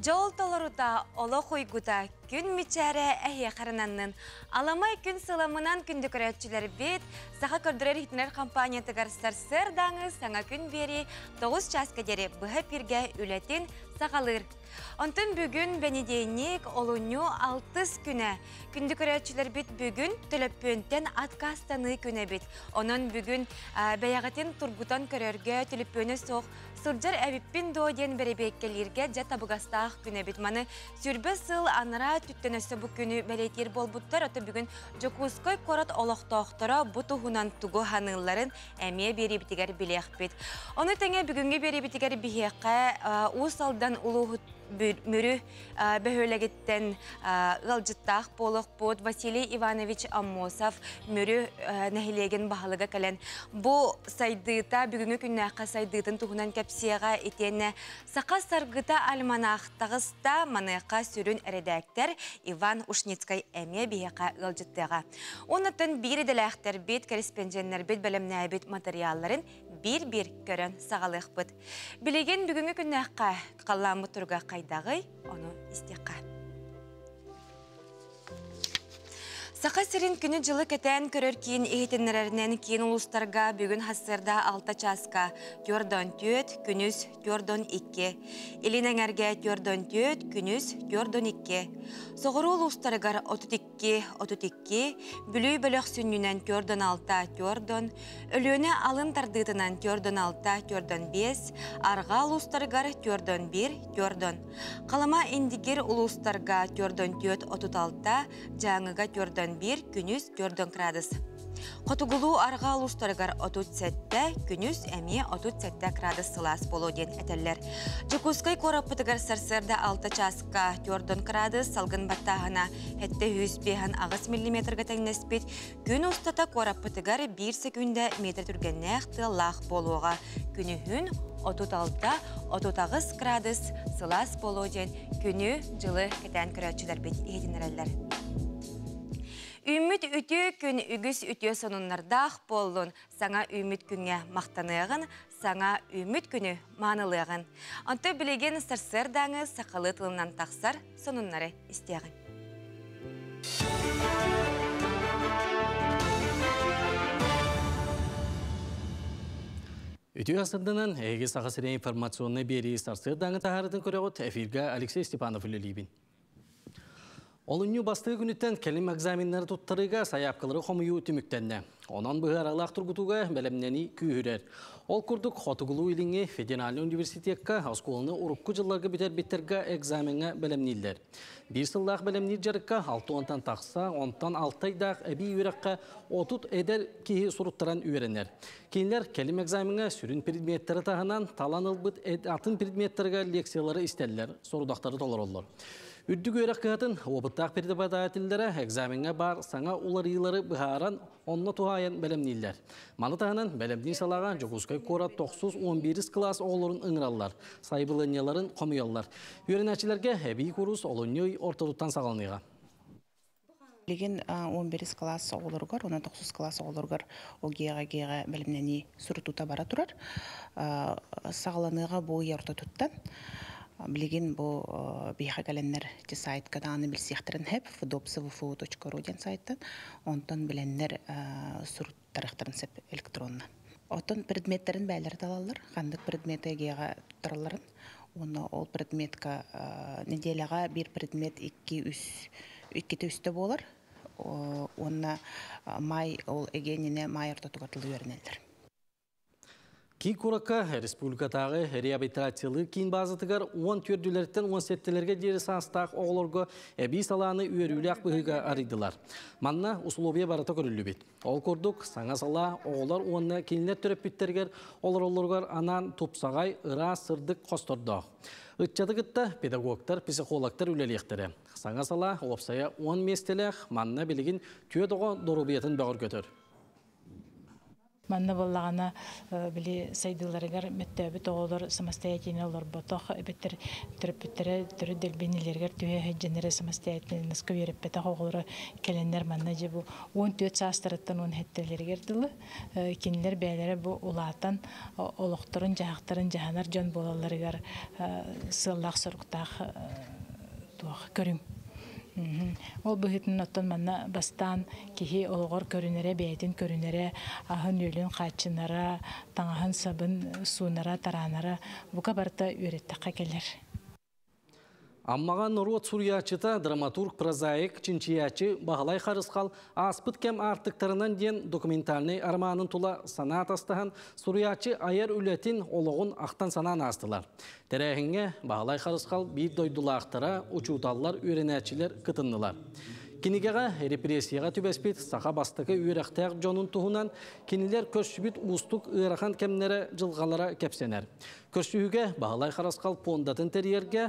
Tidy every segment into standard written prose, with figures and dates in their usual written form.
Жол толорута оло хуйгута күн мичәре әхе қарынанның. Аламай күн сыламынан күнді көрәтчілер бет, саға көрдірер хитінер компания тігарыстар сырдаңыз, саңа күн бері 9 час кәдері бұғы пирге үләтін сағалыр. Онтын бүгін бәнедейнек олуну 6 күні. Күнді көрәтчілер бет бүгін төліппөнтен аткастаны күні бет. Onun бүгін бәяғатын тұргутан көрерге төліппөні соқ сұрджар әбіппін дооден бәребеккелерге жата бұғастақ күні бет. Маны сүрбі сыл аныра түттенесі бұл күні бәлетер бол бұттар. Оты бүгін жокуской корат олықтақтыра бұтығынан тұғы ханыларын әме бері бітігер білеқ бет. Оны тәңе бүгінгі бері бітігер бігеққа ұсалдан ұлы мүрі бөхөлегеттен ғалжыттақ болық бұд Василий Иванович Аммосов мүрі нәхилеген бағалыға кәлін. Бұл сайдыта бүгінгі күннәққа сайдытын тұғынан кәпсияға етені сақа сарғыта альманақтағыста маныққа сүрін әредәктер Иван Ушницкай әме бейеқа ғалжыттыға. Онытын бір еділәқтер бет, корреспонденттер бет, бәлімнә бет материалларын бір-бір көрін сағалық бұд. Білеген бүгінгі күннәққа қаламы тұрға қайдағый, оны істеққа. Сақа сирин күні жылы кәтән көрір кейін ехетінлерінен кейін ұлыстарға бүгін хасырда 6 часка түрдон төт, күніз түрдон 2. Илинен әрге түрдон төт, күніз түрдон 2. Соғыру ұлыстарығар 32, бүлүй бөлік сүннінен түрдон 6, түрдон, өліөне алын тардытынан түрдон 6, түрдон 5, арға ұлыстарығар түрдон 1, түрдон. Қалама индигер ұлыстарға түрдон 4, 36, жаңыға түрдон 1, күніз 4 градус. Қотугулу арға ұлыстарығар 37, күніз әме 37 градус сылас болу ден әтәлілер. Жокускай кораппытығар сарсырда 6 часка 4 градус, салғын баттағына әтті 105 ағыз миллиметрға тәңнеспет, күн ұстата кораппытығар 1 секунда метр түргеннәқті лақ болуға. Күні хүн 36-39 градус сылас болу ден күні жылы кәтән көрәтшілер бет едінерелер. Үміт үті күн үгіз үті сонуннардақ болуын, саңа үміт күнге мақтанығын, саңа үміт күні манылығын. Анты білеген сарсырдаңы сақалы тылынан тақсар сонуннары істеғін. Үті асырдынан әйге сақасырен информационны бері сарсырдаңы тағарытын көріғыт әфирға Алексей Степанов үлілейбін. Олыню басты күніттен кәлім экзаменлері тұттарыға саяпқылары қомыю түміктенне. Онан бұғар ағлақ тұрғытуға бәлемнені күйірер. Ол күрдік Хотугулу иліңе Федеральный университетка асколыны ұрыққы жылларға бітер-біттерге экзаменға бәлемнелдер. Bir сыллақ бәлемнел жарыққа 6 онтан тақса, онтан 6 айдақ әбей үйраққа 30 әдер кейі сұруттаран үйеренер. Кейінлер кәлім экзаменға сүрін предметтері тағынан талан ылбыт атын предметтерге лекциялары істелілер, сорудақтары толар олар. Үдді көйрек қағатын обыттақ передебатателері экзаменге бар саңа уларылары бұғаран онына туғайын бәлемнейлер. Маны тағынан бәлемней салаған Жокускай кора 911 класс оғыларын ұңыралар, сайбылыняларын қомыялар. Үйренәчілерге әбей құрус олыны ортадуттан сағалыныға. Леген 11 класс оғылырғар, 19 класс оғылырғар оғыға бәлемнені сұрытута бара тұрар. Сағалыныға бұл ортадуттан. Білеген бұл бейха кәленлер те сайт кадағаны білсияқтырын әп, fdopsvfu.ru ден сайттан, онтан біленлер сұрыттарықтарын сәп электронна. Отын предметтерін бәлер талалар, қандық предметі геға тұраларын, оны ол предметка неделяға бір предмет 2 үсті болар, оны май ол егеніне май ортатығатылы өрінелдер. Ки куракка республикатағы реабилитациялы кейін базытығар 10 түрділерден 10 сеттелерге дері саңстақ оғылырғы әбей саланы үйерілі ақпығыға арыдылар. Манна условия барата көрілі бет. Ол көрдік саңа сала оғылар онына кейінлер түріп біттергер олар-оларғар анан топсағай ыра сырдық қостырды. Үтчадығытта педагогтар, психологтар үлелектері. Саңа сала опсая 10 местелек манна білігін түйедіғі дорубиетін бәғыр көтір. манна боллагана били сайдыларыгар меттәбит оголор самостоятельно олар ботох беттер төрөптере төрө делбинилергер түйе женере самостоятельно сквереппета оголор келеннер манна же бу 14 састырыттан он хеттелергер дылы кинилер бәйләре бу улатан олохторун жахтарын жаһанар жон болаларыгар сыллак соруктак туах көрүм. Ол бұхытын оттан манна бастан кихи олғыр көрінері, бәйтін көрінері, ахын өлін қачынара, таңахын сабын суынара, таранара, бұқа барта үйреттіққа келер. Аммаған Нұрот Сурьячыта драматург, прозаик, чинчиячы бағалай қарысқал аспыт кем артықтарынан ден документальный арманын тула санат астыған Сурьячы айыр үлетін олығын ақтан санан астылар. Тәрәхінге бағалай қарысқал бір дойдулақтара учуталлар үйренәчілер кытыннылар. Кинигеға репрессияға түбәспет сақа бастықы үйрәқтәк жонын туғынан кинилер көшшібіт ұстық ұйрақан кемнері жылғалара кепсенер. Көшшіге бағалай қарысқал пондатын терьерге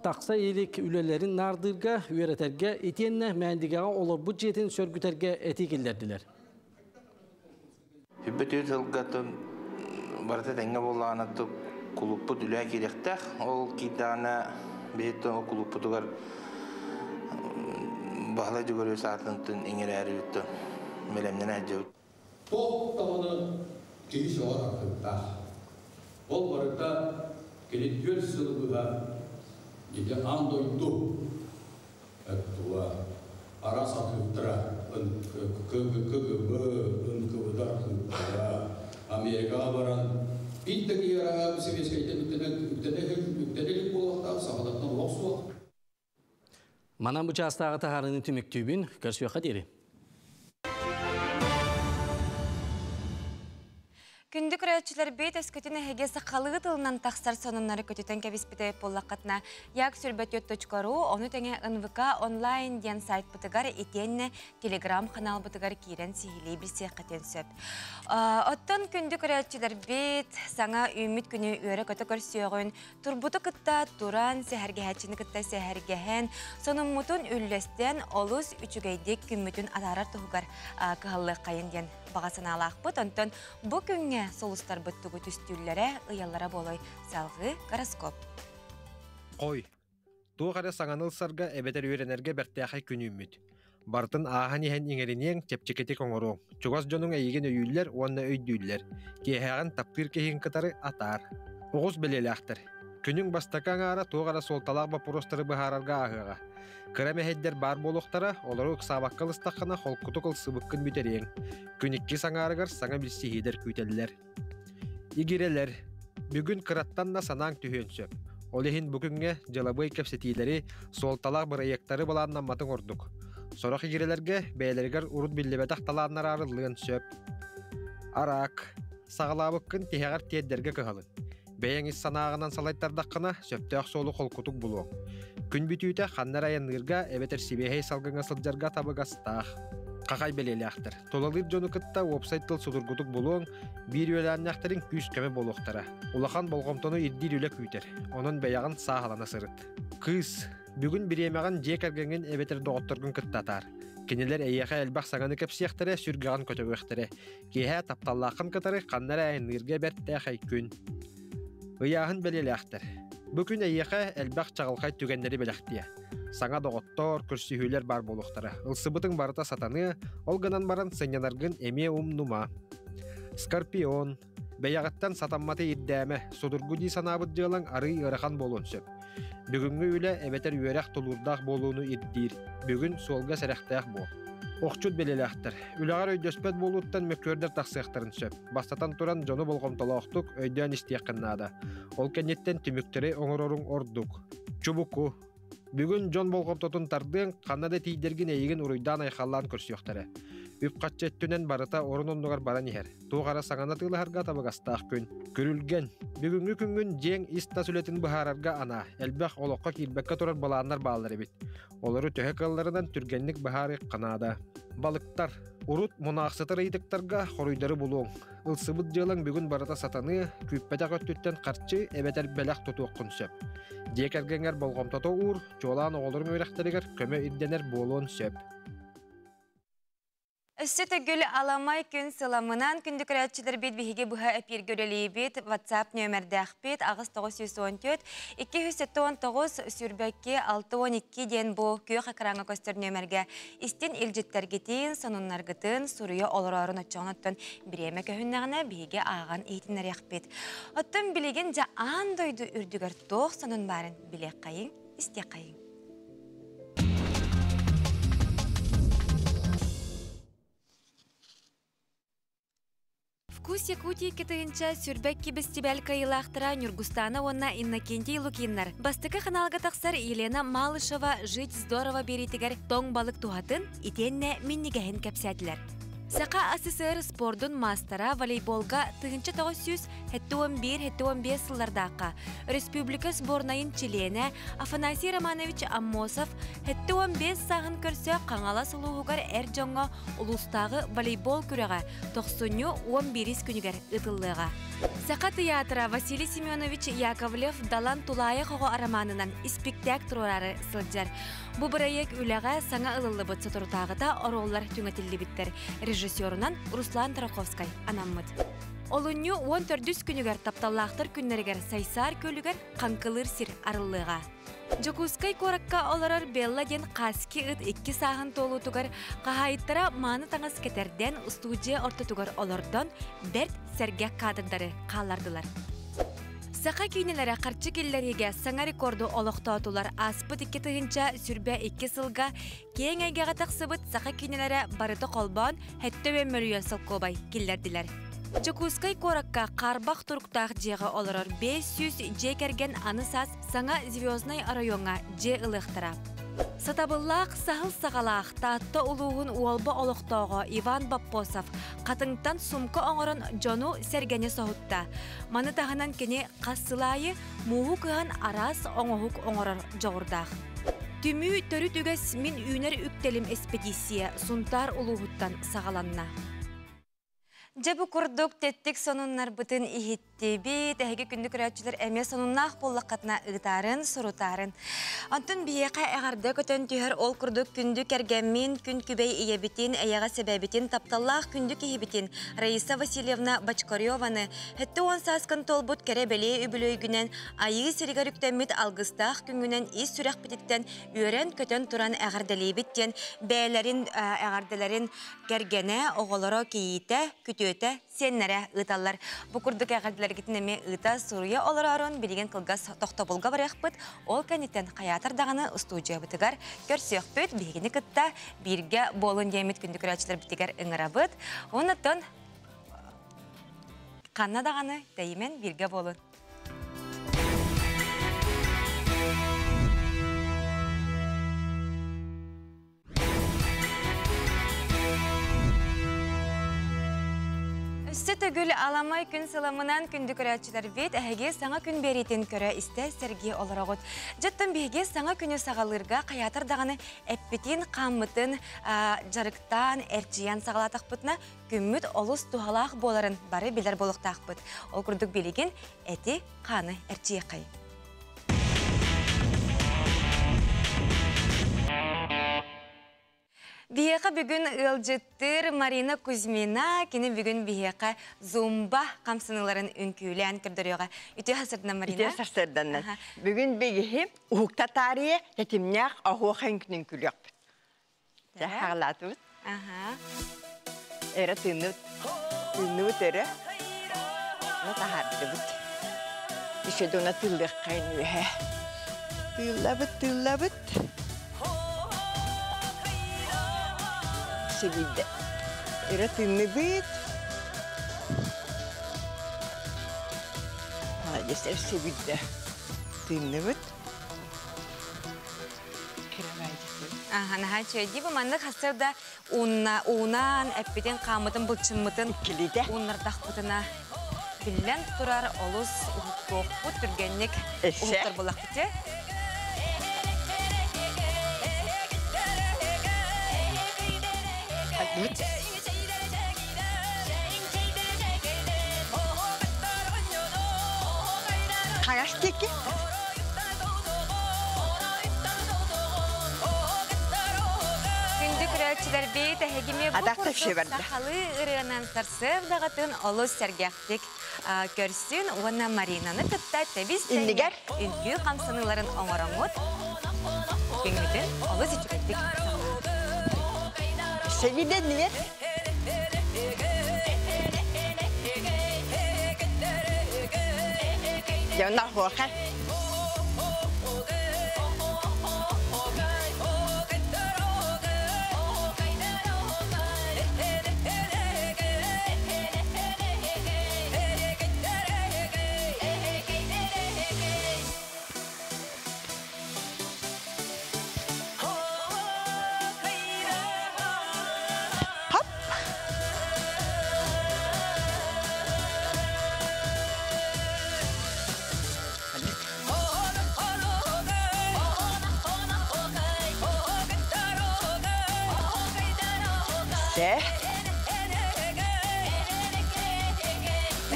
тақса елік үлелерін нардырға, үйретерге, етенне мәндігеға олар бұд жетін сөргітерге әтекелдерділер. Хүббет өз ұлғатын барты тәңге болағанатты құлыппыт үлі керектәк. Ол кейдағына бейттен ол құлыппытығар бағылай жүгір өз артынтын еңер әрі өтті. Мелемнен әджі өтті. Бұл тағыны кейші оғар артынтақ. Ол барыта келет өр сылғыға Gide andoydu ettuwa ara satıktıra kıvıdar kıvıdara Amerika'ya varan bitteki yara seviyeskeyten üttenelik bolakta sağladaktan olsun. Manam bu çastağı taharının tümüktübün görüşüyor deri. Күндік рәтчілер бейт өскөтіне хегесі қалығы тылынан тақсар сонынлары көтетен кәбіспіде боллаққатына як сүрбәтет.ру, оны тәңе НВК онлайн ден сайт бұтығар етенне телеграм канал бұтығар кейрен сихилей білсе қатен сөп. Оттан күндік рәтчілер бейт саңа үміт күні өрі көті көрсеуғын турбуты кытта туран сәхәрге хәтчіні кытта сәхәргеһен сонын мұтын үллестен олыс үчігейдек күммітін атарар тұғығар кығылы қайын ден бағасын алақпыт. Онтан бұл күнге солыстар бұттығы түстүллері ұялара болой салғы гороскоп. Қой, туғары саңанылсарға әбетер үйренерге бәрттәқай күні үміт. Бартын ағын ехен еңерінен чепчекетек оңыру. Чуғас жоның әйген өйілер, онына өйдүйлер. Кейхәғын таптыр кейін кытары атар. Оғыз білелі ақтыр. Күнің бастакан ара туғара солталақ бапыростары бұхарарға ағыға. Кірамәхеддер бар болуқтара, олары ұқсабаққал ұстаққана холқутық ұлсыбыққын бүтерең. Күнікке саңарығар саңа білсейдер күйтелілер. Игерелер, бүгін қыраттан да санаң түйен сөп. Олехин бүгінге жылабый кәпсетейлері солталақ бір аяқтары баланнан матың ордық. Сорақ игерелерге бәйлергер ұрыт білдебетақ таланнар арылығын сөп. Арақ, сағалабыққын техағар теддерге кығалын. Бәйін іс санағынан салайттардаққына сөптіғ солы қолқутық бұлуң. Күн бүтүйті қаннар айынырға әбетер себехей салғыңа сылджарға табығастақ. Қақай белелі ақтыр. Толалыр жоны кытта вебсайттыл судыргутық бұлуң, бір өлән ақтырын күз көмі болуқтара. Улахан болғымтону ирдир үлі күйтер. Оның бәяғын сағалана сырыт. Қыз, бүгін біремеған жек әргенген әбетер доғыттырғын кыттатар. Кенелер әйеға әлбақ саңаны көпсияқтыры, сүргіған көтөбіқтірі. Кейхә тапталлақын кытары қаннар айынырға бәрттәқай күн. Ыяғын белелі ақтыр. Бүкін әйеға әлбақ чағылқай түгендері беләқтия. Саңа доғыттор, күрсіхүйлер бар болуқтары. Үлсыбытың барыта сатаны, олғынан баран сынянарғын әме нума. Скорпион, бәяғаттан сатанматы иддәмі, судыргуди санабыд жылың ары ырыған болуын сөп. Бүгінгі үлі әбетер үйерек толурдақ болуыны иддир. Бүгін солға сәрәқтәқ бол. Оқчуд белелі ақтыр. Үлағар өйдөспәт болуыттан мөккөрдер тақсықтарын сөп. Бастатан туран жоны болғымтала оқтық өйден істияқыннада. Ол кәнеттен түміктері оңырорың ордық. Чубуку. Бүгін жон болғымтотын тардың қаннады тейдерген әйген ұруйдан айқаллан көрсіяқтары. Үп қатчеттінен барыта орын ондығар баран ехер. Туғара саңанатылығарға табығастақ күн. Көрілген. Бүгінгі күнгін жең иста сүлетін бұхарарға ана. Әлбәқ олыққа келбәкке тұрар баландар балары бит. Олары төһе қалларынан түргенлік бұхары қанада. Балықтар. Урут мұнақсытыр ейтіктарға хоруйдары болуң. Үлсыбыд жылың бүгін барыта сатаны, күппәтақ өттіттен қарчы әбетер бәләқ тұтуық күнсөп. Дек әргенер болғымтото ұр, жолан оғылырың өрәқтерігер көмі идденер болуын сөп. Өссөтө гүл аламай күн сыламынан күндік рәтчілер бет бейге бұға әпер көрелей бет WhatsApp нөмірдәқ бет ағыз 914 279 сүрбәкке 612 ден бұл күйі қақыраңы көстер нөмірге істен елжеттерге сонуннаргытын сұруя олырарын отчағынаттын біреме көхіннағына бейге аған ейтінер яқпет. Оттын білеген жа андойды үрдігер тоқ сонун барын білек қайын, істе қайын. Вкус Якутии китыгынча сүрбәк кибестибәл кайылақтыра Нюргустана онна Иннокентий Лукиннар. Бастықы қаналға тақсар Елена Малышева жить здорово беретігер тоң балық туғатын итенне миннигәхін кәпсәділер. Сақа СССР спордун мастера волейболга тыгынча 911-15 сыллардаққа Республика сборнайын члене Афанасий Романович Аммосов 15 сағын көрсе қаңала сұлуғығар әр жоңға ұлыстағы волейбол күріға 90-11 күнігер ұтылыға. Сақа театра Василий Семенович Яковлев Далан Тулайы қоғы араманынан спектак тұрарары сылджар. Бұ бірайек үліға саңа ылылы бұтсы тұртағыда ороллар түңетілі біттер. Режиссерынан Руслан Тараковскай анаммыд. Олыню 14 күнігер тапталлақтыр күннергер сайсар көлігер қанқылыр сир арылыға. Жокускай коракка оларар Белла ден қаски ұд 2 сағын толу тұғар қағайыттара маны таңыз кетерден студия орты тұғар олардан берт сәргек кадындары қалардылар. Сақа кейнелері қарчы келлеріге саңа рекорду олықтаутулар аспыт 2 тығынча сүрбе 2 сылға кейін әйгеға тақсыбыт сақа кейнелері барыты қолбан әтті өмірүйе сылқобай келлерділер. Жокускай коракка қарбақ тұрқтақ жеға оларар 500 жекерген анысас саңа звездный районға же ылықтыра. Сатабыллақ сағыл сағалақ татты ұлуғын уолба олықтауға Иван Баппосов қатыңтан сумка оңырын жону сәргені соғытта. Маны тағынан кене қасылайы мұғы кыған арас оңығық оңырыр жоғырдақ. Түмі төрі түгес мен үйнер үктелім экспедиция сунтар ұлуғыттан сағаланна. Жабы күрдік теттік сонуннар бұтын ихетті бейт, әйгі күндік рәтчілер әме сонуннақ боллаққатына ұғытарын, сұрутарын. Антын бейеқа әғарды көтін түйір ол күрдік күндік әргәммен күн күбей иебітін, әйеға себәбітін, тапталлақ күндік ихебітін Раиса Васильевна Бачкореваны әтті он сасқын толбұт кәрі бәле үбілөйгінен айығы серігер үктәммет алғыстақ күнгінен ес сүрәқ бітіктен өрен көтін тұран әғардалейбіттен бәлерін әғардаларын кәргені оғылары кейті күті өті сеннәрі ұталар. Бұқырдық әғардылар кетінеме ұта сұруя оларарын білеген қылғас тоқтабылға барақ бұд, ол кәнеттен қаятардағаны ұстуыжия бұтығар. Көрсек бұд, бігені күтті бірге болын демет күндік рәтшілер бітігер ұңыра бұд. Онытын қаннадағаны дәймен бірге болын. Сөтөгіл аламай күн сыламынан күндік рәтчілер бет әйге саңа күн беретін көрі істі сәрге оларағыд. Жаттан бейге саңа күні сағалырға қаятырдағаны әппетін қаммытын жарықтан әрчиян сағалатақ бұтына күмміт олыс туғалақ боларын бары білер болықтақ бұт. Ол күрдік белеген әті қаны әрчие қай. Бейеқа бүгін ұлжыттыр Марина Кузьмина, кені бүгін бейеқа зумба қамсыныларын үнкейлі көрдіріға. Үте қасырдына, Марина? Үте қасырдына. Бүгін бейеқі ұқта тарие әтімнәқ ағуақын күнін күліқ. Жағалаты бұд. Әрі түйінуыт әрі. Тағарды бұд. Үшеді ona тылдық қайын өйе. Тылла бұд. Sevildi. Üretimli bit. Maalesef sevildi. Tümlü bit. Aha, naha çöydü bu mandık hasırda unan, epiden kamıdın, bılçınmıdın. Kilide. Unlardaq bıdına. Billen turar oluz, bu türgenlik. Uğutlar bulaq biti. Evet. Kaç teki? Gündük күрәтчілер бейт әхегіме бұл Адақтап құрдық шеберді. сақалы ұрығынан сарсыр дағатын олы сәргәқтік көрсін. Оны Маринаны тұтта тәбіз Иннигер? үнкі қамсыныларын оңыраңыт. Кеңметін олы зічігеттік Sevgiden niye? Yana hoca.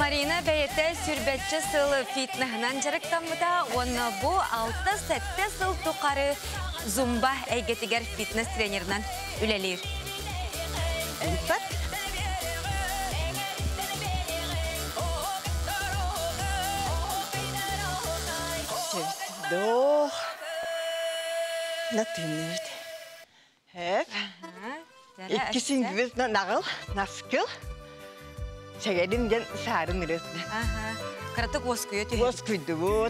Marina bəyətə sürbətçi sıl fitnəhынан жарықтамыда, оны bu 6-7 sıl tuqarı zumba əygətigər fitness trenerindən üləlir. Elbet. Sevdo. Natınıydı. Hep. İkisinin gözüne nağıl, naskıl. Çekelim gen sarın üretine. Karatık oskuyor tüyü. Oskuydu bu.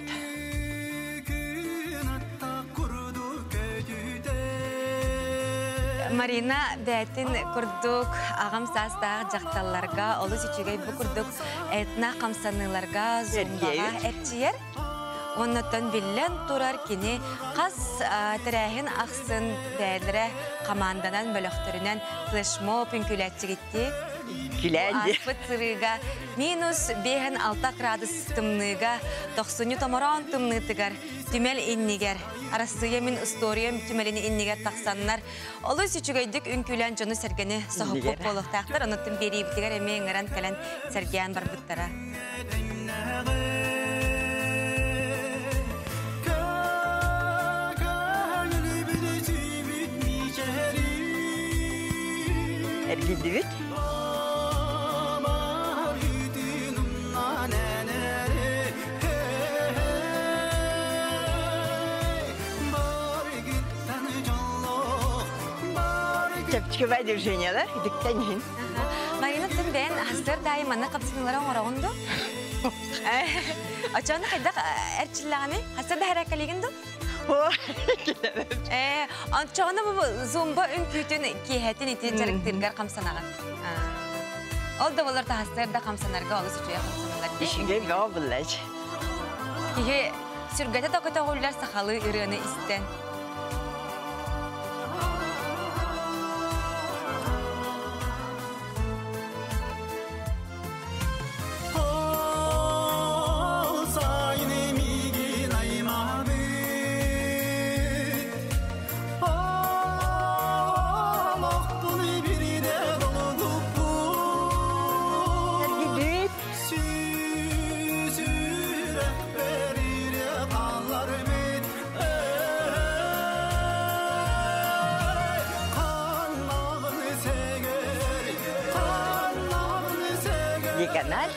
Marina bəyətin kurduk ağam sastағы жақталларға, олы сүчігей bu kurduk etna қамсаныларға, zumbaға әпчиер. Ondan billen turar kini qas tirahin aqsın bədlərə komandanan bölüktürünen flashmob ünkületçi gitti. Gülendi. Aspıt sırıga minus 5-6 gradus tımnıga 90 tomaran tımnıtıgar tümel inniger. Arasıya min istoriyam tümelini inniger taqsanlar. Olu süçügöydük ünkülen jonu sergeni sohbuk boluqtaqtar. Ondan beri bitigar emeğin garan kalen sergiyan barbuttara. Ergidivit. Tepçikövay dövjenyalar, dikten yiyin. Marina tüm ben hazır daimana kapsınılara oğrağındı. Açanı kaydaq erçillağını hazır da herakaligindi. Ançağını bu zumba ünkütün kiyetin iti çarıktırgar kamsanağın. Ol da olar da hazır da kamsanarga olı sütüye kamsanarlar. İşinge bir oğullaç. Kiye sürgete takıta oğullar sakalı ırığını isten. Kanal.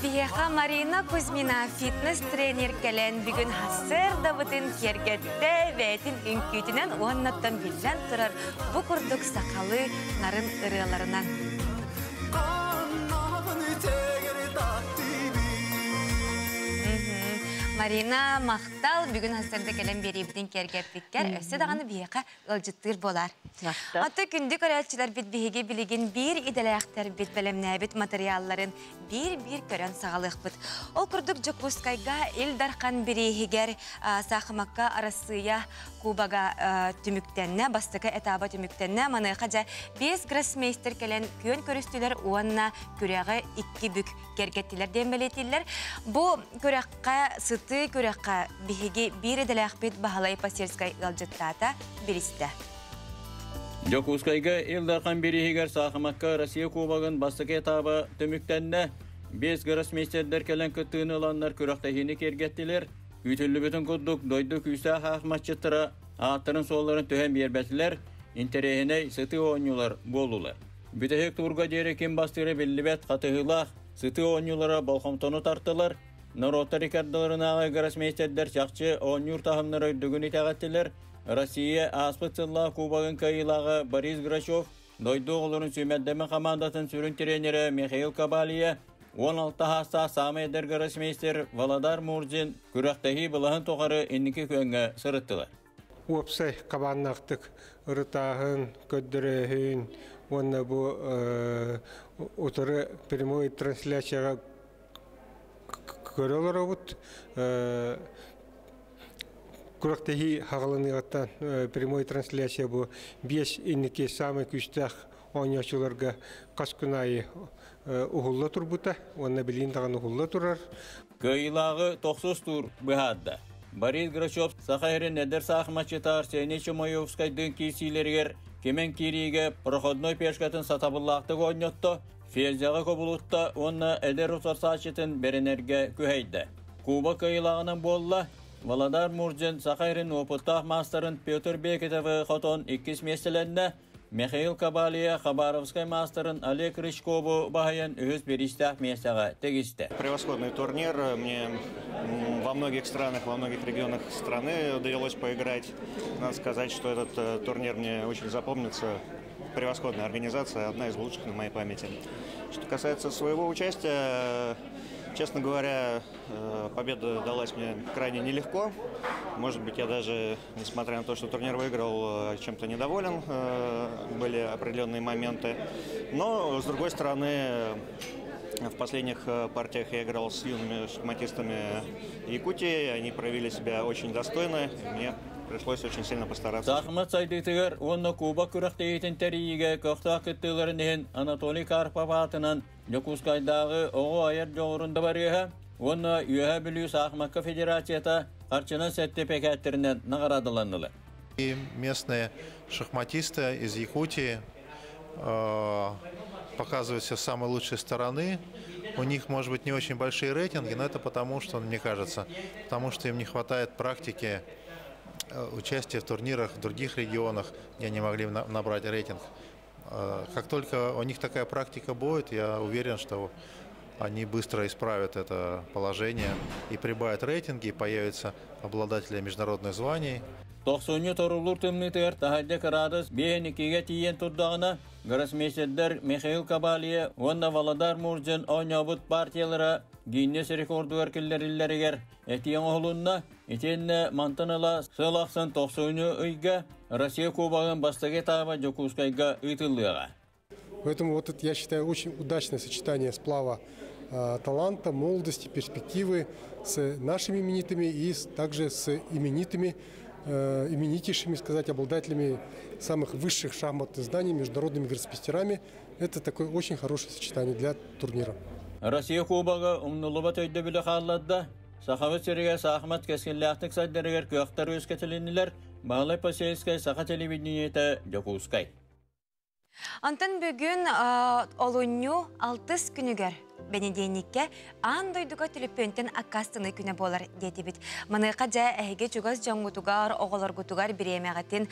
Biheqa Marina Kuzmina fitness trener gelen bugün hasır davıtın kergette ve etin ünkütünen onundan bilden turar bu kurduk sakalı narın ırılarından. Marina Maqtal бүгін hasırda gelen beribidin kergeplikler össe dağını biyaqa ılcıttır bolar. Hatta kündü körelçiler bit bihige biligin bir ideleyaktar bit belemnebit materyalların bir kören sağlık bit. Ol kurduk Jokuskayga il darkan birihiger sağımakka arasıya Kubaga tümüktenne, bastıka etaba tümüktenne manıqaca 5 grossmeister kelen kön körüstüler uanna küreğe 2 bük kergettiler dembelettiler. Bu küreğe sıtı küreğe bihige bir edelek bit bahalay pasirskay alcıttata biliste. Jokuskayga ildarkan birihiger sağımakka Rusya Kubagın bastıka etaba tümüktenne 5 grossmeisterler kelen küttüğünü olanlar küreğtehini kergettiler. Ütüllü bütün kudduk doyduk üse haqmatçıtıra ağıttırın solların töhen berbetiler, interehine sıtı oynular bolular. Bütehek turga deri kim bastırı billibet katıhılaq, sıtı oynulara balkamtonu tarttılar. Narota rikardalarına ağı grossmeisterler çakçı oynuyor tahımları ördügün itagattiler. Россия Аспыцылла Кубагын кайылағы Борис Грачев, дойду оларын сүймәддемі командатын сүрін тренері Михаил Кабалия, 16 hasta Sami Eder grossmeister Valadar Murjin күрәктәһи булаһын тоғары инники көңгә сырыттылар. Уапсай кабаннактык ырытаһын, көддөрөһүн, онна бу утыры прямой трансляцияга көрөлөр бут. Күрәктәһи хагалыныгаттан прямой трансляция бу 5 инники самый күчтәх ойночуларга каскынайы угулла турбута, онна билин таган угулла турар. Кыйлагы 90 тур быһадда. Борис Грачев Сахарин Эдер сахмачыта Арсений Чумоевскайдын кисилергер кемен кириге проходной пешкатын сатабыллакты ойнотто. Фезяга кобулутта онна Эдер усарсачытын беренерге күһәйде. Куба кыйлагынын болла Valadar Murjin Сахарин опыттах мастарын Петр Бекетовы хотон 2 меселенне Михаил Кабалия Хабаровской мастерын Олег Рычкову бахаян өз беристах местага тегисте. Превосходный турнир. Мне во многих странах, во многих регионах страны удалось поиграть. Надо сказать, что этот турнир мне очень запомнится. Превосходная организация, одна из лучших на моей памяти. Что касается своего участия, честно говоря, победа далась мне крайне нелегко. Может быть, я даже, несмотря на то, что турнир выиграл, чем-то недоволен. Были определенные моменты. Но, с другой стороны, в последних партиях я играл с юными шахматистами Якутии. Они проявили себя очень достойно. Мне пришлось очень сильно постараться. Сахмат сайдытыгар, онна Куба күрәктәйтен тәриеге көқтақ кіттілерінен Анатолий Карпов атынан Жокускайдағы оғы айыр жоғырында барыға, онна үйе білі Сахматқа федерацията қарчына сәтті пекеттерінен нағарадыланылы. И местные шахматисты из Якутии показывают себя с самой лучшей стороны. У них, может быть, не очень большие рейтинги, но это потому, что, мне кажется, потому что им не хватает практики участия в турнирах в других регионах, где они могли набрать рейтинг. Как только у них такая практика будет, я уверен, что они быстро исправят это положение и прибавят рейтинги, и появятся обладатели международных званий. Тоқсуны торулур тымнытыр тахадя карадыз бейникиге тиен турдағына гроссмейстердер Михаил Кабалия, онна Валадар Муржин ойнабыт партиялара Гиннес рекордуар келлериллерігер әтиен оғылынна етенне мантаныла сылақсын тоқсуны үйге Россия Кубагын бастығы таба Жокускайга үйтілдіға. Поэтому вот я считаю очень удачное сочетание сплава таланта, молодости, перспективы с нашими именитыми и также с именитейшими, сказать, обладателями самых высших шахматных знаний, международными гроссмейстерами. Это такое очень хорошее сочетание для турнира. Россия Кубага умнулуба төйді білі қалладда, сақавыт сереге сақмат кескенләқтік сайдерігер көқтар өскетілінілер, бағалай посейскай сақа телевидениеті Жокускай. Антон бүгін олуну 6 күнігер бенедейникке андойдуға телепөнтен аккастыны күні болар деті бит. Манықа жа әйге чугаз жаңғытуғар, оғылар ғытуғар біремеғатын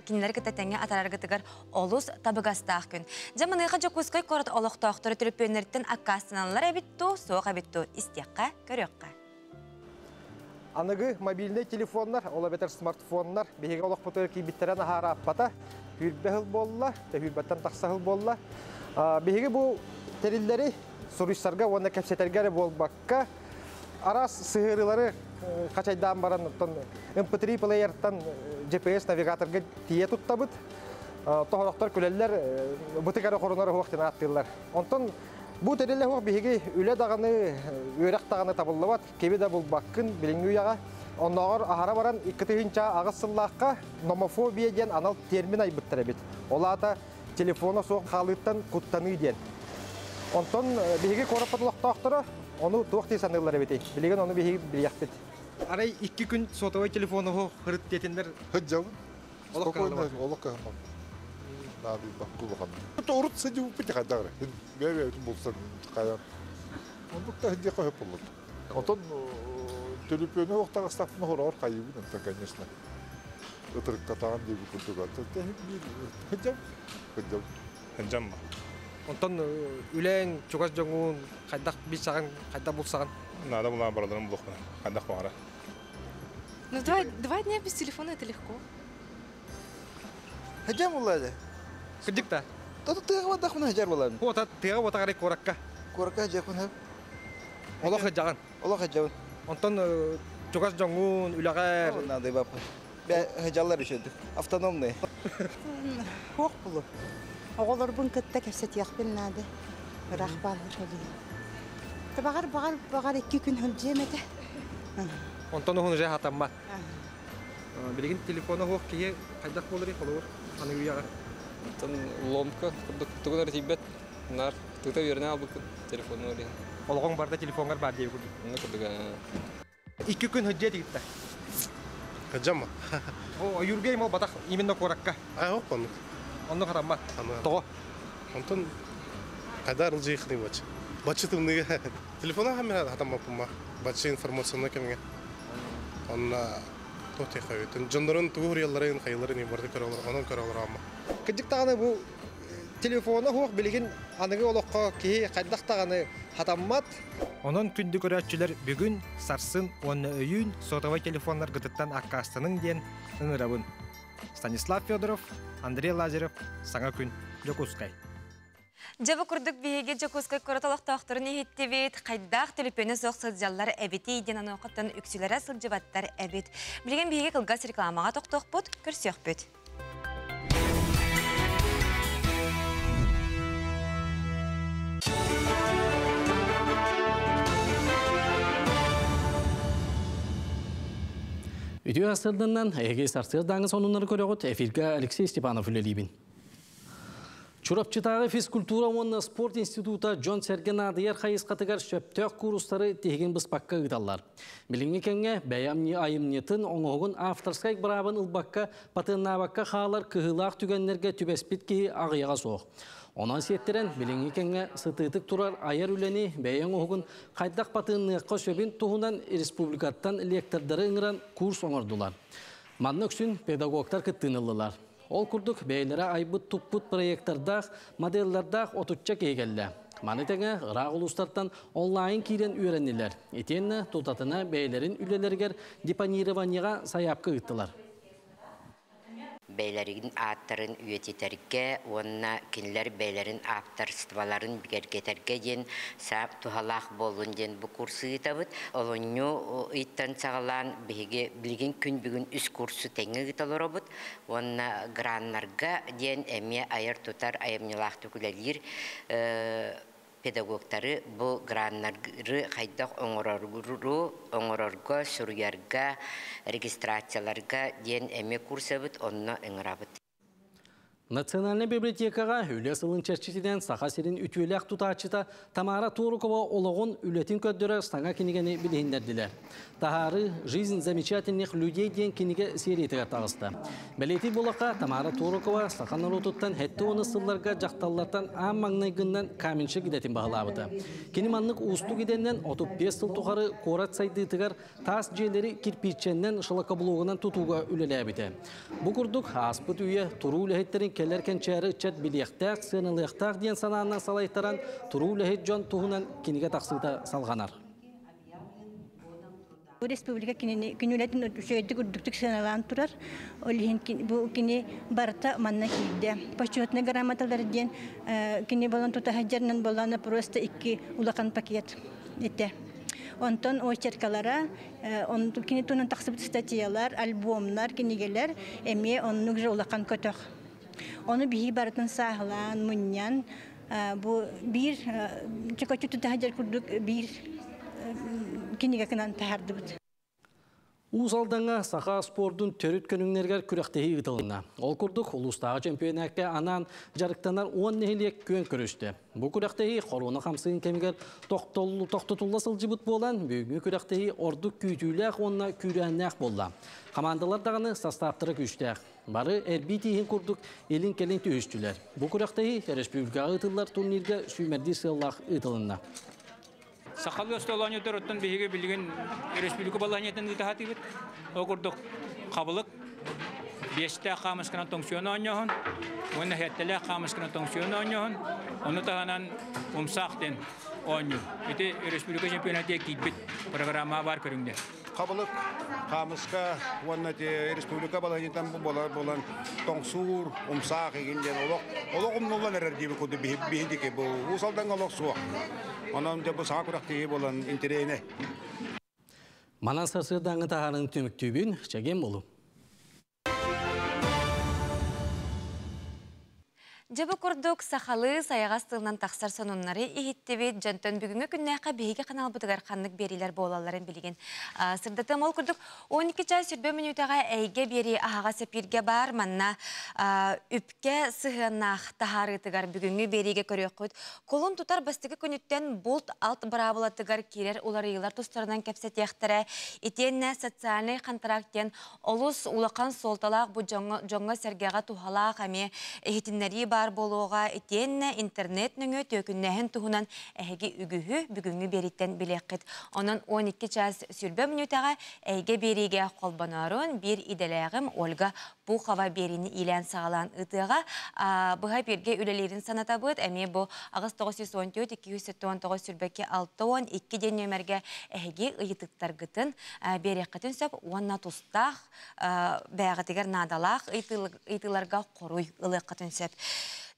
кинелер кітетенге атарарғытығар олус табығастақ күн. Жа манықа Жокускай қорат олықтақтыры телепөнерттен аккастыналар әбітту, соқ әбітту истеққа, көрекқа. Анығы мобильный телефонлар, ола бетер смартфонлар, бейге олық бұтыр кейбіттерін ағара аппата, хүрбәхіл болла, хүрбәттен тақсағыл болла. Бейге бұл терілдері Сурыштарға, оны кәпсетергері болбаққа арас сыгырылары качайдан баран MP3 плеерден GPS навигаторга тие туттабыт. Тоһолоктор күлеллер бутыгары хорунары хуактын аттылар. Онтон бу тереле хуак биһиги үле даганы өрек даганы табыллыбат. Кеби да булбаккын билингүяга. Онногор ахара баран 2-нча агысыллакка номофобия ден анал термин айбыттыр бит. Олата телефона соқ халыттан куттаны ден. Онтон биһиги корапатлыктактыры onu tuğti sanırlar beti. Bilgen onu bir biliyaktet. Aray 2 gün sotavay telefonu ho hırt detenler. Hıcam. Spokojno, Allah kahraman. Nabi bak kullan. Doğru sence bu peki kadar. Bebe bulsan kayan. Onu da hediye koyup olur. Ondan telefonu vakti astafını horar kaybı da конечно. Oturup katağın diye bir kurtu var. Hıcam. Hıcam. Hıcam mı? Ondan ülen çok az jongun kaydak bir sağın kaydak bulsağın. Надо было обратно блок. Когда хвара. Ну два дня без телефона это легко. Hıcam ulladı. Kıcık da. Tadı tığ var dağına hıcar bulan. O ta tığ var ta korakka. Korakka hıcakun hep. Allah hıcagan. Allah hıcagan. Ondan çok az jongun ülagar. Nadı baba. Ben hıcarlar işedik. Avtonomlu. Hoq bulu. Oğullar bun kıtta kefset yakbin nadı. Rahbalar haliye. Bağar 2 gün hıcayemedi. Ondan onu je hatamma. Bilgin telefonu hoq kiye kaydak bolur olur. Anı uyagar. Ondan lomka tuğlar tibet. Nar tuğta yerine aldık telefonu oraya. Olğun barda telefonlar var diye kurduk. Ne kurduk? 2 gün hıcaydı gitti. Hıcam mı? O yürgeyim o batak iminle korakka. Ay hoq onu. Onu hatamma. Toğa. Ondan kadar zihni maç. Бачытым неге телефона хамера хатамаппыма бачы информацияны кемге онна тоте хавитин жондорун тугурьялларын кайыларын ибарды көрөлөр онон көрөлөр ама кыжыктаганы бу телефона хук билген аныгы олокко ки кайдактаганы хатаммат онон күндү көрөчүлөр бүгүн сарсын онна өйүн сотовый телефондар гытыттан аккастанын ден ыңырабын Станислав Федоров, Андрей Лазарев, Саңа күн, Жокускай. Жабы күрдік бейге Жокускай көреталықтақтырын ехеттебет, қайдақ телепені соқ сылжалар әбеті еден ануақыттан үксілері сылжыбаттар әбет. Білген бейге қылғас рекламаға тоқтоқ бұд, көрсек бұд. Үтіу асырдыңнан әйге сарсырдаңыз онынлары көріғыт эфирге Алексей Степанов үлелейбін. Чурапчытағы физкультура онына спорт института Джон Серген адыяр қайыз қатығар шөптөк курустары теген бұспаққа ғыталар. Біліңі кәңе бәямне айымнетін оңығын авторскай бұрабын ұлбаққа патыннабаққа қалар кығылақ түгенлерге түбеспет кейі ағыяға соқ. Онан сеттерен біліңі кәңе сытытық тұрар айар үлені бәйен оғын қайдақ патынныққа сөбін тұғынан республикаттан лектордары ыңыран курс оңырдылар. Манны өксін педагогтар кіттінілілар. Ол күрдік бәйлері айбыт тұппыт проекттардақ, модellардақ отутча кейгелі. Маны тәңе ғырақ ұлыстардан онлайн кейден үйренілер. Етенні тұтатына бәйлерін үлелергер депанированияға саяпқы ұттылар. Beylerin ağıtların üyetiterge, onunla kinler beylerin ağıtlar sıtvaların bigergeterge den, sağıp tuhalaq bolun den bu kursu itabıt. Olunyu itten sağılan bilgin gün bugün üst kursu tenge gitalar obut. Onunla granlarga den eme ayar tutar ayamnilaq tükülelir. Pedagogları bu granları kaydak oңорорго, сурuyarga, registratsiyalarga den eme kursabıt, onunla ıngırabıt. Национальный библиотекаға үлі сылын чәрчетеден сақасерін үтуелек тұтачыта Тамара Турукова олығын үлетін көддірі стаңа кенегені білейіндерділер. Тахары «Жизнь замечательных людей» ден кенеге сериетіға тағысты. Білеті болаққа Тамара Турукова сақаныр отыттан хәтті оны сылларға жақталлардан ам маңнайгыннан каменші кедетін бағылабыды. Кенеманлық ұсту кеденнен 35 сыл тұқары қорат сайдытығар тас жерлері кирпиченнен шылыққа бұлуғынан тұтуға үлеләбіді. Бұл күрдік аспыт үйе тұру үләхеттерін келер кенчәрі үтчет білияқтақ, сынылықтақ ден санағынан салайттаран тұру үләхет жон тұғынан кенеге тақсыда салғанар. Республика кинулетін өтішөйді күрдіктік саналан тұрар. Бұл кені барыта манна кейді. Почетный грамоталар ден кені болан тұта хаджарынан боланы просто 2 улақан пакет. Ondan очеркалара, онду кини тунун таксыбыт статьялар, альбомнар, кинигелер эми оннук жолакан көтөх. Onu bihi barıtın sağlan, munyan, bu bir çıkaçütü tahacar kurduk bir kiniga kınan tahardı bud. Узалдаңа саха спордун төрүт көнүңнергер күрәктеһи ытылына. Ол курдук улустагы чемпионатка анан жарыктанар 10 нехилек көн көрүштү. Бу күрәктеһи хорона хамсын кемигер токтотулла сылжыбыт болан бүгүнкү күрәктеһи ордук күйтүләк онна күрәннәк болла. Командалар даганы составтыры күчтәк. Бары эрбитиһин курдук элин келин төһүстүләр. Бу күрәктеһи республикага ытыллар турнирге сүймәрди сыллах ытылына. Сақалы столоны дөрөттөн биһиге билген республика баланиятын итахатыбыт. Окурдук кабылык 5-те камыскана тонксион оньохон, оны хеттеле камыскана тонксион оньохон, оны таханан умсактен оньо. Ити республика чемпионаты китбит программа бар көрүңдө. Кабылык камыска оны республика баланиятын болан тонксур умсак эгенден олок умнулан эрдиби куду биһидике бу усалдан олок суак. Ondan da bu sağkuraktiği olan intereyine. Manan sasırdanı taharın tümüktübün çegem olu. Жабы курдук сахалы саяға стылынан тақсар сонуннары ихиттебет жантон бүгінгі күннәқа бейге канал бұтығар қанлық берилер болаларын білген. Сырдатым ол курдук 12 час сүрбе минутаға әйге бері ағаға сәпирге бар манна үпке сығынақ тахары тығар бүгінгі береге көрек құд. Колын тұтар бастығы күніттен болт алт бұрабыла тығар керер олар иылар тұстарынан кәпсет яқтыры. Етенне социальный контракттен олыс улақан солталақ бұ жоңға сәргеға тухалақ әме эхетіннері бар болуға етенне интернет нүңі төкіннәхін тұхынан әйге үгіхі бүгінгі береттен білеққет. Онын 12 час сүрбе минутаға әйге береге қолбанарын бір иделәғім Ольга Пухова беріні илән сағалан ұтыға. Бұға берге үлелерін саната бұд, әме бұл ағыз 914-279 сүрбеке 6-12 ден нөмерге әйге ұйытықтар ғытын береққетін сөп, онна тұстақ бәғатығар надалақ ұйтыларға қоруй ұлыққатын сөп.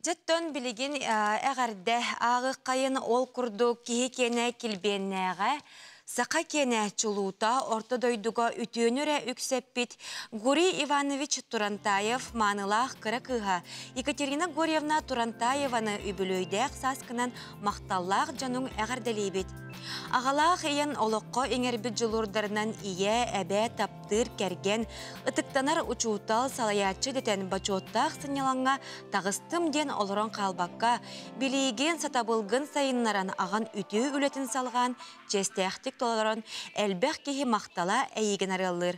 Жеттон білеген әғарда ағы қайын ол күрді кейі кене келбеннәға Сақа кене чулута орта дойдуға үтөнірі үксеппет Гурий Иванович Турантаев манылақ кыракыға. Екатерина Горьевна Турантаеваны үбілөйдәк саскынан мақталлақ жаның әғарделейбет. Ағалақ ең олыққа еңербет жылурдарынан ие, әбә, таптыр, кәрген, ұтықтанар ұчуытал салаятчы детен бачоттақ сыняланға тағыстым ден олырын қалбаққа, білейген сатабылғын сайынларан аған үті үлетін салған, жестәқтік толарын әлбәқ кеге мақтала әйеген арылыр.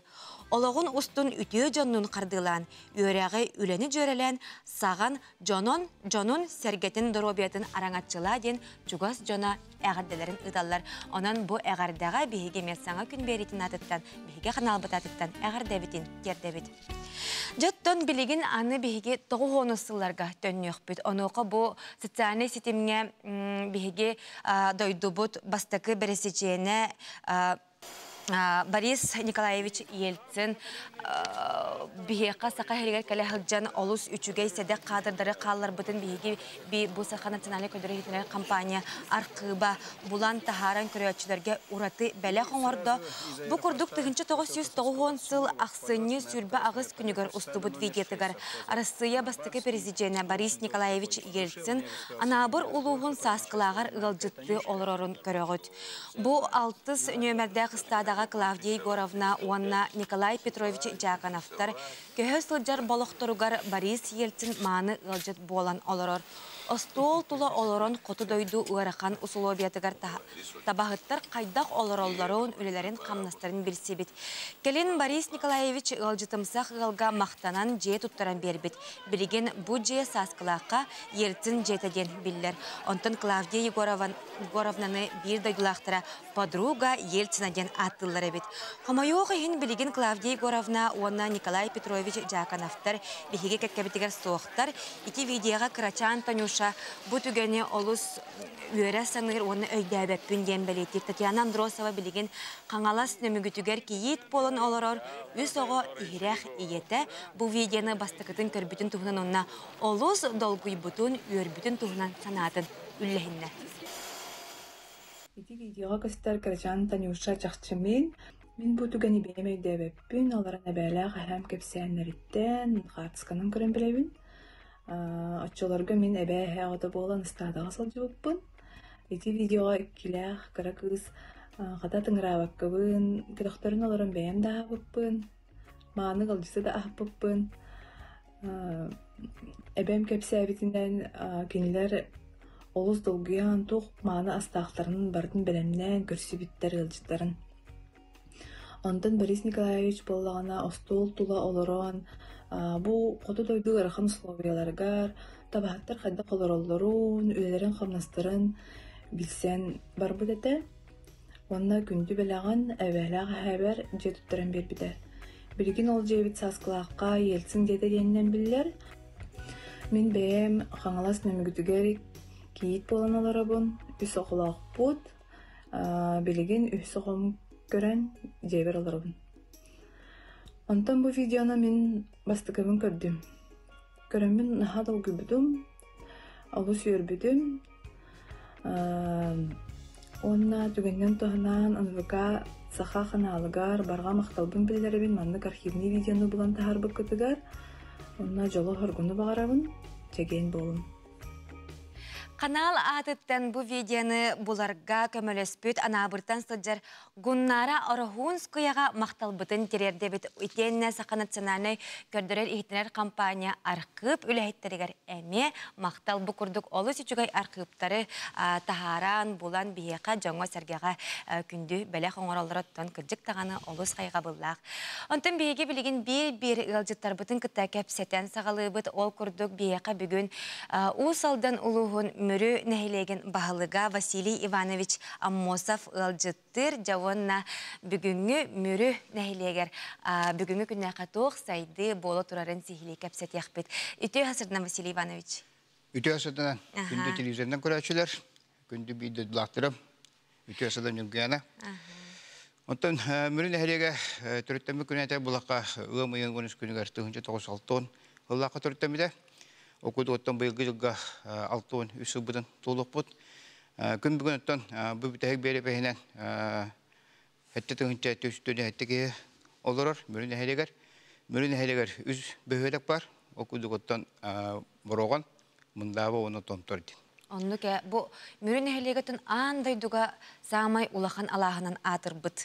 Олығын ұстын үтіе жонын қардылан, өрәғі үлені жөрелен, саған жонын сәргетін дұробиятын араңатчыла ден жүгас жона әғарделерін ұдалар. Онан бұл әғардаға бейге мессаңа күн беретін атыттан, бейге қаналбыт атыттан әғардәбетін, тердәбет. Жаттон білеген аны бейге тоғы сылларға төннеқ бүт. Онуға бұл социальный сетімге бейге дойдубут бастықы біресечені Борис Николаевич Ельцин бейеқа сақа хелгер кәлі ғылжан олыс үчігей сәдек қадырдары қалылар бұтын бейге бұл сақа национальный көдірі компания арқыба бұлан тахаран көрәтшілерге ұраты бәлі қоңырды. Бұл күрдік 1990 сыл ақсыны сүрбі ағыз күнігер ұсты бұд видетігер. Арысыя бастықы президенті Борис Николаевич Ельцин анабыр ұлуғын сасқылағар ғылжытты олырорын көріғыд. Бұл 6 нөмірді қыстадағы Клавдия Егоровна, Уанна Николай Петрович Джакановтар, көһө сылжар болохторугар Борис Ельцин маны ылжыт болан олорор. Остол тула олорон қоты дойду уарақан условиятыгар табағыттар қайдақ олоролларын үлелерін қамнастарын білсебет. Келін Борис Николаевич ылжытымсақ ғылға мақтанан же туттаран бербет. Білеген бұ же сасқылаққа Ельцин жетеден білдер. Онтын Клавдия Егоровнаны бір дойдулақтыра подруга Ельцинаден аттылар бет. Хомайоғы хин білеген Клавдия Егоровна, Уанна Николай Петрович Джакановтар, бігеге кәткәбетігер соқтар, ити видеоға Крачан Танюша bu tügeni olus üyere sanır onu öydəbep bünden belirtir. Tatiana Androsova bilgin kangalas nömügütüger ki yiğit bolon olurur. Üs oğu ihrək iyete bu videonu bastıkıtın körbütün tuğunan onna olus dolguy butun üyerbütün tuğunan sanatın üllehinne. Ити видеоға көстер Карачан Танюша чақчымын. Мен бұ түгені беймей дөбеппін, оларын әбәләғ әхәм кепсәнләриттен, қартысқанын көрін білебін. Отчоларға мен әбәләғ әғыда болан ұстадаға сал жауыппын. Ити видеоға үккіләғ, қара қыз, қата тыңырабаққыбын, кедоқтарын оларын бәйім да ағыппын, мағаны қалжысы да ағыппын. Әбәм кепсәбетінден кенілер олыз долгуян туқ мағаны астақтарының бардың бәлемнен көрсі біттер ғылжыттарын. Ондан Борис Николаевич болағына остол тула олыран, бұ қоты дойду ғырықын условияларғар, табағаттар қайда қолыролларун, өлерін қамнастырын білсен бар бұд әті. Онна күнді бәліған әбәліға әбәр жетіптірін бер бітер. Білген ол жебіт сасқылаққа елсін деді денінен білілер. Мен бәйім қаңылас нөмігітігер кейт болан оларабын, үс оқылақ бұд, білген үс оқым көрен жебер оларабын. Онтан бұл видеоны мен бастықымын көрдім. Көрімін наға долғы бүдім, олы сүйір бүдім. Онна түгеннен тұғынан НВК сақа қаналығар барға мақталбын білдеребін маннық архивный видеоны бұлан тағар бұқытығар. Онна жолы хоргуны бағарабын, чеген болын. Канал атыттан бу видеоны буларга көмөлөспүт анабыртан сылжар гуннара Орохунскаяга макталбытын терердебит итенне сака национальный көрдөрөр ихтинер компания аркып үлэхиттеригер эме мактал бу курдук олус үчүгай аркыптары тахаран булан бияка жоңго сергега күндү беле коңоролдороттон кыржык таганы олус кайга буллак. Онтон биеге билигин бир ылжыттар бутын кытта кепсетен сагалыбыт ол курдук бияка бүгүн усалдан улугун мөрү нәһилеген баһылыга Василий Иванович Аммосов ылжыттыр жавонна бүгүнгү мөрү нәһилегер бүгүнгү күннә катук сайды боло турарын сихили кепсет яхпет. Үтө хасырдан Василий Иванович. Үтө хасырдан күндү телевизордан көрөчүлөр, күндү видео лактырып, үтө хасырдан жүргәнә. Онтон мөрү нәһилеге төрөттәмө күнәтә булакка ымыйын гонус күнүгәр 1996 ыллакка төрөттәмидә. Okudu otan bıyılgı yılga altın üstü budun toluk bud. Gün bugün otan bu bitehek beri pehinen hette tığınca tüstüne hette ki olur. Mürün heleger üz büyülek var. Okudu otan boğan mundaba onu tomtordu. Onu ki bu mürün helegetin andayduga zamay ulakan Allah'ın atır bud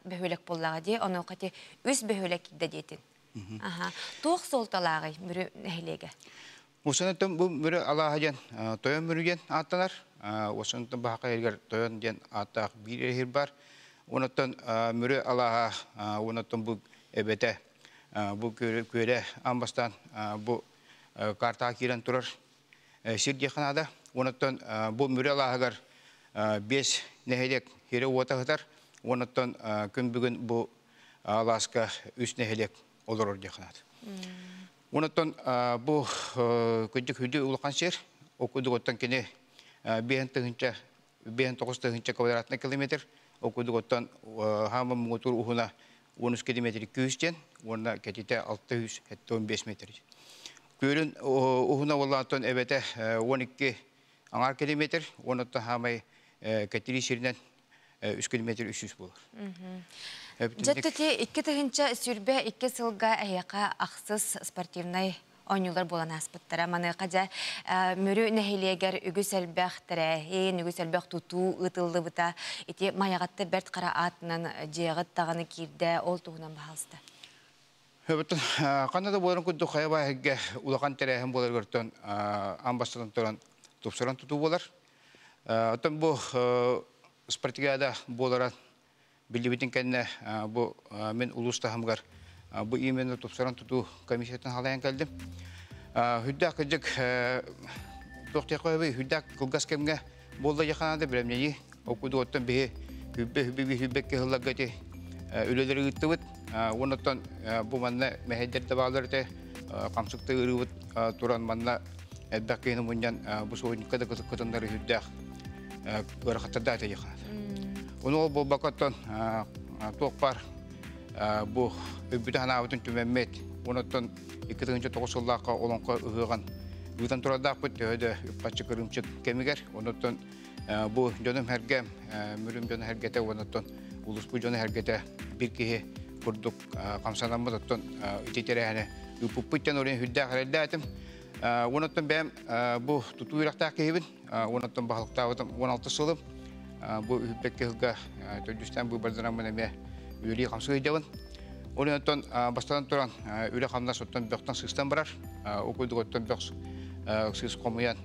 büyülek bollağı diye onu kati üz büyülek dedetin. Тоқ солталағы мүрі нәхилеге? Осынытын бұл мүрі Аллахадан тойын мүріген аттанар. Осынытын баққа елгер тойын ден аттақ бір ехір бар. Онытын мүрі Аллаха, онытын бұл әбеті, бұл көре амбастан бұл карта керен тұрар сирге қанада. Онытын бұл мүрі Аллахағар 5 нәхилек хері отағытар. Онытын күн бүгін бұл Алласка 3 нәхилек olur diyorlar. Ondan bu küçük hüdü ulukan şehir okudu otan kene bir kvadratlı kilometre okudu otan hamam motor uhuna 13 kilometre 200'den ona ketite 600 hatta 15 metre. Köyün uhuna olanton evete 12 anar kilometre ondan hamay ketiri şehirden 3 kilometre 300 bulur. Жаттыте 2 тыгынча сүрбе 2 сылга аяка аксыз спортивный ойнулар болан аспыттара. Маны кажа мөрү нәһилегер үгүс әлбәхтәрә, үгүс әлбәх туту ытылды бута. Ите маягатты берт кара атынан жегыт таганы кирде ол тугунан баалсты. Хөбөтөн канада боларын күндү хайба хәгә улакан тәрәһен болар гөртөн амбастадан торан тупсаран туту болар. Атан бу спартигада боларат Bildiğin kendine bu men ulusta hamgar bu imeni topsaran tutu komisyondan halayan geldim. Hüddak kıcık doktor koyuyor hüddak kulgas kemge bolda yakanda bilmem neyi okudu otan bir hübbe kehillagati ülkeleri gittiğit ondan bu manna meheder tabaları kamsukta ürüt turan manna eddakin munyan bu soğuk kadar kadınları hüddak görakatta da yakanda. Onu bu bakattan tokpar bu öbüden avutun tümemet ondan 2009 yıllarda olanka ıhıgan Yutan turadaq bit öde paçı kırımçık kemigер. Ondan bu canım hergem mürüm canım hergete ondan ulus bu canım hergete bir kihi kurduk kamsanamı tutun ititere hani upuputtan oraya hüdda hereldatim. Ondan ben bu tutuyrakta kehibin. Ondan balıkta 16 sılım. Bu hübbeke hılga tücüsten bu bardanamı ne üyeliği kamsı hıcavan. Ondan bastadan turan üyle kamdan sottan böktan sıkstan barar. Okuyduk ottan böks sıks komuyan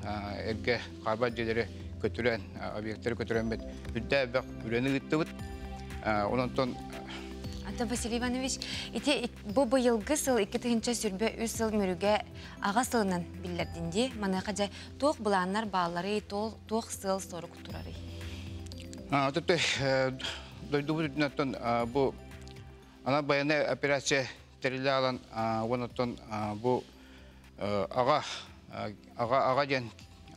erge karbaceleri götüren obyektleri götüren bet hüdda bök üreni gittiğit. Ondan Anta Vasiliy Ivanoviç, bu yılgı sıl 2. sürbe 3 sıl mürüge ağa sılının bildirdindi. Mana kaca toğ bulanlar bağları toğ sıl soru kuturarı. Tabii doydu bu ana bayanı operasya terili alan ondan bu ağa gen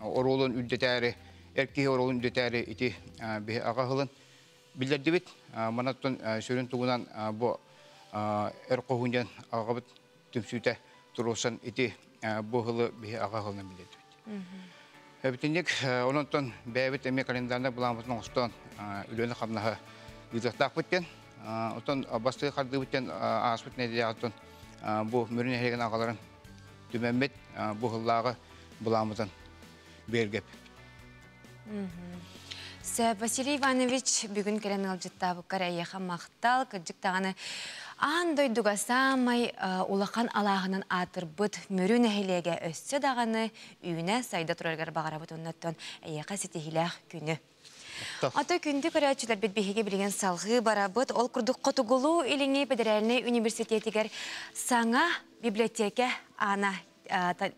orolun üddeteri erkeği orolun üddeteri iti bir ağa hılın bildirdi bit. Manattan sürün tuğunan bu erkoğuncan ağabıt tümsüte turusan iti bu hılı bir ağa hılına bildirdi bit. Heptinlik ondan beyabit emek kalendarında bulamızın ostan ülüğünü kamlaha yüzaktak bitten. Ondan bastığı kardığı bitten asbet nedeni altın bu mürün ehligen ağaların dümenmet bu hıllağı bulamızın bergep. Vasiliy Ivanoviç bugün gelen alcıtta bu karayyaha maqtal kıcık tağını doyduga samay ulaqan alağının atırbıt mürün ehliге össe dağını üyüne sayda turargar bağırabıt onnattın ayyaqa sitihilaq günü. Ata kündü karayçılar bitbihige bilgen salgı barabıt ol kurduk Qotugulu ilini Federalne Üniversitetiger sana biblioteka ana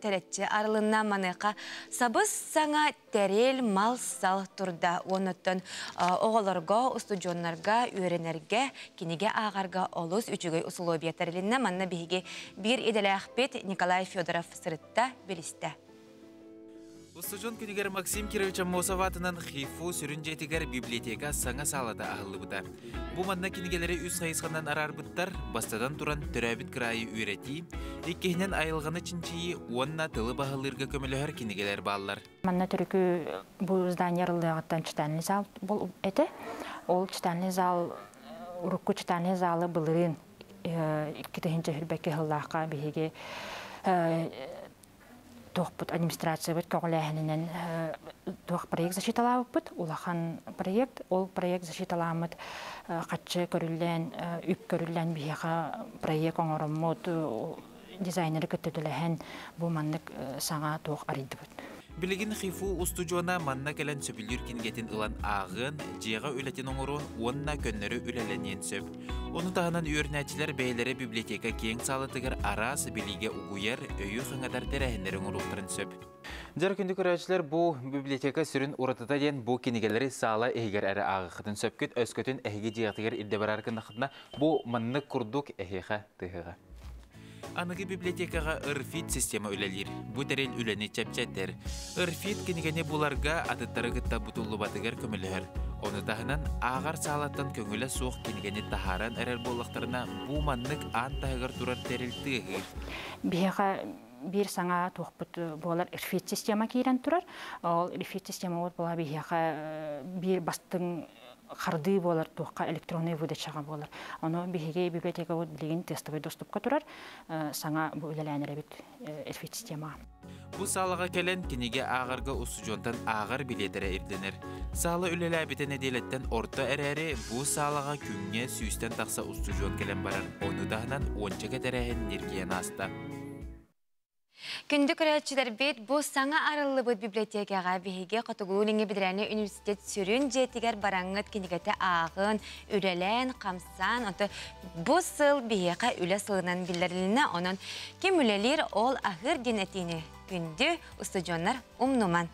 teretçi aralığından manıqa sabız sana terel mal sal turda onutun oğalarga, ustujonlarga, öğrenerge, kinige ağarga oluz üçügey usulobiyatlarına manna bihige bir edelahbet Nikolay Fyodorov sırıtta biliste. Ustujon küniger Maksim Kirovich Amosov atынан Хифу sürünjetiger biblioteka sana salada ahıllıbıda. Bu manna kinigeleri üs sayıskandan ararbıttar, bastadan turan törabit kırayı üretiyim, ikkihinen ayılganı çinçiyi onna tılı bahılırga kömülüher kinigeler bağlar. Manna türkü bu zdaniyarılığıqtan çıtanlı zal ete, ol çıtanlı zal, urukku çıtanlı zalı bılırın, ikkitinci hürbeki hıllaqqa bihige Тоқпыт администрация бит көңіләһінен тоқ проект защиталабы бит, улахан проект, ол проект защиталамыд қатшы көрілден, үп көрілден бияға проект оңырымыд дизайнері көттөділәһін бұл маннық саңа тоқ арыды бит. Bilgin Хифу устужуана манна келен сөпілдер кингетін ылан ағын, жиға өлетін оңырын, онна көннері өләленен сөп. Оны тағынан үйернәтчілер бәйлері библиотека кең салытығыр арас біліге ұғуер, өйі қыңадар тәрәхіндерін ұруқтырын сөп. Жар күнді көрәтшілер бұл библиотека сүрін ұратыда ден бұл кенегелері сала әйгер әрі ағықытын сөпкет, өскөтін әйге жиғатығыр ирде барар кындақытына бұл манны күрдік әйеға тығыға. Анығы библиотекаға ырфит система үлелер. Бұ тәрел үлені чәпчәттер. Ырфит кенегені бұларға атыттары ғытта бұтулы батығар көмілігір. Оны тағынан ағар салаттан көңілі соқ кенегені тахаран әрер болықтарына бұ маннық ан тағығыр тұрар тәрелтіғыр. Бияға bir саңа тоқпыт болар ырфит система кейрен тұрар. Ол ырфит система от бола бияға bir бастың қарды болар тоққа электронный выдачаға болар. Оны бихеге библиотека от білеген тестовый доступқа тұрар. Саңа бұл үлеләнері бит ырфит система. Бұл салаға келен кенеге ағарға ұсыжонтан ағар билетері ерденер. Салы үлелі бітен әделеттен орта әрәрі бұл салаға күнге сүйістен тақса ұсыжон келен барар. Оны дағынан ончаға тәрәхін нергейен аста. Күнді көрәтшілер бет бұл саңа арылы бұд библиотекаға бейге Qotugulu Federalne университет сүрін жетігер бараңғыт кенегеті ағын, үрелен, қамсан, бұл сыл бейеға үлі сылынан білдіріліне оның кем үлелер ол ағыр денетіне күнді ұстыжонлар умнуман.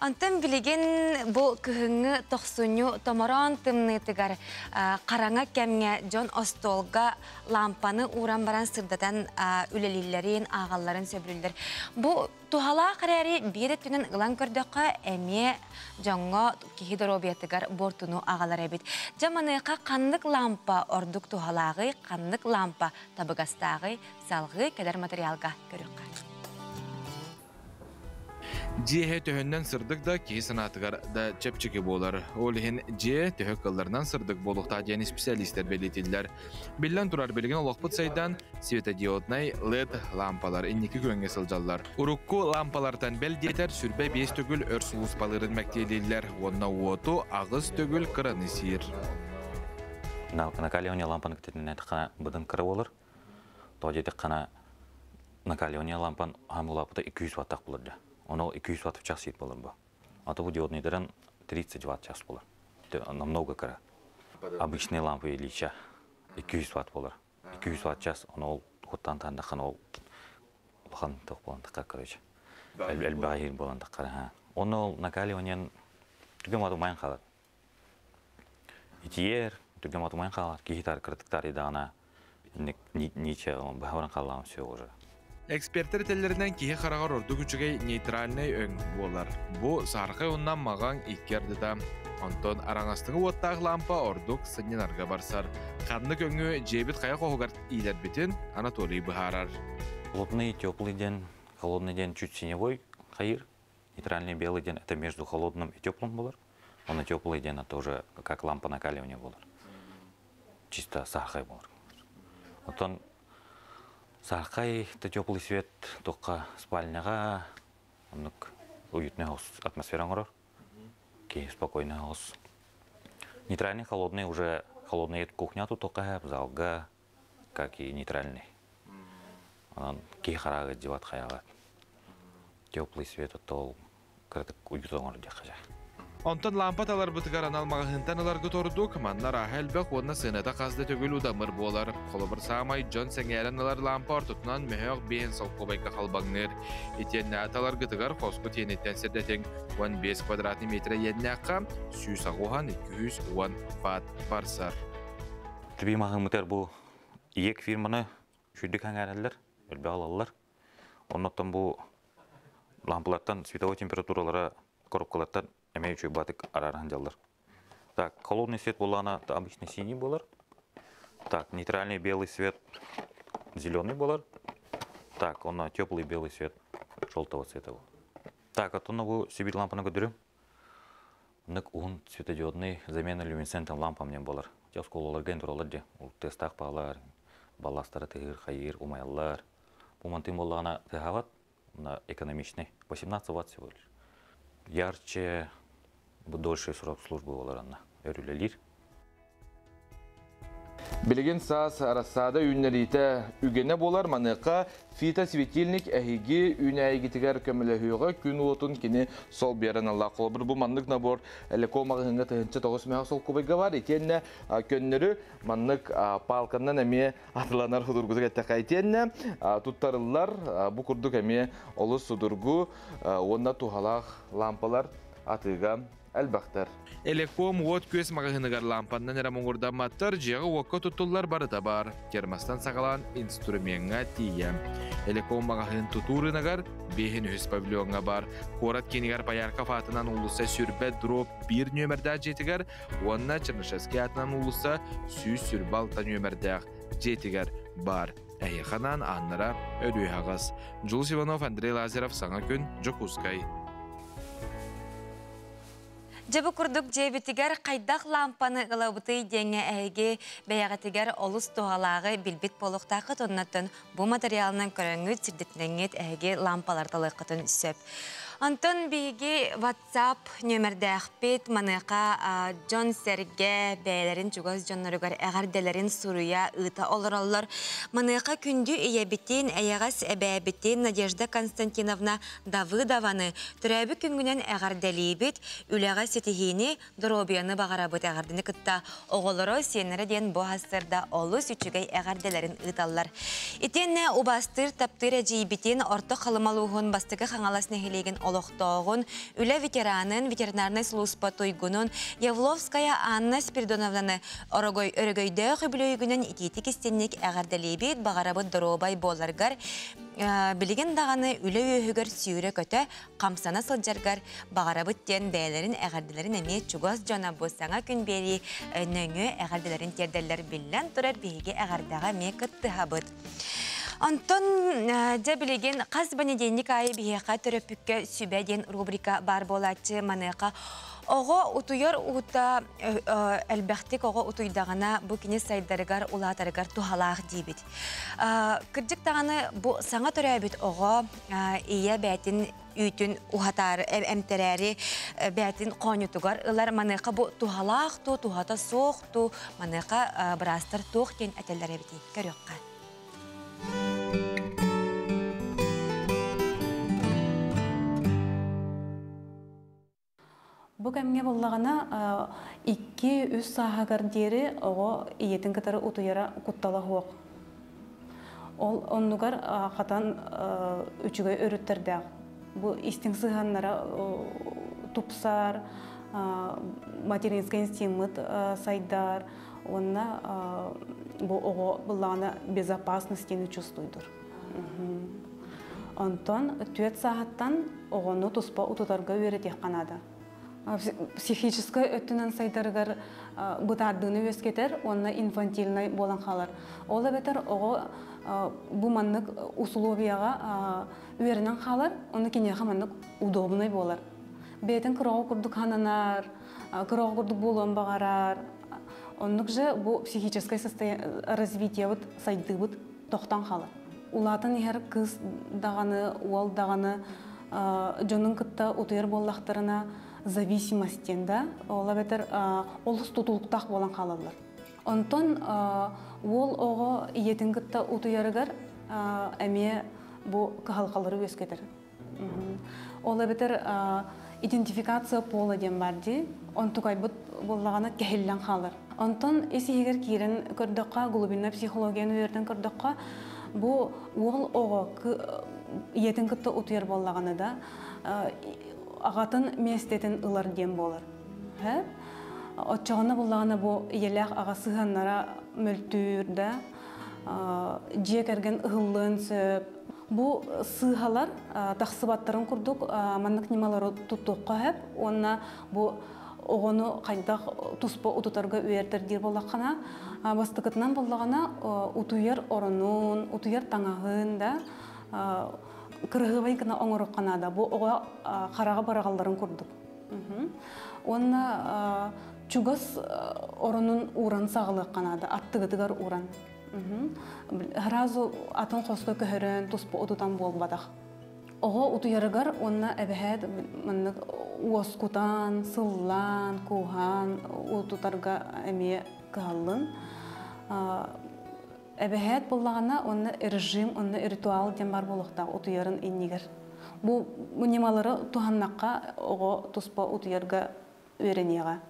Антын білеген бұл күхіңі тоқсуну томорон тымнытыгар қараңа кәмге Джон Остолға лампаны уран баран сырдатан үлелілерін, ағаларын сөбілілер. Бұл тухала қарәрі бері түнін ұлан көрдіққа әме жаңға кехидоробиятыгар бортуну ағалар әбет. Жаманыға қандық лампа ордық тухалағы, қандық лампа табығастағы салғы кәдер материалға көріққа. Jihe töhünden sırdık da ki sanatıgar da çepçeki bolar. Olihin jihe töhü kıllarından sırdık boluqta diyen spesialistler belirtildiler. Billen turar bilgin olaqpıt saydan svetodiodnay LED lampalar inniki köngü sıljallar. Urukku lampalardan bel yeter sürbe 5 tögül örsuluş balırın mektelililer. Onna uotu ağız tögül kıranı sir. Накаливание лампаны кететінен қана бұдың кірі олар. Тоғы жетек қана накаливание лампан хамылапыда 200 ваттақ болырды. Оны 200 ватт в час сет болыр бұл. А то диодныйдерін 30 ватт в час болыр. Намного кірі. Обычные лампы Ильича 200 ватт болыр. 200 ватт в час, оны ол құттан тандақын ол бұған тоқ боландыққа көречі. Әлбағайыр боландыққа. Оны ол накаливаниен түгем ады майын қалады. Итиер, түгем аты майын қалады. Кейтар кірдіктар едағына ниче бағаваран қалауын сөй ғожы. Эксперттер теллеринен кихи қарағар орду күчігей нейтральный өң болар. Бу сарқы оннан маған иккерді да. Онтон араңастығы оттағы лампа ордук сынненарға барсар. Қанны көңі жебіт қая қоғығар илер бітін Анатолий Бахарар. Холодный, теплый день. Холодный день чуть синевой, хаир. Нейтральный белый день это между холодным и теплым болар. Он и теплый день это уже как лампа накаливания болар. Чисто сарқай болар. Вот он сарқай, это теплый свет только спальняға, уютный атмосфера ғорар, кей спокойный ғос. Нейтральный, холодный, уже холодный кухня тут только в залга, как и нейтральный. Кей харага деват хаягат. Теплый свет, это уютный ғорар дяқажа. Онтон лампаталар бытыгаран алмағынтан аларғы тордук, маннар ахэлбек онна сынета қазды төгіл удамыр болар. Қолыбыр самай Джон сәңерін алар лампа ортутынан мөхөк бейін солқобайка қалбаңныр. Етен нәталар гытыгар қосқы тенеттен сірдетен 15 квадратный метр еннәққа сүйіс ағуған 210 ватт барсар. Түбей мағын мұтар бұл ек фирманы шүрдік әңәрелер, өлбе алалар. Оннаттан бұл лампалардан световой температуралары коробкалардан имеющий батык арарханджалдар. Так, холодный свет булана обычно синий болар. Так, нейтральный белый свет зеленый болар. Так, он теплый белый свет желтого цвета. Так, а то на Сибирь лампа на годырю. Нек он светодиодный замена люминесцентным лампам не болар. Я скололар гендураларди. У тестах палар, балластары тыгыр, хайыр, умайлар. Бумантым булана тыгават на экономичный 18 ватт всего лишь. Ярче, дольше срок службы оларанна өрүлелир. Билеген саас арасада үннерите үгене болар маныка фитосветильник әхиги үнәйгитигер көмөлөһүгө күн отун кини сол берен Алла колбур бу мандык набор элеко магынга тенче 9 мега сол кубайга бар экенне көннөрү мандык палкандан эме атыланар худургузга такайтенне туттарылар бу курдук эме олус судургу онда тухалак лампалар атыга Әлбәқтер. Элеком от көз мағығынығар лампаннан әрамоңырда маттар жағы уаққа тұттылар барыта бар. Кермастан сағалан инструменға тием. Элеком мағығын тұтурынығар бейін өз павильонға бар. Қорат кенігар паярка фатынан улыса сүрбе дроп 1 нөмірді жетігер, онына Чернышевский атынан улыса сүйіз сүрбалта нөмірді жетігер бар. Әйіқанан аннара өдүй ағыз. Джулс Иванов, Андрей Лазаров, Саңа күн, Джокускай. Жабы күрдік жебетігер қайдақ лампаны ғылабыты денге әйге бәяғатігер олыс туғалағы білбет болуқтақы тоннатын бұл материалынан көріңі сірдетінеңет әйге лампаларды лықытын сөп. Антон биги WhatsApp нөмірді әқпет маныға Джон Серге бәйлерін жүгіз жонларығар әғарделерін сұруя ұта олыралар. Маныға күнді үйебеттен әйағас әбәбеттен Надежда Константиновна Давыдованы түрәбі күнгінен әғарделейбет үләға сетігені дұробияны бағарабыт әғардыны күтті оғылыры сенері ден бұғастырда олыс үчігей әғарделерін ұталар. Итенне убастыр таптыр әжейбеттен орты қалымалуғын бастығы қаңаласына хелеген олықтоғын, үлі ветеранын, ветеринарный служба тойгунун, Явловская Анна Спиридоновнаны өргөйді құбілөйгінін итеті кестеннек әғарделейбет бағарабыт дұробай боларғар, білеген дағаны үлі өйігір сүйірі көті қамсана сылжарғар бағарабыттен бәйлерін әғарделерін әме чугас жона бұсаңа күн бері нөңі әғарделерін тердерлер білін тұрар бейге әғардаға ме күтті хабыт. Антон Джабилеген қаз банеденник айы бейеқа түріпікке сүбәден рубрика бар болатчы манеқа. Оғы ұтуяр ұта әлбәқтік оғы ұтуйдағына бұл кене сайдарығар, ұлатарығар тухалақ дейбіт. Кірдік тағаны бұл саңа түрәбіт оғы ие бәтін үйтін ұхатар әмтерәрі бәтін қонютуғар. Үлар манеқа бұл тухалақ ту, тухата соқ ту, манеқа бірастыр туқ кен әтелдер әбіті. Көріққа. Бұл кәмге болағына 2-3 сағағар дері оғы иетін кітары ұтыяра құттала хуақ. Ол оннығар қатан үчігі өріттердіғ. Бұл истің сығанлара тұпсар, материнский инстинкт сайдар, онына бұл оғы болағына безопасностен чувствуйдыр. Онтон 4 сағаттан оғыны тұспа ұтытарға өретек қанады. Психический өттінен сайдарығар бұтардығыны өскетер, онына инфантильный болан қалар. Ол әбетер оғы бұманлық условияға өрінен қалар, оны кенеға манлық удобный болар. Бәйтін кырағы күрдік хананар, кырағы күрдік болуын бағарар. Онлық же бұл психический развитие сайды бұд тоқтан қалар. Улатын егер қыз дағаны, уал дағаны, жонын күтті ұтыр боллақтарына зависимостен да, ола бетер олыс тұтылықтақ болан қалалар. Онтон ол оғы иетін күтті ұтыярығар әме бұл қағалқалары өскетір. Ола бетер идентификация пола ден барды, он тұқай бұд болағана кәхіллен қалар. Онтон есі егер кейрін көрдіққа, глубинна психологияны өрден көрдіққа, бұл ол оғы иетін күтті ұтыяр болағаны да ағатын местетін ұлар дем болар. Отчағына болағына бұл еләқ аға сығанлара мөлтүрді, жек әрген ұғылын сөп. Бұл сығалар тақсыбаттарын күрдік, маннық немалары тұттуққа әп, онына бұл оғыны қайдақ тұспа ұтытарға өйердір дер болаққана, бастықытынан болағына ұтуяр орынын, ұтуяр таңағын да, кыргыбай кына оңорок канада бу ого карага барагалдарын курдук. Онна чугас оронун уран сагылык канада, аттыгытыгар уран. Харазу атын коска көһөрөн туспу утутан болбадак. Ого утуярыгар онна эбехет мынны уоскутан, сыллан, кухан утутарга эме каллын. Әбәхәт болағына оны режим, оны ритуал дем бар болуқта ұтыярын иннигер. Бұл немалары туғаннаққа оғы тұспа ұтыярға өренеға.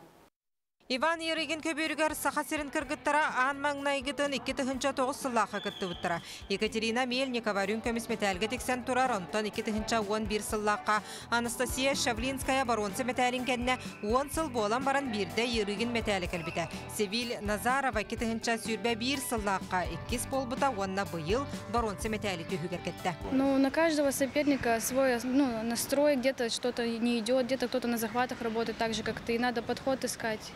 Иван Ереген көберігер сақасырын кіргіттара аң маңнайгытын 2-9 сыллаға кітті бұттыра. Екатерина Мельникова рүн көміс метәлгі тексен тұрар, онтан 2-11 сыллаққа. Анастасия Шавлинская баронсы метәлін кәнне 10 сыл болан баран бірді Ереген метәлі кәлбіті. Севиль Назарова 2 сүрбе 1 сыллаққа 2 болбыта, онна бұйыл баронсы метәлі түйігер кетті. На каждого соперника свой настрой, где-то что-то не идет, где-то кто-то на захватах работает так же, как ты, и надо подход искать.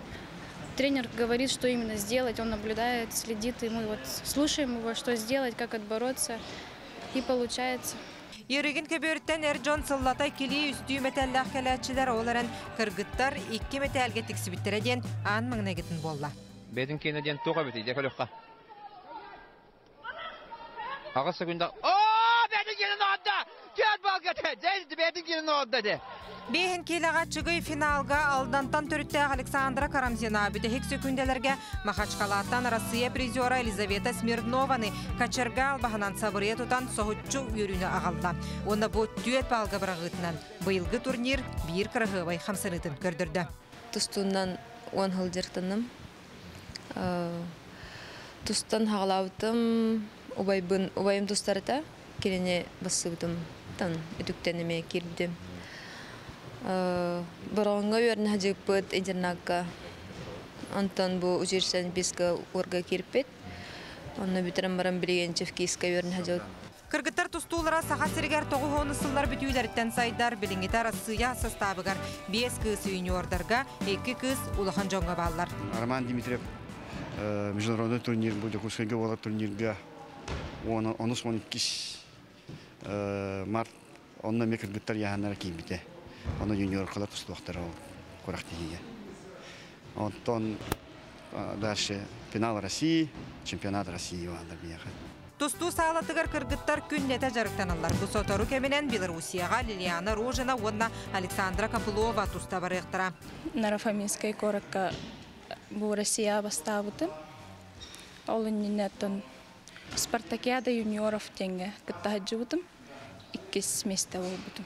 Тренер говорит, что именно сделать, он наблюдает, следит, и мы слушаем его, что сделать, как отбороться, и получается. Ереген көбөрттен Эрджон сыллатай кили үстүй метәлләқ кәләтчілер оларын кыргыттар 2 метәлге тексібіттері ден аң маңнайгетін болла. Бәдің кейіне ден тоға беті, дек өліққа. Ағысы күнді... Бәдің кейіне оғында! Кет бол кәті! Бәдің кейіне оғында де! Бейін келіға чыгый финалға алдантан түріттәғ Александра Карамзина бүтәхек сөкүнделерге Махачкалаттан Россия призера Елизавета Смирнованы качырға албағынан сабырия тұтан соғытчу үйріні ағалда. Оны бұл түйет балғы бірағытынан бұйылғы турнир бір қырғыбай қамсынытын көрдірді. Тұстуынан 10 ғылдыртыным. Тұстан хағалаутым, ұбайым тұстарыта келіне басығытым. Тан үтіктенеме келдім. Бұрғанға өрін хажықпыт интернатқа. Антон бұл үжерсен бескі орға керпет. Оны бүтерін баран білген чевкейскі өрін хажық. Кыргыттар тустуулара саха сиригер тоғы хоны сыллар бүтүйлерттен сайдар билиңитар сыя составыгар 5 кыз юниордарга 2 кыз улахан жоңга баллар. Роман Дмитриев международный турнир будет Курскайга турнирга 10-12 март онна мекіргіттар яғанара кеймбіте. Оны юниор қылар тұстуақтары құрақ дейге. Онтон дальше финал России, чемпионат России вағандар бияға. Тусту сағалатығар кыргыттар күннеті жарықтанылар. Бұл сотору кемінен Белоруссияға Лилиана Рожина, онна Александра Капылова туста барықтыра. Нарафаминскай коракка бұл Россия бастабыты. Олын нинеттон Спартакиада юниоров тенге кыттахаджы бұтым. 2 места ол бұтым.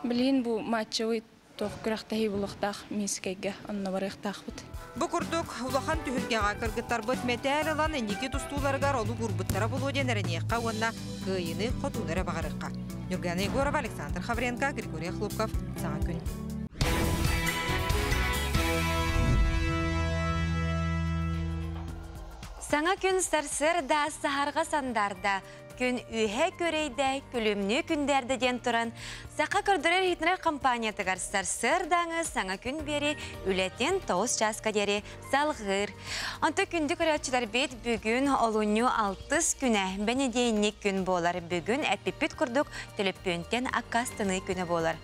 Білін бұл матчевый тоқ күрақтахи бұлықтақ мискайға онна барықтақ бұты. Бұ күрдік ұлақан түхілгеға кыргыттар бұт мәтәл алан әндеке тұстуларғар олу ғұрбыттара болу денерінеққа онна ғыйыны қотулары бағарыққа. Нүргән Егоров, Александр Хавренко, Григорий Хлопков, Саңа күн. Саңа күн сарсырда, сахарға сандарда, күн үйе көрейді, күлімні күндерді ден тұран. Сақа көрдірер хитінер компаниятығар сарсырдаңы саңа күн бері үлетен 9 жасқа дері салғыр. Анты күнді көрәтшілер бет бүгін олуну 6 күні бәнедейінік күн болар. Бүгін әппепет күрдік төліппөнтен аққастыны күні болар.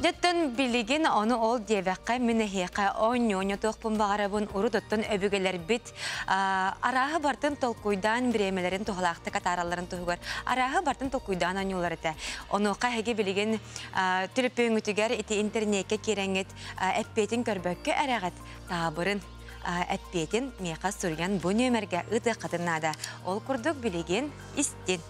Жеттен білеген оны ол девәққа мініхеқа оң-оң тоқпын бағарабын ұрудыттын өбігелер бит. Арағы бартын толкуйдан біремелерін тұғылақты қатараларын тұғығыр. Арағы бартын толкуйдан оңылар еті. Оны қағығы білеген түліппен үтігер еті интернетке кереңет әппетін көрбөкке әрәғат табырын. Әппетін меқа сүрген бұл нөмерге ұты қатынада. Ол күрдік білеген істен.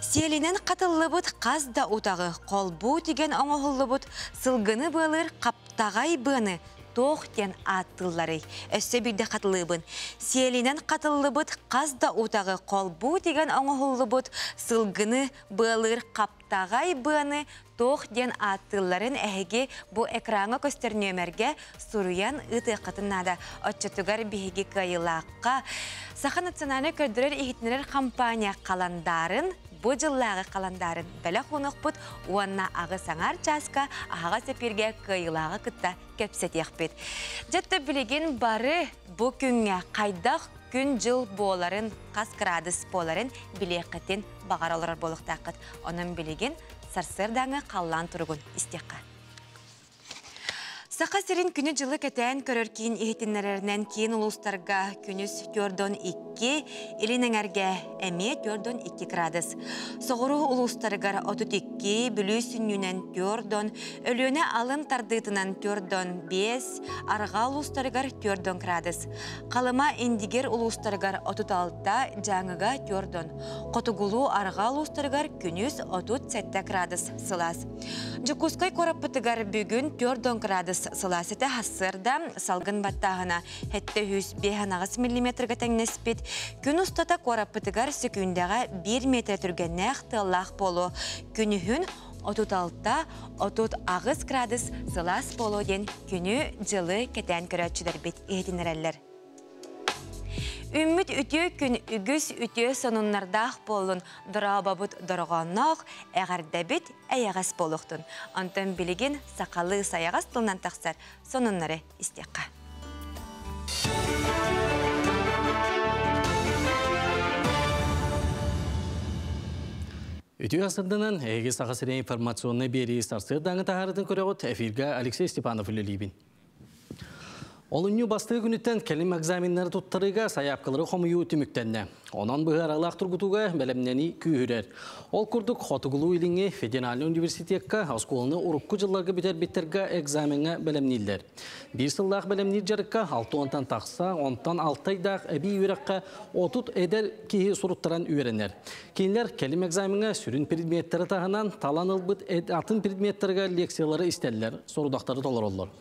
Селинен қатылы бұд қазда ұтағы қолбу деген оңғылы бұд сылғыны бұлыр қаптағай бұны тоқтен аттылары. Өсі бірді қатылы бұн. Селинен қатылы бұд қазда ұтағы қолбу деген оңғылы бұд сылғыны бұлыр қаптағай бұны тоқтен аттыларын әйге бұ экраңы көстер нөмерге сұруян ұты қатынада. Отчетугар бейге қайылаққа. Саха национальный көрдірер ехетінер компания қаландарын бұл жыллағы қаландарын бәлі қонық бұд, уанна ағы саңар жасқа, ағаға сәперге қайылағы күтті көпсетек бет. Жетті білеген бары бұл күнге қайдақ күн жыл боларын, қас градус боларын білеқетін бағар олар болықтақыт. Оның білеген сарсырдаңы қаллан тұрғын істеққа. Сақа серин күні жылы кәтән көрір кейін ехетінлерінен кейін ұлыстарға күніс 4-2, елінің әрге әме 4-2 градус. Соғыру ұлыстарғар 32, бүлі сүннінен 4, өліөне алын тардытынан 4-5, арға ұлыстарғар 4 градус. Қалыма индигер ұлыстарғар 36, жаңыға 4. Қотығылу арға ұлыстарғар күніс 37 градус сылас. Жүкускай қораппытығар бүгін 4 градус сыласыты хассырда салгын баттағына хетті 105 мм тәңнеспет. Күн ұстата қораппытығар секундяға 1 метр түргеннәқ тыллақ болу. Күнігін 36-30 градус сылас болу ден күні жылы кәтән көрәтшілер бет ехетінерәлер. Үміт үтіе күн үгіз үтіе сонуннардақ болын дұрабабыт дұрғаннақ әғардабет әяғас болуқтын. Антын білеген сақалы саяғас тылынан тақсар сонуннары істеққа. Үтіе асырдынан әйге сақасырен информационны бері старсырдаңы тағарытын көріғыт әфирға Алексей Степанов үлілейбін. Олыню басты күніттен кәлім экзаменлері тұттырыға саяпқылары қомыйу түміктенне. Онан бұғар ағлақ тұрғытуға бәлемнені күйірер. Ол күрдік Хотығылу иліңе Федеральный университетка асколыны ұрыққы жылларға бітер-біттерге экзаменға бәлемнейлер. Bir сыллақ бәлемнер жарыққа 6 онтан тақса, онтан 6 айдақ әбей үйраққа 30 әдер кейі сұруттаран үйеренер. Кейінлер кәлім экзаменға сүрін предметтері тағынан таланылбыт атын предметтерге лекциялары істелілер, сорудақтары толар олар.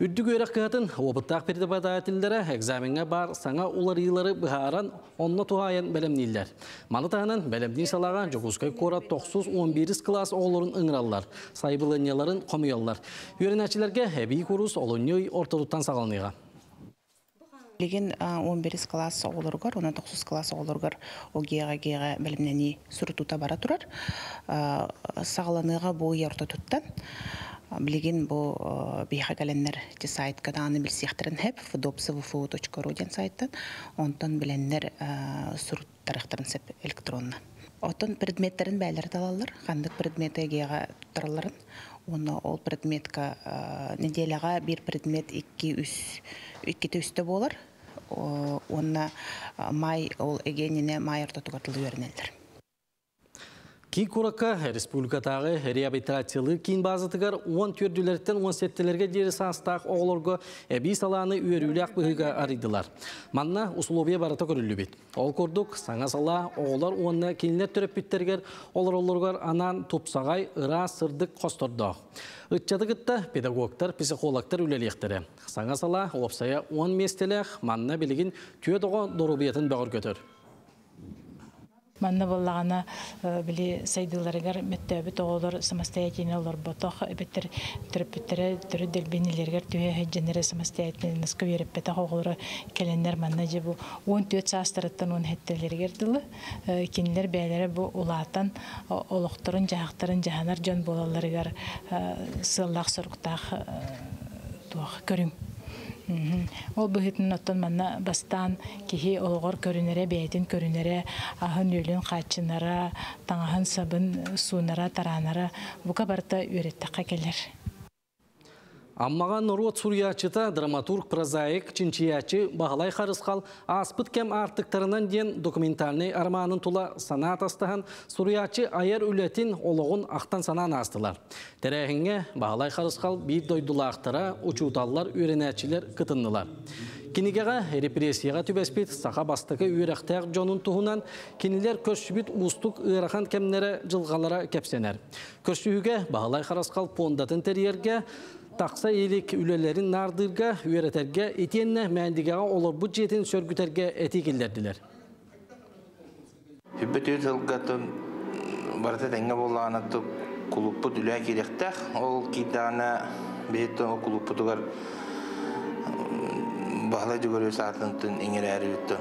Үдді көйрек қағатын обыттақ предподавательдері экзаменға бар саңа уларылары бұғаран онына туғайын бәлемнейлер. Маны тағынан бәлемдей салаған Жокускай қора 911 класс оғылырын ұңыралар, сайбылыняларын қомыялар. Үйренәчілерге әбей құрус олыны ортадуттан сағалыныға. Леген 11 класс оғылырғар, 19 класс оғылырғар оғыға бәлемнені сүртута бара тұрар. Сағалыныға бұл ортадуттан. Билигин бу биха календар те сайт каданы билсехтерин хеп fdopsvfu.ru ден сайттан онтон биленнер сур тарахтарын сеп электронна. Отон предметтерин бәйләр талалар, хандык предметы гега тараларын. Оны ол предметка неделяга бир предмет 2 үстө болар. Онна май ол эгенине май ортотугартылы бернелдер. Ки курака республикатағы реабилитациялы кин базытыгар 10 төрділерден 10 сеттелерге дері састақ оғылырға әбей саланы үйерілі бұғыға арыдылар. Манна условия барата көрілі бет. Ол көрдік саңа сала оғылар онына келінер түріп біттергер олар анан топсағай ыра сырдық қостырды. Үтчадығытта педагогтар, психологтар үлелектері. Саңа сала опсая 10 местелек манна білігін түйедіға дорубиетін бағыр көтір. Манна боллагана били сайдыларыгар меттәбит оголор самостоятельный олар ботох беттер терапевтлер түрү делбинилергер түйе женере самостоятельность берип бета оголор келендер манна же бу 14 састырыттан 10 хеттелергер дылы кинилер бәйләре бу улатан олохторун жактарын жаһанар жон болаларыгар сыллак соруктак туак көрүм. Ол бұхытын оттан манна бастан кихи олғыр көрінері, бәйтін көрінері, ахын өлін қачынара, таңахын сабын суынара, таранара, бұқа барта үйреттіққа келер. Аммаған Нұрот Сурьячыта драматург, прозаик, чинчиячы бағалай қарысқал аспыт кем артықтарынан ден документальный арманын тула санат астыған Сурьячы айар үлетін олығын ақтан санан астылар. Тәрәхінге бағалай қарысқал бір дойдулақтара учуталлар үйренәчілер кытыннылар. Кинигеға репрессияға түбәспет сақа бастықы үйрәқтәк жонын туғынан кинилер көршібіт ұстық ұйрақан кемнері жылғалара кәпсенер. Көршіуге бағалай қарысқал пондатын терьерге тақса елік үлелерін нардырға, үйретерге, етенне мәндігеға олар бұд жетін сөргітерге әтекелдерділер. Хүббет өз ылғатын барты тәңге болағанатты құлыппыт үлі керектәк. Ол кейдағына бейттен ол құлыппытығар бағылай жүгірі саатынтын еңер әрі өтті.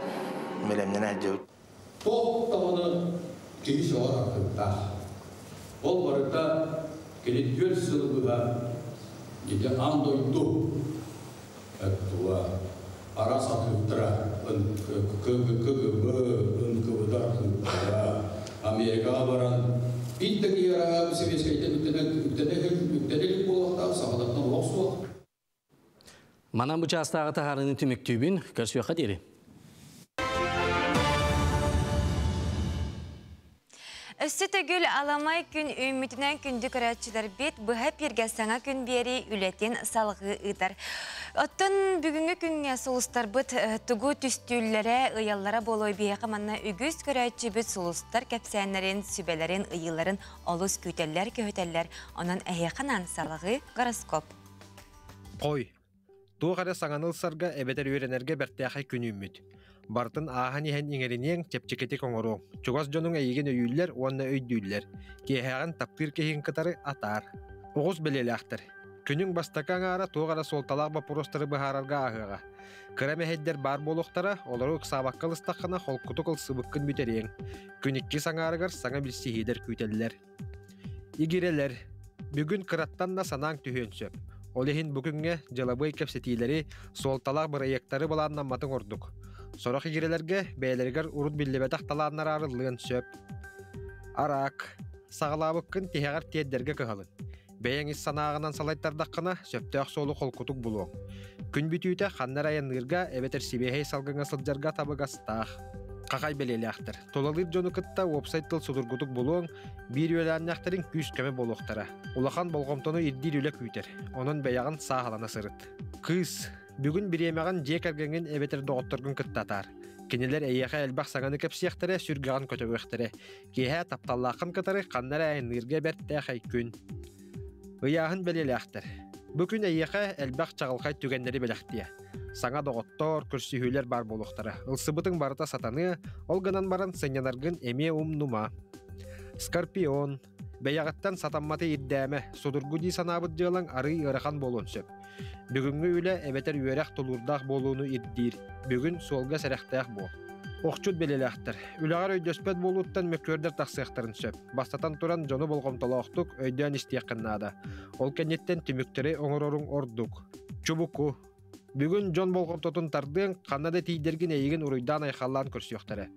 Мелемнен әджі өтті. Ол тағыны кейші оғар ақытта. Ол барыта келеттер сылғыға Gece andoydu ettuğa ara satıktıra kıvıdar kıvıdara Amerika'ya varan bitteki yara seviyeskeyten üttenelik bolakta sağlıktan olsun. Mana bu çastağı taharının tümüktübün görüşüyor kaderi. Ösütөгүл аламай күн үмүтүнөн күндү көрөчүлөр бет быха пирге саңа күн бери үлетен салгы ыдар. Оттон бүгүнгү күнгө сулустар быт тугу түстүүллөрө ыяллара болой бияка манна үгүз көрөчү бит сулустар кепсәннәрен сүбеләрен ыйыларын олус күтәлләр көтәлләр. Онан әйяканан салгы гороскоп. Кой. Тугара саңанылсарга эбетер үйренерге бертәхай күн үмүт. Бартын ахан иһен иңеринең чепчекети коңору. Чугас жонун эйген өйүллер, онна өйдүллер. Кехаган таптыр кехин кытары атар. Огус белеләхтер. Күнүң бастакан ара тугара солталак бапуростары бахарарга агыга. Кырамехеддер бар болуктара, олары сабаккал ыстаккана холкутукул сыбыккын бүтерең. Күнүкки саңарыгар саңа билсихидер күтеллер. Игирелер. Бүгүн кыраттан да санаң түһөнсөп. Олехин бүгүнгө жылабый кепсетилери солталак быраяктары баланнан матың ордук. Сорох игерелерге бәйлергер урут биллебетах таланнар арылыгын сөп. Арак, сағалабыққын тихагар тиеддерге кыхалын. Бәйеңіз санағынан салайттардаққына сөптөк солу қолкутук бұлуң. Күн бүтүйті ханнар айынырға әбетер сибехей салғыңа сылджарға табығастақ. Қақай белелі ақтыр. Толалыр жону кытта вебсайттыл судургутук бұлуң, бір өләннәқтерін күз көмі болуқтара. Улахан болғымтону ирдир үлі күйтер. Оның бәяғын сағалана сырыт. Кыз, бүгін биремеген жекергенген эбетер доғыттыргын кыттатар. Кенелер әйеға әлбақ саңаны кепсияқтары сүргаған көтөгіқтары. Кейе тапталлақын кытары қаннары айынырға бәрттәқай күн. Ыяғын белелі ақтыр. Бүгін әйеға әлбақ чағылқай түгендері беләқтия. Саңа доғыттор, күрсүйілер бар болуқтары. Үлсыбытың барыта сатаны, олғынан баран сынянарғын әме нума. Скорпион, бәяғыттан сатамматы иддәмі, судыргуди санабыд жылың ары ырақан болуын сөп. Бүгінгі үлі әбетер үйерек тұлырдақ болуыны иддир. Бүгін солға сәрәқтәқ бол. Оқчут белеләхтер. Үләгәр өйдөспәт болуттан мөкөрдер тақсыяқтарын сөп. Бастатан туран жону болғымталақтық өйден істияқыннада. Ол кәнеттен түміктері оңырорың ордук. Чубуку. Бүгін жон болғымтотын тардың қаннады тейдерген әйген ұруйдан айқаллан көрсіяқтары.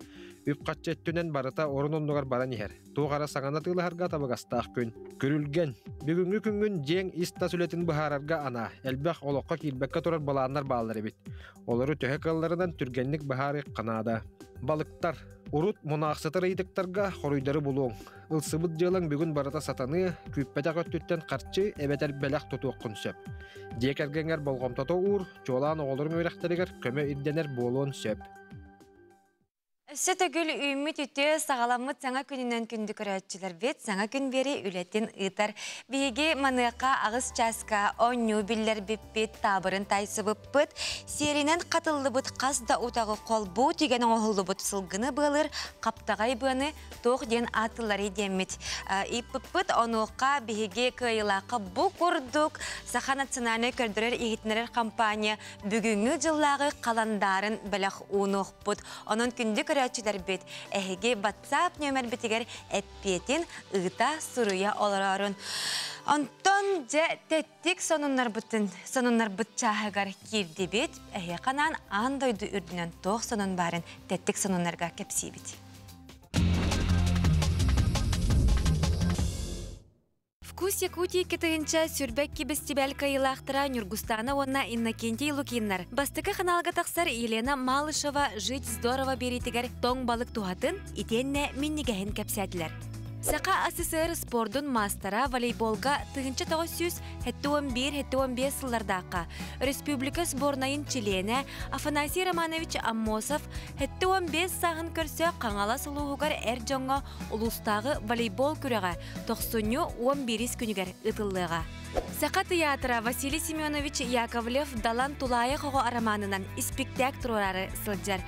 Үп қатчеттінен барыта орын ондығар баран ехер. Туғара саңана тылығарға табығастақ күн. Көрілген. Бүгінгі күнгін жең иста сүлетін бұхарарға ана. Әлбәқ олыққа келбәкке тұрар баландар балары бит. Олары төһе қалларынан түргенлік бұхары қанада. Балықтар. Урут мұнақсытыр айдықтарға хоруйдары болуң. Үлсыбыт жылың бүгін барыта сатаны күппәтәк өттіттен қарчы әбәтәр бәләқ тұтуық күнсөп. Декәргенер болғымтото ұр, жолан оғылырың өрәқтерігер көмі ирденер болуын сөп. Сөтөгүл үміт үтті сағаламыт саңа күнінен күнді көрәтчілер бет, саңа күн бері үлетін ұйтар. Бейге маныққа ағыз часка, оңю білдер біппет табырын тайсы бұппыт, серінен қатылы бұт қазда ұтағы қол бұ түйген оғылы бұт сылғыны бұлыр, қаптағай бұны тоқ ден атылары демет. Иппыппыт онуққа бейге көйілақы бұ күрдік, Саха национальный көрдірер егетінерер компания бүгінгі жыллағы қаландарын біліқ ұнық бұт. Оның күнді көрәтчілер бет, әйге WhatsApp нөмір бітігер әппетін ұйта сұруя оларарын. Онтон же тәттік сонынлар бұт чағығар керді бет, әйе қанан андойды үрдінен тоқ сонын барын тәттік сонынларға кәпсей бет. Вкус Якутии кетігінші сүрбәк кебестебәл кайылақтыра Нюргустана онна Иннокентий Лукиннар. Бастықы қаналға тақсар Елена Малышева жить здорово беретігер тоң балық туғатын итенне миннигәхін кәпсәділер. Сақа СССР спордун мастера волейболга 1911-15 сыллардаққа. Республика сборнайын чилене Афанасий Романович Аммосов 15 сағын көрсі қаңала сұлуғығар әр жоңға ұлыстағы волейбол күріға 90-11 күнігер ұтылыға. Сақа театра Василий Семенович Яковлев Далан Тулайы қоғы араманынан спектакль орары сылджар.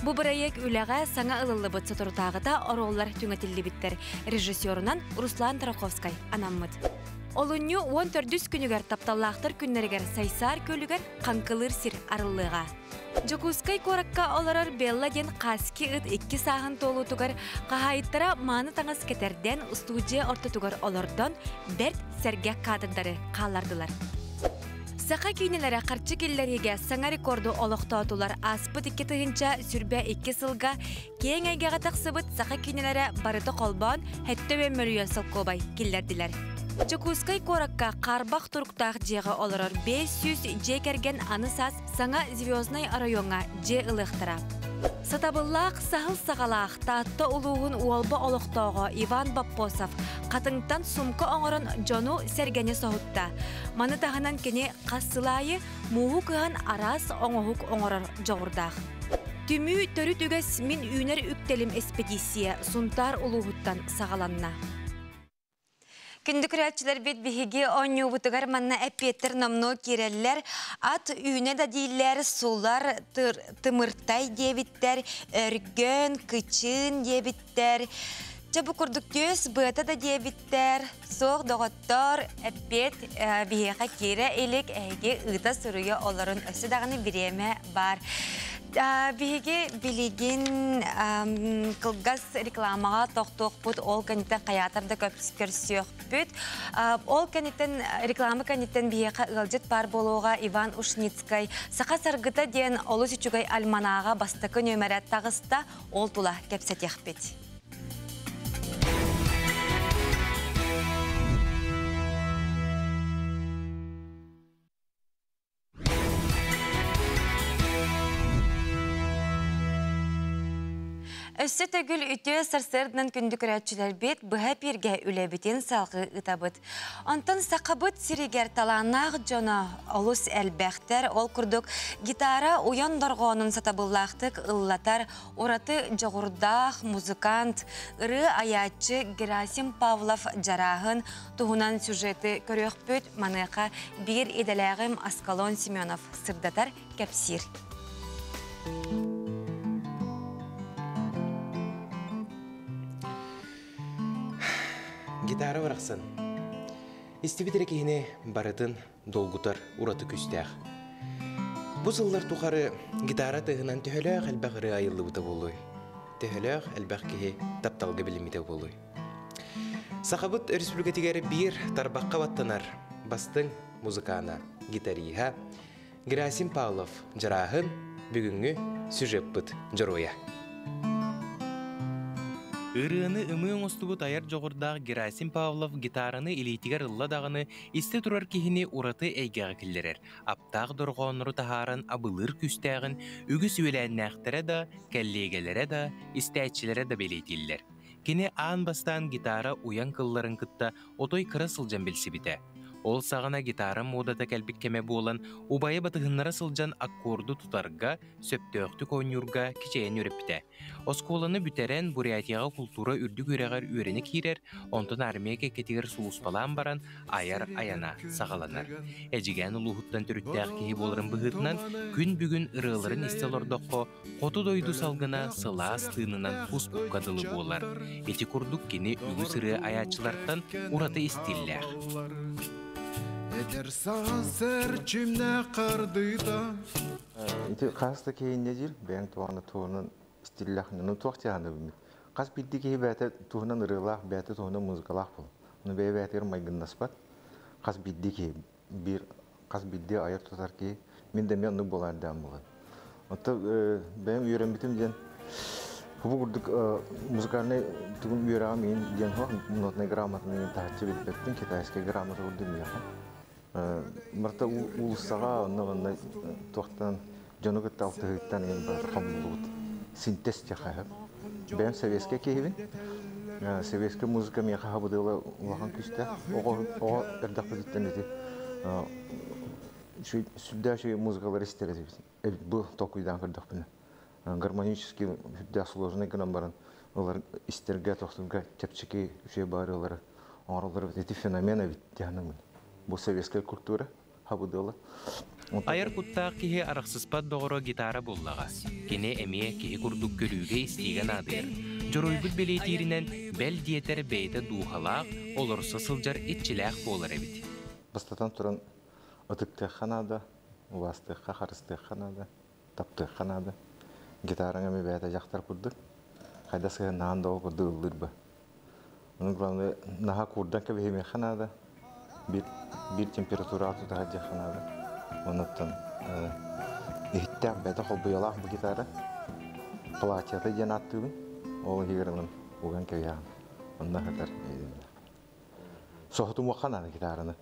Бұ проект үліға саңа ылылы бұтсы тұртағыда ороллар түңетілі біттер. Режиссерынан Руслан Тараковскай анаммыд. Олыню 14 күнігер тапталлақтыр күннергер сайсар көлігер қанқылыр сир арылыға. Жокускай коракка оларар белла ден қаски ұт 2 сағын толу тұғар қағайыттара маны таңыз кетерден студия орты тұғар олардан бәрт сәргек кадырдары қалардылар. Сақа күйнелері қарчы келлеріге саңа рекорду олықтаутылар аспыт 2 тығынша сүрбе 2 сылға кейін әйгеға тақсыбыт сақа күйнелері барыты қолбан әтті өмірі сылқобай келлерділер. Жокускай коракка қарбақ тұрықтақ жеға оларар 500 же керген анысас саңа звездный районға же ылықтыра. Сатабыллақ сағыл сағалақ таатты ұлуғын уолба олықтауға Иван Баппосов қатыңтан сумка оңырын жону сәргені соғытта. Маны тағынан кене қасылайы мұғы кыған арас оңығық оңырыр жоғырдақ. Түмі төрі түгес мен үйнер үктелім экспедиция сұнтар ұлуғыттан сағаланна. Күнді күрәтчілер бет бігеге оңы бұтығар манна әпеттір намно керелер, ат үйне да дейлер, сулар тымыртай дебіттер, өргөн, кычын дебіттер, чабы күрдік төс бұта да дебіттер, соқ доғыттар әпет бігеға кере елік әйге ұйта сұруя оларын өсі дағыны біреме бар. Биге билеген кылгас рекламаға тоқтоқ бұд, ол кәнеттен қаятарда көрсіөк бұд. Ол кәнеттен реклама кәнеттен бігеға ұлжет бар болуға Иван Ушницкай. Сақа сарғыта ден олы сүчігай альманаға бастықы нөмәрәт тағыста ол тұла кәпсәтек бет. Өссі төгіл үте сарсырдынан күнді күрәтчілер бет бұға перге үләбітен салғы ұтабыд. Онтан сақабыд сиригер таланақ жона олыс әлбәқтер ол күрдік гитара уян дорғонын сатабыллақтық ұллатар ораты жоғырдақ музыкант ұры аятчы Герасим Павлов жарағын тұғынан сюжеті көрек бөт маныға бір еделәғім Аскалон Семенов сырдатар кәпсир. Гитара барақсан. Истебетере кейіне барытын долгутар ураты күстәқ. Bu sıllar tuğarı gitara tığınan tühölöğ elbağırı ayıllı buta boluy. Tühölöğ elbağ kehe taptalga bilimite boluy. Sahabıt Respublikatigeri bir tarbaqqa battanar bastın muzikana, gitariha, Gerasim Pavlov jarahın бүгүнгү сюжетпыт жороя. Ырыны ымын остубут аяр жоғырдағы Герасим Павлов гитараны илейтигер ылла дағыны исте турар кихини ураты әйгәғы киллерер. Аптақ дұрғоныры тахарын абылыр күстәғын үгіс өйләннәқтері да, кәллегелері да, истәтчілері да белейтиллер. Кені аан бастан гитара уян кылларын кытта отой кыра сылжан белсі біті. Ол сағына гитара модата кәлбік кеме болан, убайы батығыннара сылжан аккорду тутарға, сөптөқтік ойнюрға кичейін өріпті. Осколаны бүтерен Бурятияға культура үрдік өрәғар өрені кейрер, онтын армейке кетігер сұлыспалан баран аяр аяна сағаланар. Әжіген ұлығыттан түріттәқ кейі болырын бұғытынан күн бүгін ырыларын истелордоққо, қоты дойду салғына сыла астынынан пұс бұққадылы болар. Еті күрдік кені үгі сыры аячылардан ураты истилләқ. Eder sağır cümle kardıyda. Kasta keyinde jil, ben tuğanı tuğunun istillahını tuğacağını bilmem. Kas bildi ki bәті tuğunan ırılaq, bәті tuğunan muzikalaq bol. Onu bәті maygın nasbat. Kas bildi ki kas bildi ayar tutar ki men de onu bolardan bolan. Hatta benim öğrenbitim den bu kurduk muzikalni tuğun öğrenmem den ho notna gramatını tahcib ettim ki tayske gramatı vurdum ya. Marta ulusağa onunla toxtan canıgıt altıgıttan en bar hamluğut sintez çakayıp. Ben Sovetske keyvin. Sovetske muzika meha habıdıla ulan küste. O erdaklıktan edi. Şu südda şey muzikalar isteriz biz. Bu tokuydan kırdık bunu. Гармонически südda сложный граммарын. Олар истерге тоxtunga тепчики şey barıları. Oralar eti fenomena bittiğinin. Bu sovetskая культура habıdıla. Ayar kuttaq kihi araqsızpad doğru gitara bollağa. Kene emeye kihi kurduk görüge istigen adır. Joroybut beleytirinen bel diyeter beyte duhalaq, olursa sılcar etçilaq bolar ebit. Bastatan turan atıqtaqanada, uvastaqqa, xaristaqanada, taptaqanada. Gitaranga me beyte jaqtar kurduk. Qayda sığın nağında o kurdu ıldır bu. Onun glawne naha kurdan ke behime xanada. Bir temperatura altı daha jaxanada. Ondan ihtiyaç beyte xolbuyalaq bu gitara. Plaçata janattığım. O higerin ugan ke ya. Ondan kadar. Sohtum waxana gitarını.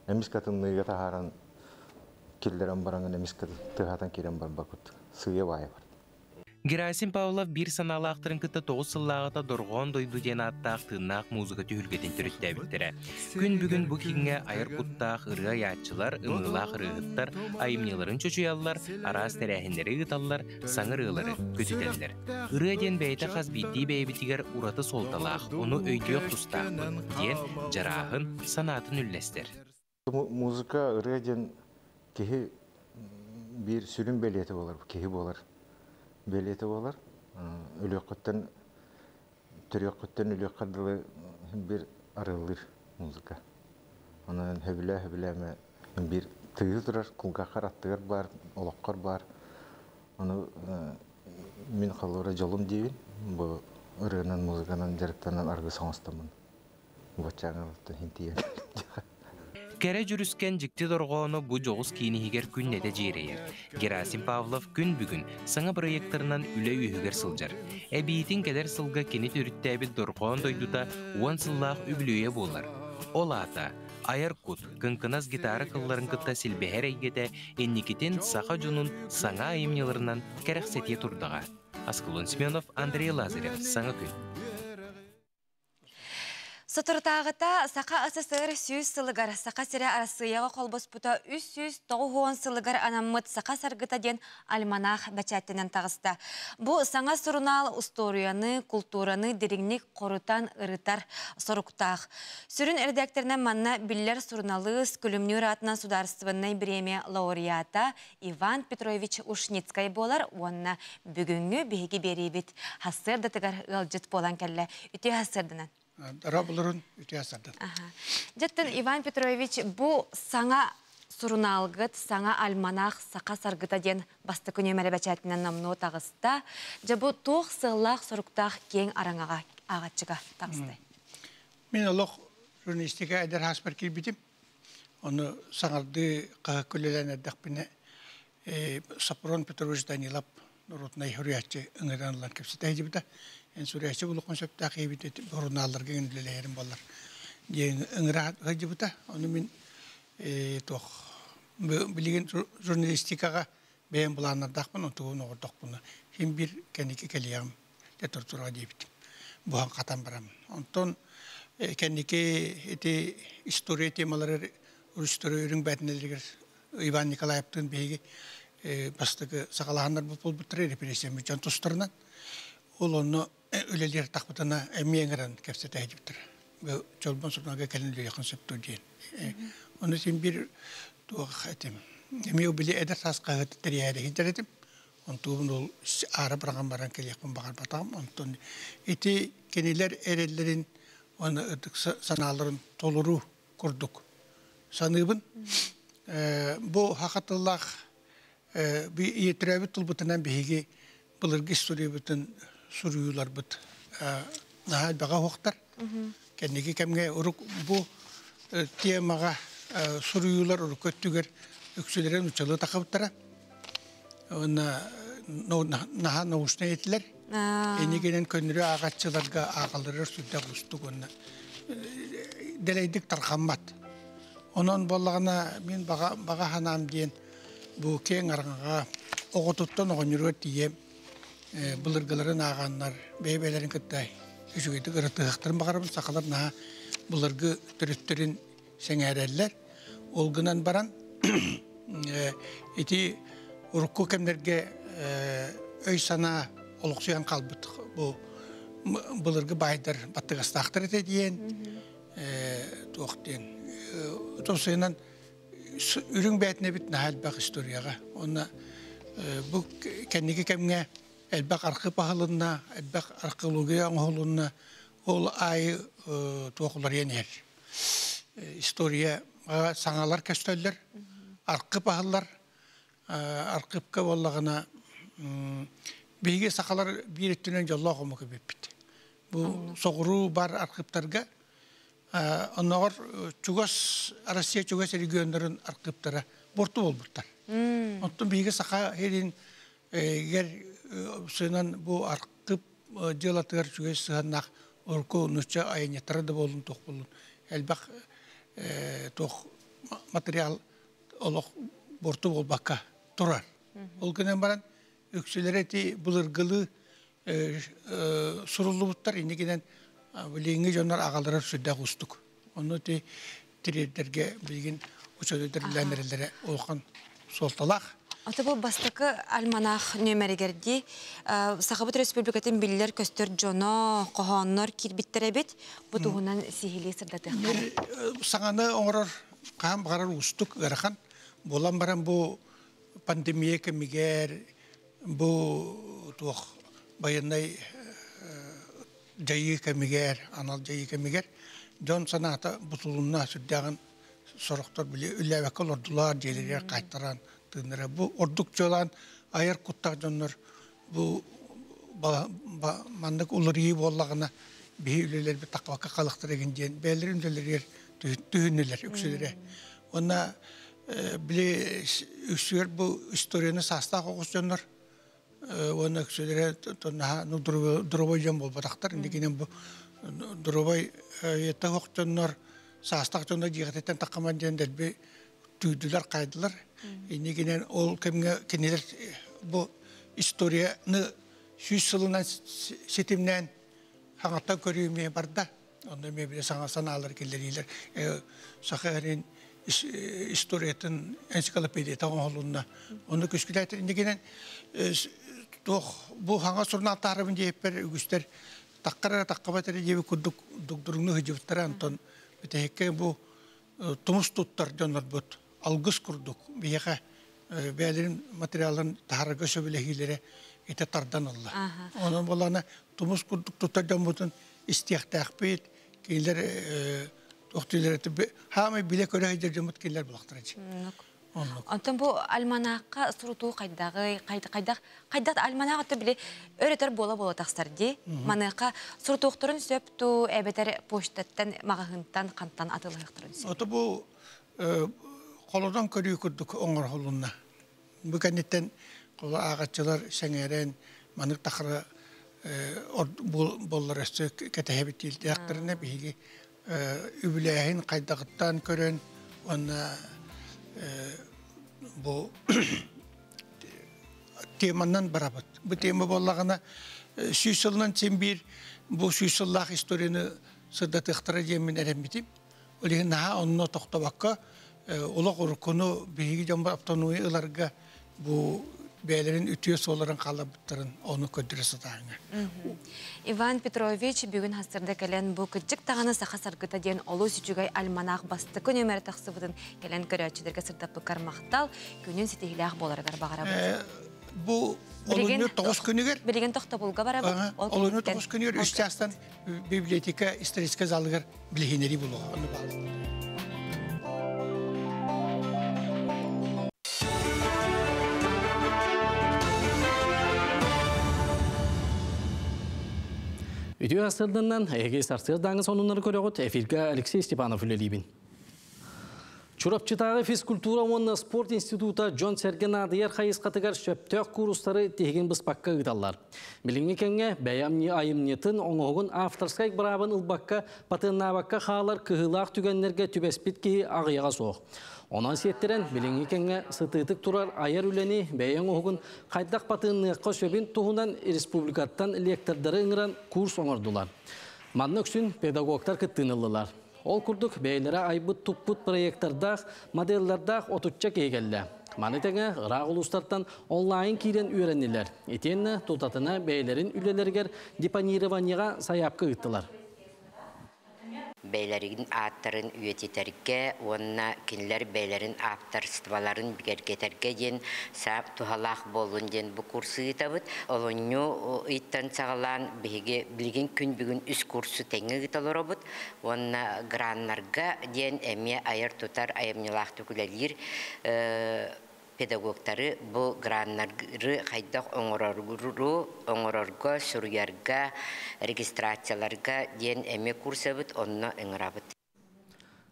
Emis katın nıga taharan killeran barangın emis katı tıhatan kiren bar bakut. Sığıya vay var. Gerasim Pavlov bir sanalaqtırın kıta 9 sılağıta dorğon doydu den attaq tığnaq muzika tühülgetin türütte bittire. Gün bugün bu kinge ayar kuttaq ırığa yatçılar, ımılaq ırığıttar, ayımnyaların çocuğallar, araz terehinleri ıtallar, sanır ığları kötüteller. Irığa den beyte qaz bittiği beybitiger uratı soltalaq, onu öydüyoq tustaqbın, den jarahın sanatın üllester. Muzika ırığa den kehi bir sürüm beliyeti olur, kehi bolar. Beliyeti olar. Ölüqütten, türüqütten ölüqadılı bir arılır muzika. Onun hübile bir tığız durar, kulgaqar attıgar var, olaqar var. Onu min qalura jolum deyin. Bu ırığının muzikanın jarıktanan argı soğustamın. Bu çağınlıqtan hintiyen. Kere jürüsken jikti dorğonu bu joğuz kini higer künnede jireyer. Gerasim Pavlov gün bugün sana proyektlarından üle ühüger sıljar. Ebiyitin keder sılga kini türüttəbit dorğon doyduda uan sılaq üblüye bolar. Olata, ayar kut, kınkınaz gitarı kılların kıtta silbeher eygete ennikitin sağa junun sana ayımnyalarından kerek setiye turdağa. Askılon Smenov, Andrei Lazarev, sana gün. Soturtağıta Saqa СССР 100 сылыгар, Saqa сире арасыяға қолбоспыта 390 сылыгар анаммыт Saqa саргыта ден альманах бәчәттенен тағысты. Бұ саңа сұрунал историяны, культураны дереңнік қорытан ырытар соруктақ. Сүрін редакторынан манна биллер сұруналы күлімнер атынан сударыстывыннай премия лауреата Иван Петрович Ушницкай болар, онна бүгінгі бейгі берейбіт. Хасырды тігар ғалжыт болан кәлі. Үте хасырдынан. Рабылырын үте асырды. Жеттен Иван Петрович, бұл саңа Сурыналгыт саңа альманах сақа саргыта ден басты күнемәрі бәчәтінен намну тағыста. Жабу тоқ сыллақ соруқтақ кең араңаға ағатчыға тағысты. Мен олық журналистика әдер хаспар келбетім. Оны саңарды қаға көлелен әддақ біне Сапурон Петрович Данилап Ротнай Хуриячы ыңыранлар кепсі тәйді біта. Сүрячы бұл концепті ақибет журналларға генлелерін балар. Ыңыра ғайды біта. Оны мен білген журналистикаға бәйін бұланардақпын, ұтығын оғырдақпын. Хем бір кәнеке кәлияғым летір тұра дейбітім. Бұған қатан барамын. Онтон кәнеке история темалары ұрыстыры өрің бәтінелергер Иван Николаевтың бейге бастығы сақалағандар бұл бұттыры репрессия мүчан тұстырынан. Ол оны өлелер тақпытына әмейіңірін кәпсет әйдіптір. Жолбан сұрнаға кәлінлі яқын сөпту дейін. Оны сен бір туақ әтім. Әмеу біле әдір тас қағыты тәрі әрі хеджер әтім. Онтуғын ол ары бірған баран кәлеқпен бағар батағым. Онтуғын еті кенелер әрелерін оны саналарын толыру күрдік. Саныбын. Бұл хақатыллақ етірәбі тұлбытынан бейге бұлырғы история бүтін сұруылар бұт. Нағай баға хоқтар. Кәнеге кәмге ұрық бұл темаға сұруылар ұрық көттігер өксілерін ұчалы тақабыттара. Наға наушына етілер. Енегенен көнірі ағатшыларға ағалырыр сүрді құстық. Дәлейдік тарқаммат. Onun bollağına men bağa hanam diyen bu keng arğağa oğututtan oğunurut diyem bulurgıların ağanlar beybelerin kıttay üçügeydi ırıtıqtırın bağırım sakalar naha bulurgı türüttürün seŋererler olgunan baran eti urukku kemlerge öy sana oluqsuyan kalbıt bu bulurgı baydar battıgastaqtır ete diyen tuğ diyen Tosayından ürün bəyətine bitən əlbəq istoriyağa. Ona bu kendiki kemge əlbəq arqı pahalına, əlbəq arqeologiya oğuluna ol ayı toğular yener. İstoriya sanalar köstələr, arqı pahalılar, arqıpka vallağına beyge sakalar bir ettiğinden jalla qomu köpepti. Bu soğuru bar arqıptarga Onlar Rusya çugas regionların arkıptara bortu olmuşlar. Ondan bilgi saka herin ger senin bu arkıp jelatır çugas sığanak orku nuşça ayınyatarı da bolun toqbolun. Elbaq toq material olaq bortu olbaqqa turar. Ol günden baran öksülereti bulurgılı surullu butlar inegiden Bilingi jonlar ağalara südde kustuk. Onu te tirederge bilgin uçödürlenlerlere olğan soltalaq. Ata bu bastakı almanах nömerigerdi. Saqabut Respublikatın biller köstör jono qohonlar kirbitterebet bu tuğunan sihili sırdatı. Sağanı oğrar qam qarar ustuk garaxan. Bolan baran bu pandemiye kemiger bu tuq bayanay Jayı kemiger, anal jayı kemiger. Jon sanata butulunna süddağın soruqtar bile ülevekal ordular jeliler qaytaran tınıra. Bu orduk jolan ayar kuttaq jonlar bu mandık uluriyi bollağına bir üleler bir taqvaka qalıqtır egen jen. Bellerin üleler tühünüler üksülere. Ona bile üksüler bu istoriyani sastaq oğuz jonlar. Ona küsülere durubay jam bol bataqtar. Indikinen bu durubay yetta hoqtanlar sastaq jonda jiğatetten taqaman jendel be tüydüler qaydılar. Indikinen ol keneler bu istoriyani 100 yılından setimden hangata körüymeye barda. Onda mebile sana alır kelleriler. Saqarin istoriyatın ensiklopediya tağın holunda. Onu küskülaytır. Indikinen bu hanga sorunal tarafın cehipper ügüster takkara takkabatları cebi kurduk doktorunu hıcıvıttara anton ötehekke bu tumus tuttar jonlar bot algыс kurduk biyaka beylerin materyalların taharga söbülehilere ete tardan Allah. Onun bolana tumus kurduk tuttar jon botun istiyaqtaq beyt keyler Tohtuylar hamı bile köre haydır cumut killer bulaktırıcı. Ondan bu almanakka surutu kaydak almanakta bile öğretir bola taksardı. Manakka surutuqturun söptü ebeter poştattan mağahıntan kantan atılıqturun söptü. Ota bu kolodan körüyü kurduk oңор holunna. Bu kennetten kola ağaççılar şengeren manık takırı bollar üstü ketehebit değil. Yaklarına bir übülehin kaydakıttan körün ona bu temandan beraber. Bu tema bollağına süysülden sen bir bu süysüllağ historiyini sırda tıhtara yemin eremedim. Öyle naha onunla toxtabakka ola korkunu bilgi jamba aptanuyu ılarga bu beylerin ütüye soların kalabıtların onu ködürüsü dağına. Ivan Petrovich bugün hasırda gelen bu küçük tağını sağa sargıta diyen olu sütügay almanaq bastı kön ömer taqsıbıdın gelen körәççilerge sırtapı karmaqtal günün sitihilaq bolargar bağara bu. Bu olunu 9 günüger. Bilgen toxta bulga bara bu. Olunu 9 günüger. Üç yaştan biblioteka istaristka zalıgar bilhineri bulu. Onu bağlı. Ütü asırdından Ege Sarsırdan'ın sonunları körüğüt efirge Alexey Stepanov ülelibin. Çurapçıtağı Fizkultura Onna Sport Instituta John Sergen Adıyar Hayız Katıgar Şöptök kurusları tehgin bıspakka gıdallar. Bilingi kenge beyamni ayımniyetin onuğun aftarskayk brabın ılbakka patığınabakka xağlar kıhılaq tügenlerge tübespit ki ağıyağa soğuk. Ondan siyettiren bilingi kenge sıtıtık turar ayar üleni beyan oğun kaydak patığınlıqqa söbün tuğundan Respublikattan elektrdары ıngıran kurs oңordular. Manlık üçün pedagogtar kıttığınılılar. Ol kurduk beylere aybıt tupput proyektardağ, modellerdağ otutacak eygelle. Manetene ırak ulustardan online kiren ürenliler. Etenne tutatına beylerin ülelerger dipanirovanyaga sayapkı ıttılar. Beylerin atların üyetiterge, onna kinler beylerin aptar sıtvaların bigergeterge den sa tuhalaq bolun den bu kursu itabıt. Olonyu ittan sağlan bilgin gün bugün üst kursu tenge italar obut. Onna granlarga den eme ayar tutar ayamnilaq tükülelir. Pedagogları bu granları kaydak oңororga, suruyarga, registratsiyalarga den eme kursabıt, onna ıngırabıt.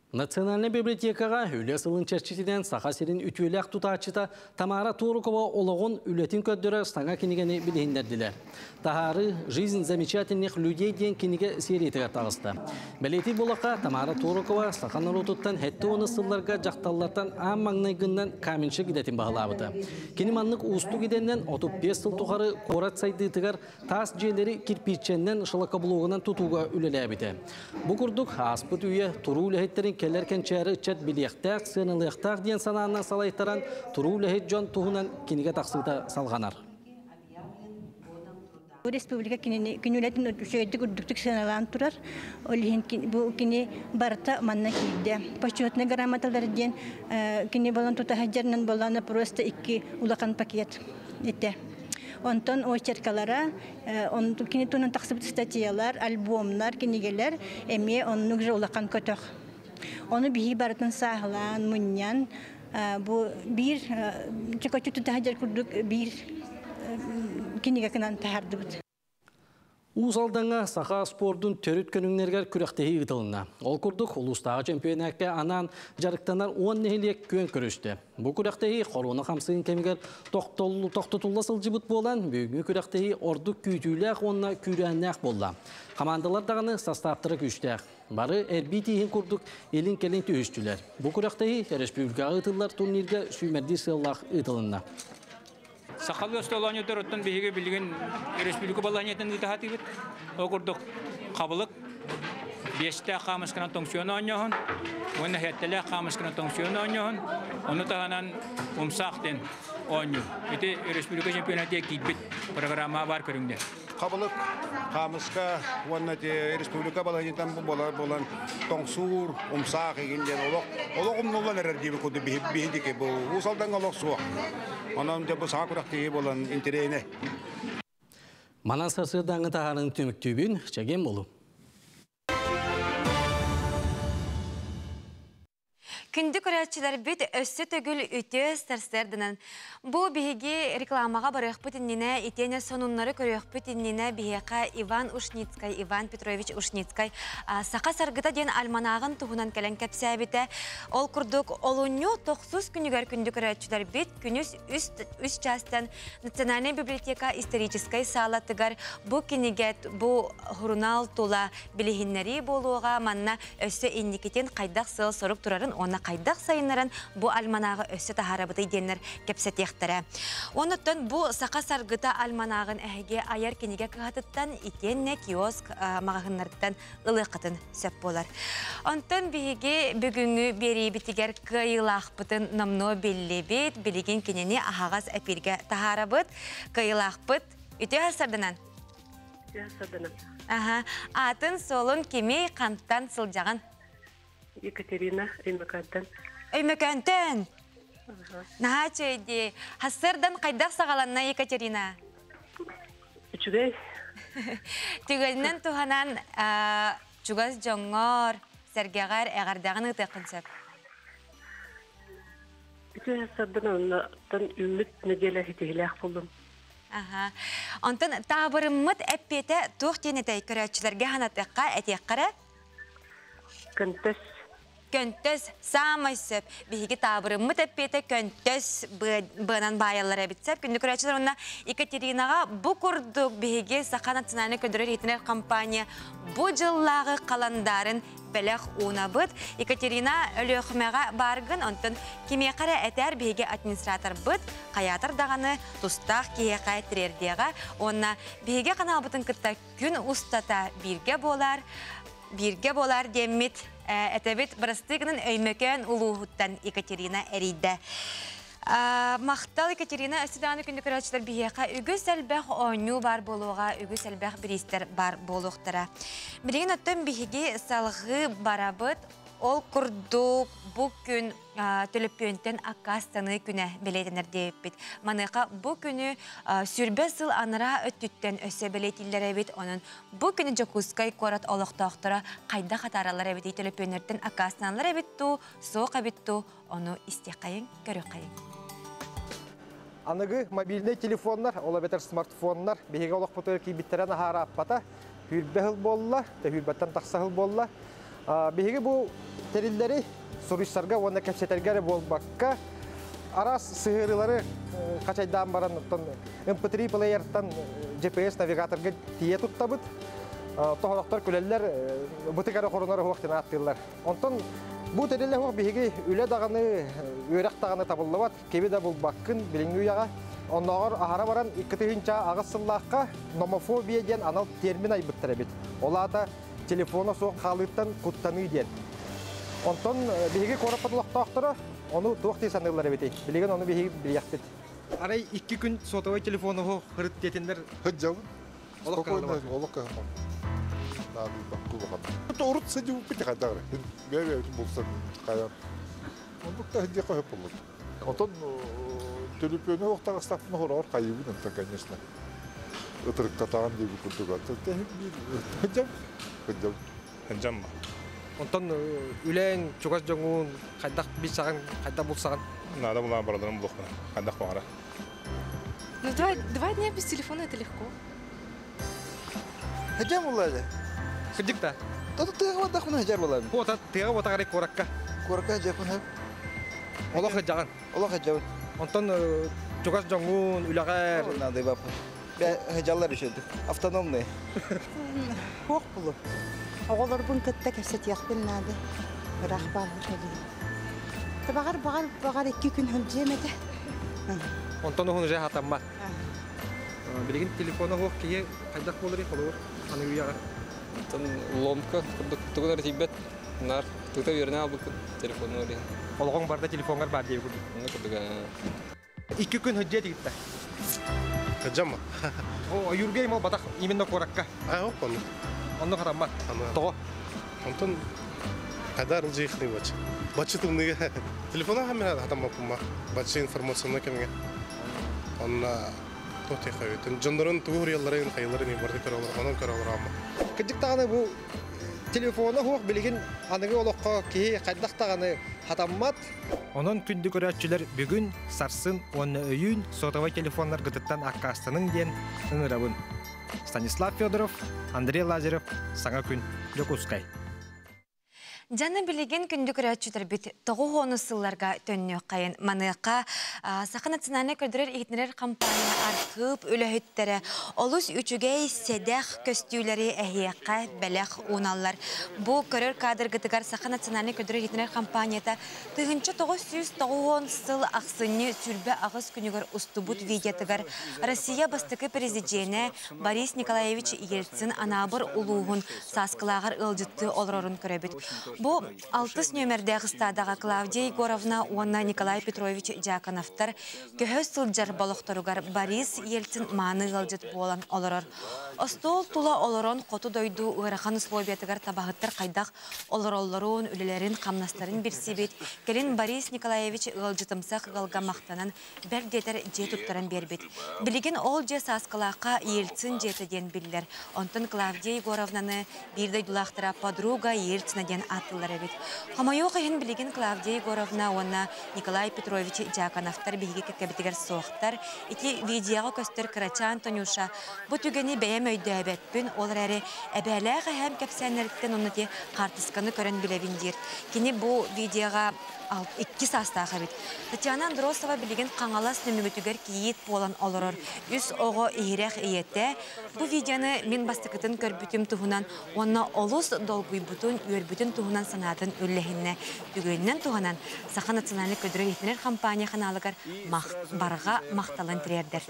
Naциональный библиотекаға үлі сылын чәрчетеден Сақасерін ütüйләк тұтачыта Тамара Турукова олығын үлетін көддірі стаңа кенегені білейіндерділер. Тахары «Жизнь замечательных людей» ден кенеге сериетіға тағысты. Білеті болаққа Тамара Турукова Сақаныр отыттан хәтті оны сылларға жақталлардан ам маңнайгыннан каменші кедетін бағылабыды. Кенеманлық ұсту кеденнен 35 сыл тұғары қорат сайдытығар тас жерлері кирпиченнен шылаққа бұлуғынан тұтуға үлеләбіді. Бұл күрдік аспыт үйе тұру үләхеттерін keller kençeri içet biliyektak, sığınılıyaktak diyen sanağından salaytaran turu lehit jon tuğunan kinige taksıda salganar. Bu Respublika günületin şeydik ürdüktük sanalan turar. Olihin bu kini barta manna kilde. Paşçotna gramatalar diyen kini balan tutahacjarnan balana prosta iki ulakan paket ete. Ondan o çerkalara, onun kini tunan taksıbıt statiyalar, albümler, kinigeler, emiye onun ulakan kötök. Onu bir baratın sağlan, munyan, bu bir çıkıcı tutahacak kurduk bir kinige kanan tahardıbıt. Usaldanğa sağa sportun törüt könünglerger kürektehi ıtılına. Ol kurduk ulustağı çempiyonakka anan jarıktanar 10 nehiliyek kön körüştü. Bu kürektehi korona kamsığın kemiger toxtutulla sılcıbıt bolan büyüğü kürektehi orduk küytüylek onunla küyrenlek bolla. Komandalar dağını sastavtırı küçtük. Barı erbitihin kurduk elin kelin tüyüstüler. Bu kürektehi Respublika ıtıllar turnirge sümerdi sığılak ıtılına. Sakal göstolanya törötten bihige bilgin Respublika balanyeten gitahati bit. Okurduk kabılık 5'te kamuskana tonksiyonu anyohun. Onu hettele kamuskana tonksiyonu anyohun. Onu tahanan umsakten onyo. İti Respublika şampiyonatı gitbit programa var köründe. Kabılık kamuska onu Respublika balanyeten bu bolan tongsur umsak eginden olok umnolan erdibi kudu bihidike bu usaldan olok suak. Ondan da bu sakuraktiği bolan interene. Manan Sarsırdan'ın taharının tümüktübün çegen bolu. Күндік көрәтчілер бет өссі төгіл үтес тәрстердінен. Бұ бігеге рекламаға барық бұтінніне итене сонунлары көрек бұтінніне бігеға Иван Ушницкай, Иван Петрович Ушницкай сақа сарғыта ден альманағын тұғынан кәлін кәпсәбеті. Ол күрдік олуну 9 күнігер күндік көрәтчілер бет күніз үст частан Национальная библиотека исторической салатыгар бұ кенегет, бұ хурунал тула білігіннері болуға манна өссі инникетен қайдақ сыл сорық тұрарын оны қайдақ сайынларын бұ альманағы өссі тахарабыты денер кепсетектірі. Оныттан бұ сақа сарғыта альманағын әйге аяр кенеге қағатыттан итенне киоск мағағынлардан ылықытын сөп болар. Онтан бейге бүгінгі бері бітігер қайылақ бұтын намно белі бет, білеген кенені ағағаз әперге тахарабыт, қайылақ бұт, үте асырдынан? Үте асырдынан. Атын солын кемей қанттан сылжаған? Екатерина Өймекантен. Өймекантен? Наға чөйде. Хасырдан қайдақ сағаланна, Екатерина? Үчігей. Түгелінен туғанан чугаз жоңғар, сәргеғар әғардағын ұты қынсып? Үте асырдан оннан үміт неделі хетегіләқ болдым. Онтан табырыммыт әппеті туқ тенетай көрәтшілерге ханатыққа әтек қара? Көнтөс. Көнтөс самай сөп. Бейге табырыммыт әппеті көнтөс бұғынан байалар әбітсіп. Күнді көрәтшілер онна Екатеринаға бұ күрдік бейге Сақа национальный көндірер етінер компания бұ жыллағы қаландарын бәләқ уна бұд. Екатерина өліқмеға барғын, онтын кеме қара әтер бейге администратор бұд, қаятыр дағаны тұстақ кие қайтырердеға. Онна бейге қанал бұтын күтті күн ұстата бірге болар деммет әтәбет бірістігінің өймекен ұлуғыттан Екатерина әрейді. Мақтал Екатерина өсіданы күнді көрәтшілер бейеқа үгіз әлбәқ ойну бар болуға, үгіз әлбәқ бірістер бар болуқтыра. Білеген өттен бейге салғы барабыт, ол күрді бұл күн төліппүйінтен аққастаны күні білетінер дейіп бет. Маныға бұл күні сүрбе сыл аныра өттіттен өсе білетілер әбет, оның бұл күні жоқұскай қорат олықтақтыра қайда қатаралар әбет, төліппүйінерден аққастаналар әбетту, соқ әбетту, оны істеқайын, көрі қайын. Анығы мобильный телефондар, ола бетер смартфондар, бейге олық бұтыр кейбіттерін ағара аппата, хүрбе ғыл болла, хүрбеттен тақса ғыл болла. Бейге бұл терілдері сұрыштарға, оны кәпсетергері болбаққа, арас сығырылары қачайдан баран MP3 плеерттан GPS навигаторға тие тұттабыд. Тоғалақтар көлелер бұтығары қорынары хоқтен аттылар. Онтан бұл терілі хоқ бейге үлі дағаны, өрек дағаны табыллават, кебе де бұл баққын біліңгі ұяға. Оннағыр ағара баран 2-тігінші ағыз сыллаққа номофобия ден анал термин айбыттыр әбет. Олада телефона соқ қалыттан құттаны ден. Онтан бейге қораппадылықтақтыры, оны туақты санылар әбеті. Білеген оны бейге білияқ бет. Арай 2 күн сотовой телефоны хоқ қырыт детендер. Хыд жауын. Олық қағылар. Тоғырыт сәде өппеті қайдағыры. Бәй-бәй болсын қаян. Ондықта хәнде қойып болыр. Онтан төліпені оқтағы стафтың ғырағыр қайыбын әнті, конечно. Үтіріктатаған дейбі күрдігі. Хәнжам ба. Онтан үләң чугас жоңуын қайдақ бит саған, қайдақ бұл саған? Надо бұлан барадырым бұлықпына. Қайдақ бағара. Ну, 2 дня без телефона это легко. Хәнжам олайды? Хәнжікта? Тады тыға бадақ мұна хәнжар болады. О, тыға бадақ әрек қораққа? Қораққа хәнжапын әп. Олақ хәнжаған? Олақ хәнжағын. Онтан чугас жоңуын, үләғәр? Надый бапы. Хәнжалар үшелді. Автономный. Хоқ бұлы. Оғылыр бұн күтті кәсет яқпен нады. Бірақ бағыр әлі. Бағар 2 күн хәнжемеді. Онтан оғын жай хатам ба? Білеген телефоны хоқ кейе қайдақ болыр еқылы ор? Аны үйяға? Ломка, тұғынар тейбет. Нар, тұғыта веріне албықын телефоны олеген. Олғың барда телефонғар бар дейі күрді? Оны күрдіға. 2 күн хәнже дейітті? Хәнжам ба? О, юргейм ол батақ именно қораққа? Оқ оны. Оны қарам ба? Тоғы? Онтан қадарын жиықны бачы. Бачы тұғыныға. Телефона қамена хатам бапын ба? Бачы информацияны кәмге. Онна тоғытей қайуетін. Жондарын тұғы ғырияларын қайыларын ебарды көралар, онын көралар ама. Кәдік тағаны бұл телефоны хоқ білген анығы олыққа кейі қайдақ тағаны хатаммат. Onun күнді көрәтчілер бүгін сарсын оны өйін сотовой телефонлар гыдыттан аққастаның ден ыңырабын. Станислав Федоров, Андрей Лазарев, Саңа күн, Жокускай. Жаны билеген күнді көрәтчүтер бит тоғы хоны сылларға төнне қайын. Маныққа Сақы национальный көрдірер егітнерер компания арқып өліхеттері олыс үчігей седех көстюлері әхияққа бәләқ уналар. Бұл көрер кадр гытыгар Сақы национальный көрдірер егітнерер компанията тығынчы 990 сыл ақсыны сүрбе ағыз күнігер ұстыбут видетігар Россия бастықы президенті Борис Николаевич Ельцин анабыр ұлуғын сасқылағыр ылжытты олырын көребіт. Бұл 6 нөмірдегі стадаға Клавдия Егоровна, онна Николай Петрович Джакановтар, көхөз сылджар балықтаругар Борис Ельцин маны ғылжыт болан олырыр. Остол тула олырын қоту дойду ұғырақан условиятығар табағыттар қайдақ олыр-олырын, үлілерін, қамнастарын берсебет, келін Борис Николаевич ғылжытымсақ ғылғамақтанан бәр детер же тұттаран бербет. Білеген ол же сасқылаққа Ельцин жетіден білдер. Онтын Клавдия Егоровнаны бірді дулақтыра подруга Ельцинаден атылар әбет. Хамайо қайын білеген Клавдия Егоровна, онна Николай Петрович Джакановтар бейге кәкәбетігер соқтар. Ити видеоға көстер Карачан Тонюша. Бұ түгені бәйім өйді әбетпін, олар әрі әбәләғі әм кәпсәнеріттен оны те қартысқаны көрін білевіндер. Кені бұ видеоға 2 састағы бет. Татьяна Андросова білеген қаңалас нөмігітігер кейет болан олырыр. Үс оғы ейрек eyette. Bu videonu men bastıkıtın körbütüm tuğunan, onna olus dolguy butun, üyerbütün tuğunan sanatın üllehinne. Tügöйнен tuğunan, Сақы национальный көдірі етінер компания қаналығар барға мақталын тірердер.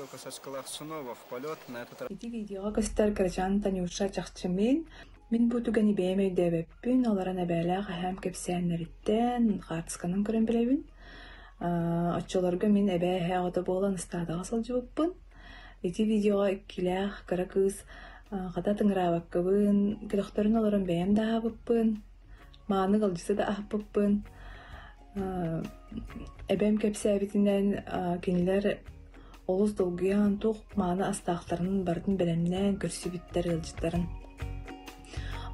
Эти видеоға көстер Карачан Танюша Чахчымен, мен бұл түгені бәймейді әбеппін, оларын әбәләғі әм кепсәнлеріттен қартысқанын көрін білебін. Атчыларға мен әбәе ағыда болан ұстадаға салжы бұппын. Эти видеоға келәқ, қара қыз, қата тыңыра баққыбын, кіліқтарын оларын бәйім даға бұппын, мағаны қалжысы да ақ бұппын. Әбәм кепсә әбетінден кенелер олыс долгыян тұқ мағаны астақтарының бардың бәлемнен көрсі біттер ғылжыттарын.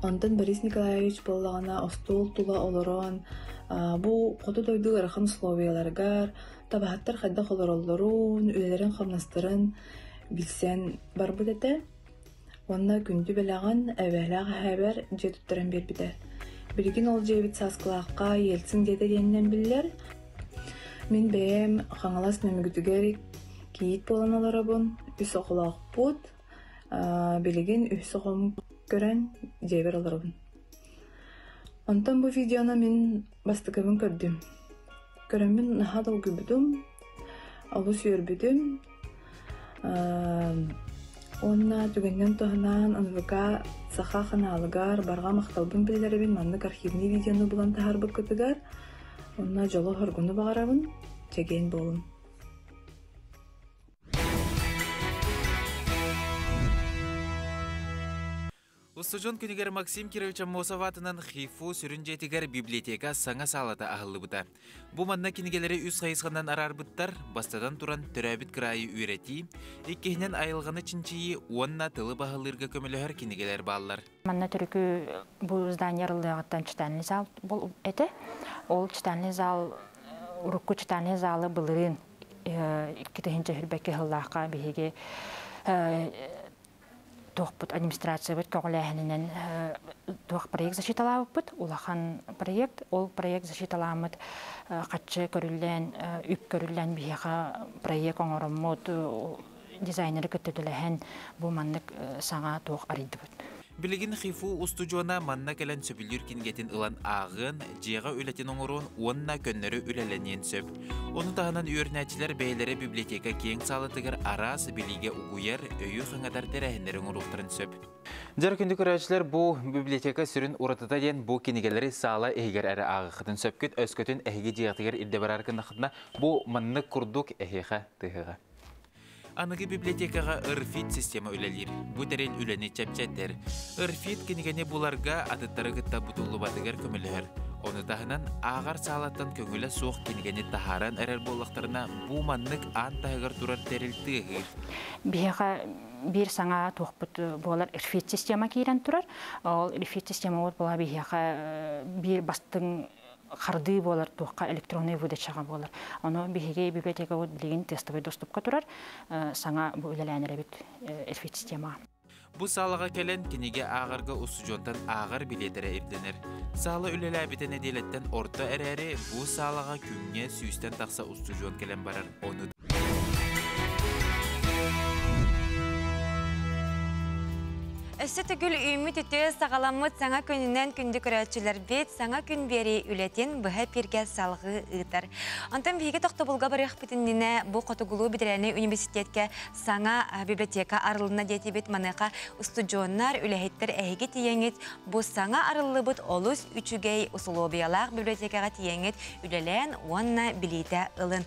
Онтан Борис Николаевич болағына остол тула олыран, бұл қоты дойды ғырақын условияларғар, табағаттар қайдақ олыролларын, үлелерін қамнастырын білсен бар бұдеті. Онна күнді білаған әвәліға әбәр жетіптірін бербіді. Білген ол жебіт сасқылаққа елсін деді денінен білілер. Мен бәйім қаңалас нөмігітігер кейт болан оларабын, үс оқылақ бұд, білген үс оқым көрән жебер оларабын. Онтан бұл видеоны мен бастықымын көрдім. Көрәмін наға долғы бүдім, алыс өрбүдім. Онна түгеннен тұғынан НВК Саха қаналығар барға мақталбын білдеребін маннық архивный видеоны бұлан тағар бұқытығар. Онна жолы ғырғыны бағарабын, жеген болын. Устужон күнігер Максим Кирович Амосов атынан Хифу сүрінжетігер библиотека саңа салата ағылы бұта. Бұ манна кенігелері үз қайысқандан арар бұттар, бастадан туран түрәбіт қырайы үйреті, еккенен айылғаны чинчиyi онна тылы бағылырға көмілігер кенігелер балылар. Манна түрікі бұл зданиярлығаттан читанлы зал бұл әті. Ол читанлы зал, ұрыққы читанлы залы бұлырын кетігінші хүрбәкі ғыллаққа бейге тоқпыт администрация бұд көғіләхінінен тоқ проект защиталауық бұд. Улахан проект, ол проект защиталамыд қатшы көрілден, үп көрілден бейеға проект оңырымыд дизайнері көттіліхен бұл маннық саңа тоқ арыды бұд. Білігін Хифу устужуана манна кәлін сөбілдер кенгетін ұлан ағын, жеға өлетін оңырын онна көннері өләленен сөп. Оны тағынан үйернәтчілер бәйлері библиотека кең салытығыр арас біліге ұғуер өйі қыңадар тәрәхіндерін ұрықтырын сөп. Жар күнді көрәтшілер бұл библиотека сүрін ұрытыда ден бұл кенегелері сала әйгер әрі ағықытын сөпкет өскөтін әйге жиғатығыр илді бар арқындақытына бұл манны күрдік әйеға тұйғыға. Анығы библиотекаға ырфит система үлелер. Бұтәрен үләне чәпчәттер. Ырфит кенегені бұларға атыттары ғытта бұтулы батығыр көмілігір. Оны тағынан ағар салаттан көңілі соқ кенегені тахаран әрер болықтарына бұ маннық ан тағығыр тұрар тәрілтіғыр. Бейға бір саңа тоқпыт болар ырфит система кейрен тұрар. Ол ырфит система от бола бейға бір бастың қарды болар, туаққа электронный выдачаға болар. Оны бігеге библиотека білген тестовый доступқа тұрар, саңа бұл үлеләнері бит эльфит система. Бу салаға келен кинеге ағырға ұсыжонтан ағыр билетері ирденер. Салы үлелі бітіне делеттен орта әрәрі бу салаға күнге сүйістен тақса ұсыжон келен барар. Оны Өсі түгіл үйімі түті сағаламыт саңа күнінен күнді көрәтшілер бет саңа күн бері үлетен бұға перге салғы ұйтар. Антон бейге тоқты бұлға барық бітіндіне бұл қотығылу бітірәне университетке саңа библиотека арылына деті бет манеқа ұстуджоннар үләхеттер әйге тиеңет бұл саңа арылы бұд олыс үчігей ұсылобиялақ библиотекаға тиеңет үлелен онна білейті ылын.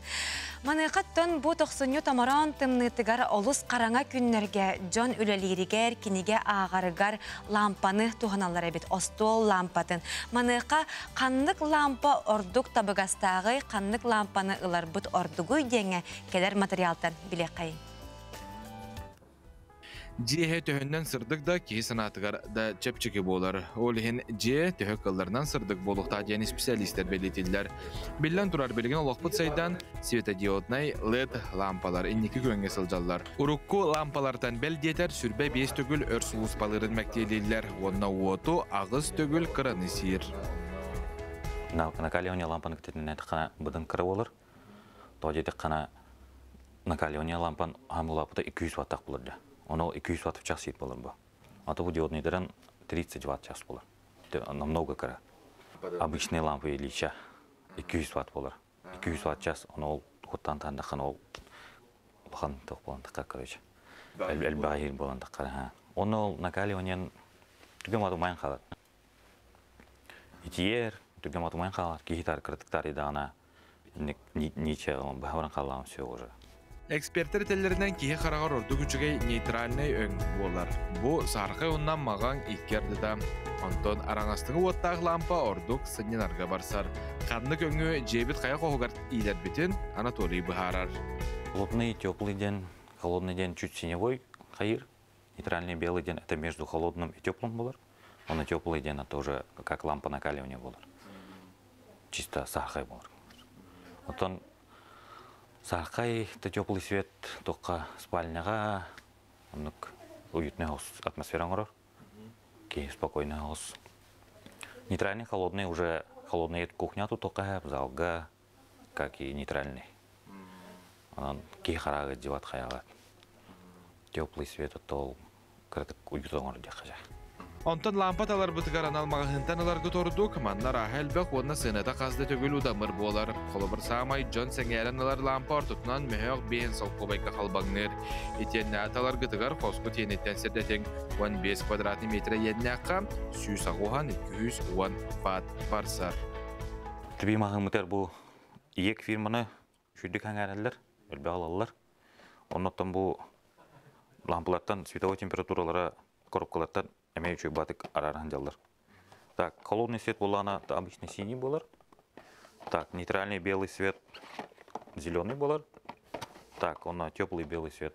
Манеқаттан бұ 90 тамаран тымнытыгар олыс қараңа күннерге жон үлелерігер кинеге ағарыгар лампаны туғаналары бет остол лампатын. Манеқа қанлық лампа ордук табығастағы қанлық лампаны ылар бұд ордугу денге келер материалтан білеқай. Жеhe töhünden sırdık da ki sanatgar da çepçeki bolar. Olihin je töhük kıllarından sırdık boluqta diyen spesialistler belirtildiler. Billen turar bilgin olaqpıt saydan svetodiodnay LED lampalar inniki köngü sıljallar. Urukku lampalardan bel deter sürbe 5 tögül örsulus balırın mektelililer. Onna otu ağız tögül kıranı sir. Накаливание лампаны кететінен қана бұдың кірі олар. Тоғдеті қана накаливание лампан хамылапыда 200 ваттақ болырды. Оно 200 ватт в час сит болар бу. А то диодный дерен 30 ватт в час болар. Это намного кара. Обычные лампы Ильича 200 ватт болар. 200 ватт в час, оно оттан тандакан ол лахан ток боландыкка, короче. Элбагир боландыкка. Оно накаливание түгем атумайын қалат. Итиер түгем атумайын қалат. Кихитар кыртыктар идана ниче бахавран қалам все уже. Эксперттер теллеринен кихи қарағар орду күчігей нейтральный өң болар. Бу сарқы оннан маған иккерді да. Онтон араңастыңы оттағы лампа ордук сынненарға барсар. Қанлык өңі жебіт қая қоғығар илер бітін Анатолий Бахарар. Холодный, теплый день. Холодный день чуть синевой, хаир. Нейтральный белый день это между холодным и теплым болар. Он и теплый день это уже как лампа накаливания болар. Чисто сарқай болар. Онтон Сарқай, это теплый свет, только спальняга, уютный атмосфера ngoror, ки спокойный хаос. Нейтральный, холодный, уже холодная кухня тут только залга, как и нейтральный. Ки харага деват хаягат. Теплый свет, это уютный ngoror дехажа. Ondan lampatalar bıtıgaran almağıntan alargı toruduk, manlar ahəlbək ona sınada qazda tögül udamır bolar. Kolubur samay John Sengeren alar lampa ortutunan mühəq beyin salqobayka qalbağınır. Eten natalar gıtıgar qosku tenetten sirdetin 15 kvadratmetre yednəqqa, süyüs ağuhan 210 watt barsar. Любимый мытер bu iyek firmаны şüddük hangərəllər, ölbə alallar. Ondan bu lampalardan sветовой температуралары коробкалардан имеющий батык арарханджалдар. Так, холодный свет болана, это обычный синий болар. Так, нейтральный белый свет, зеленый болар. Так, он теплый белый свет,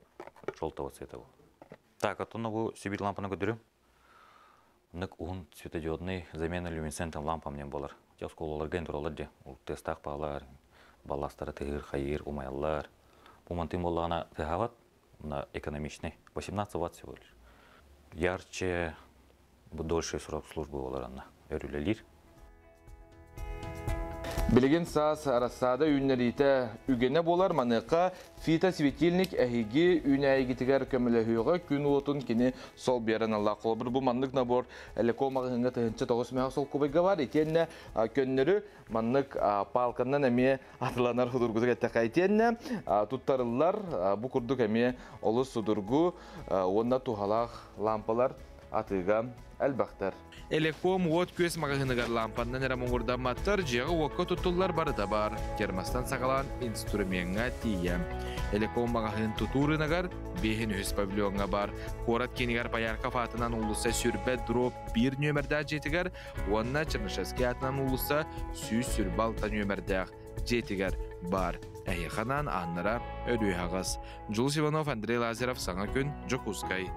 желтого цвета. Так, а то новую Сибирь лампа на годырю. Нек он светодиодный замена люминесцентным лампам не болар. Я скололар гендероларди, у тестах палар, балластары тегир, хайир, умайлар. Помантым болана тегават на экономичный, 18 ватт всего лишь. Ярче, дольше срок службы оларана өрүлелир. Билеген саас арасада үннерите үгене болар маныка фитосветильник әхиги үнәйгитигер көмөлөһүгө күн отун кини сол берен Алла колбур бу маннык набор элекомагынга тенче 9 мега сол кубайга бар икенне көннөрү маннык палкандан эме атыланар худургузга текайтенне туттарылар бу курдук эме олус судургу онна тухалак лампалар атыга әлбәхтәр. Элеком от көз магазиныгар лампандан эрамоңурдан маттар жағы уаққа тұттылар барыда бар. Кермастан сағалан инструментға тием. Элеком магазин тұтурынагар бейін өз павильонға бар. Корат кенігар паярка фатынан улыса сүрбе дроп 1 нөмірді жетігер, онна Чернышевский атынан улыса сүйіз сүрбалта нөмірді жетігер бар. Әйіқанан аннара өдүй ағыз. Жулс Иванов, Андрей Лазаров, Саңа күн, Жокускай.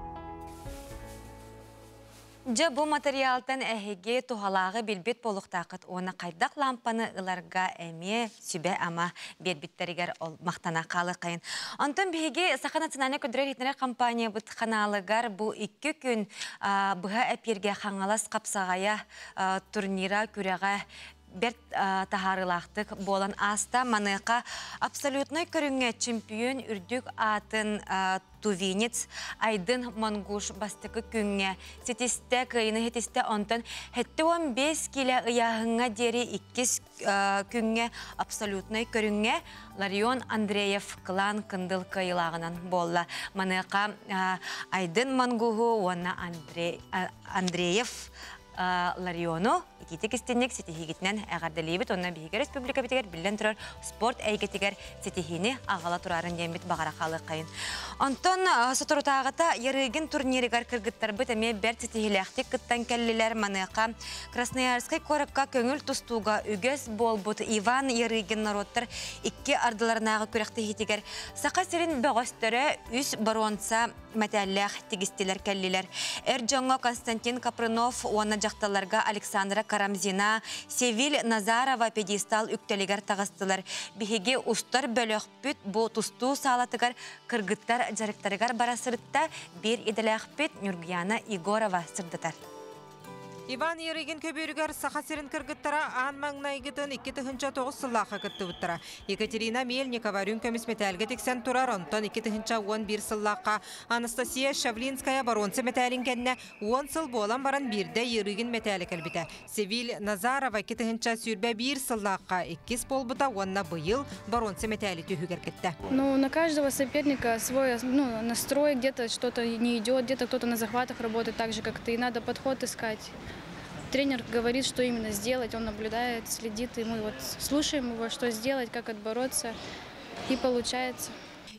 Ja bu материалтан әһеге тухалағы билбет болуқтақыт оны қайдақ лампаны ыларға әме сүбе ама бербиттерігер ол мақтана қалы қайын. Антон беге Саха национальный көндірер етінер компания бұт қаналығар бұл 2 күн бұға әперге қаңалас қапсағая турнира күреға Берт тахарылақтық болан аста манықа абсолютной көріңе чемпион үрдік атын тувинец айдын мангуш бастықы күнге сетісті күйіні хетісті онтан хетті 15 келі ұяғыңа дері 2 күнге абсолютной көріңе Ларион Андреев клан кындыл кыйлағынан болла. Манықа айдын мангуху оны Андреев Лариону икитик истенник сетихигитнен әғарделейбіт, онна бейгі республика бітігер білден тұрар спорт әйгетігер сетихини ағала тұрарын дембіт бағарақалы қайын. Онтон сотырутағыта ерігін турнирігар кіргіттар бұт әме бәрт сетихиләқтік күттан кәлілер манықа Красноярскай корыққа көңіл тұстуға үгес бол бұт Иван ерігін народтар 2 ардыларынағы күректі хетігер. Сақа серін бөғістері үс баруанса мәтәлләқ тегістелер кәлілер. Эрджонго Константин Капрынов, оны жақталарға Александра Карамзина, Севиль Назарова педестал үктелігер тағыстылар. Бігеге ұстар бөліқ бүт бұл тұсту салатығар кыргыттар жарықтарығар барасырытта бір еділәқ бүт Нюргияна Игорова сырдытар. Иван Ереген көберігер сақасерін кіргіттара аң маңнайгітін 2-9 сыллаққа кітті бұттыра. Екатерина Мельникова рүн көміс метәлгі тексен тұрар, онтан 2-11 сыллаққа. Анастасия Шавлинская баронсы метәлін кәнне 10 сыл болан баран бірде Ереген метәлі кәлбіті. Севиль Назарова 2 сүрбе 1 сыллаққа 2 болбыта, онна бұйыл баронсы метәлі түйігер кетті. На каждого соперника свой настрой, где-то что-то не идет, где-то кто-то на захватах работает так же, как ты, и надо подход искать. Тренер говорит, что именно сделать, он наблюдает, следит, и мы вот слушаем его, что сделать, как отбороться, и получается.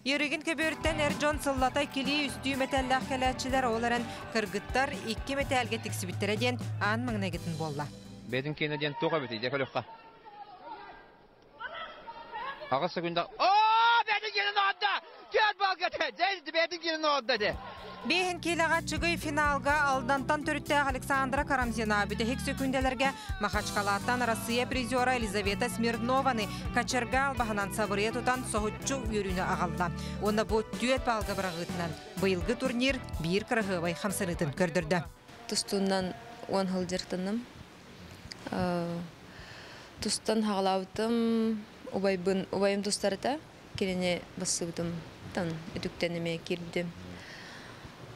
Ереген көбөрттен Эрджон сыллатай келі үстүй метәлләқ кәләтшілер оларын кыргыттар 2 метәлге тексібіттереден аң маңнагетін болла. Бәдің кенеден тоға біті, декөліққа. Ағасы күнді... Бәдің келін оғында! Кет бал кәті! Бәдің келін оғында де! Бейін келіға чүгій финалға алдантан түріттәғ Александра Карамзина бүтәхік сөкүнделерге Махачкалаттан Россия призера Елизавета Смирнованы качырға албағынан сабырия тұтан соғытчу үйріні ағалда. Оны бұл түйет балғы бірағытынан бұйылғы турнир бір қырғывай қамсынытын көрдірді. Тұстуынан 10 хыл жыртыным. Тұстан хағалауытым, ұбайым тұстарыта, келіне басыбытым, тан үтіктенеме кердім.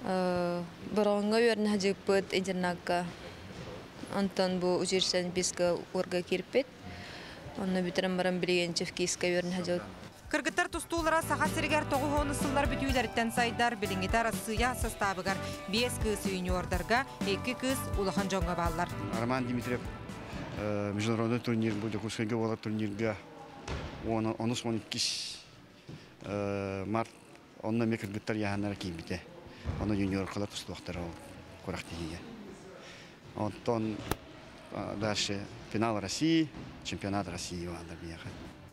Бараңға өрін хажыппыт интернатқа. Антон бұл училищен бізгі орға керпет. Оны бүтерін барам білген чевкейсқа өрін хажыппыт. Кыргыттар тұстулыра сағасыргер тоғы хоны сыллар бүтүйлеріттен сайдар біліңгетар сыя составыгар 5 кыз юниордарға 2 кыз улахан жоңға баллар. Роман Дмитриев международный турнир будет Кускайга Вола турнирга. Он 12 март онна ме кыргыттар яһаннар кийбите. Оны юниор кылып тұстуақтар ол көрақтегеге. Онтон дальше финал России, чемпионат России оғандар бияға.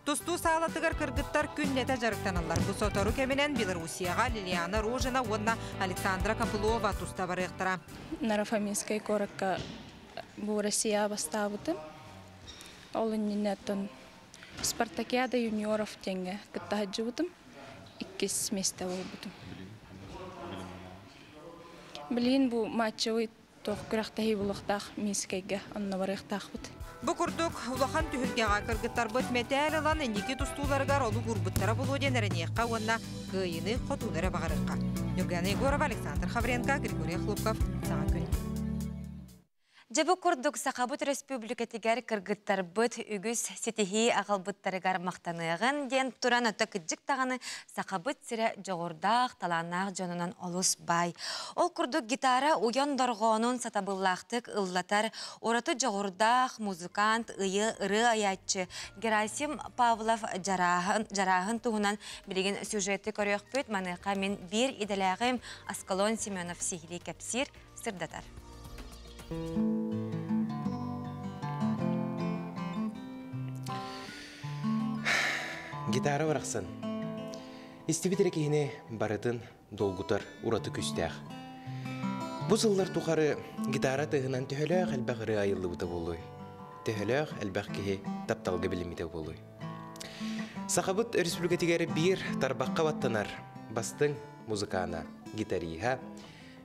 Тұсту сағалатығар кыргыттар күннеті жарықтанылар. Бұл сотору кемінен Белоруссияға Лилиана Рожина, онна Александра Капылова тұста барықтыра. Нарафаминскай коракка бұл Россия бастабыты. Ол үнненеттін Спартакиада юниоров тенге кітті хаджыбытым. 2 места болбытым. Білген бұл матчевый тоқ күрақтахи бұлықтақ мискайға анна барықтақ бұд. Бұл күрдік ұлақан түхілгеға кіргіттар бұд мәтәл алан әндеке тұстуларығар олы ғұрбыттара болу денерінеққа онна ғыйыны қотулары бағарыққа. Нюргана Егорова, Александр Хавренко, Григорий Хлопков, Саға күн. Жабы күрдік Сақабыт Республика тегер кіргіттар бұд үгіз сетихи ағал бұттарығар мақтанығын ден тұран өті күджік тағаны Сақабыт сірі жоғырдақ таланақ жонынан олыс бай. Ол күрдік гитара уяндырғының сатабыллақтық ұллатар ораты жоғырдақ музыкант ұйы ұры аятчы Герасим Павлов жарағын туғынан білген сюжеті көрек бүт маныға мен бір иделәғім Аскалон Семенов сихили кәпсір сырдатар. Гитара барақсан. Истебитері кейіне барытын долгутар ураты күстәқ. Бу сыллар тухары гитара тыгынан төһөлөөх элбэх ыры айыллыбыта болуй. Төһөлөөх элбэх киһи тапталга билимите болуй. Сахабыт республикатигер бир тарбаққа баттанар бастың музыкана гитариха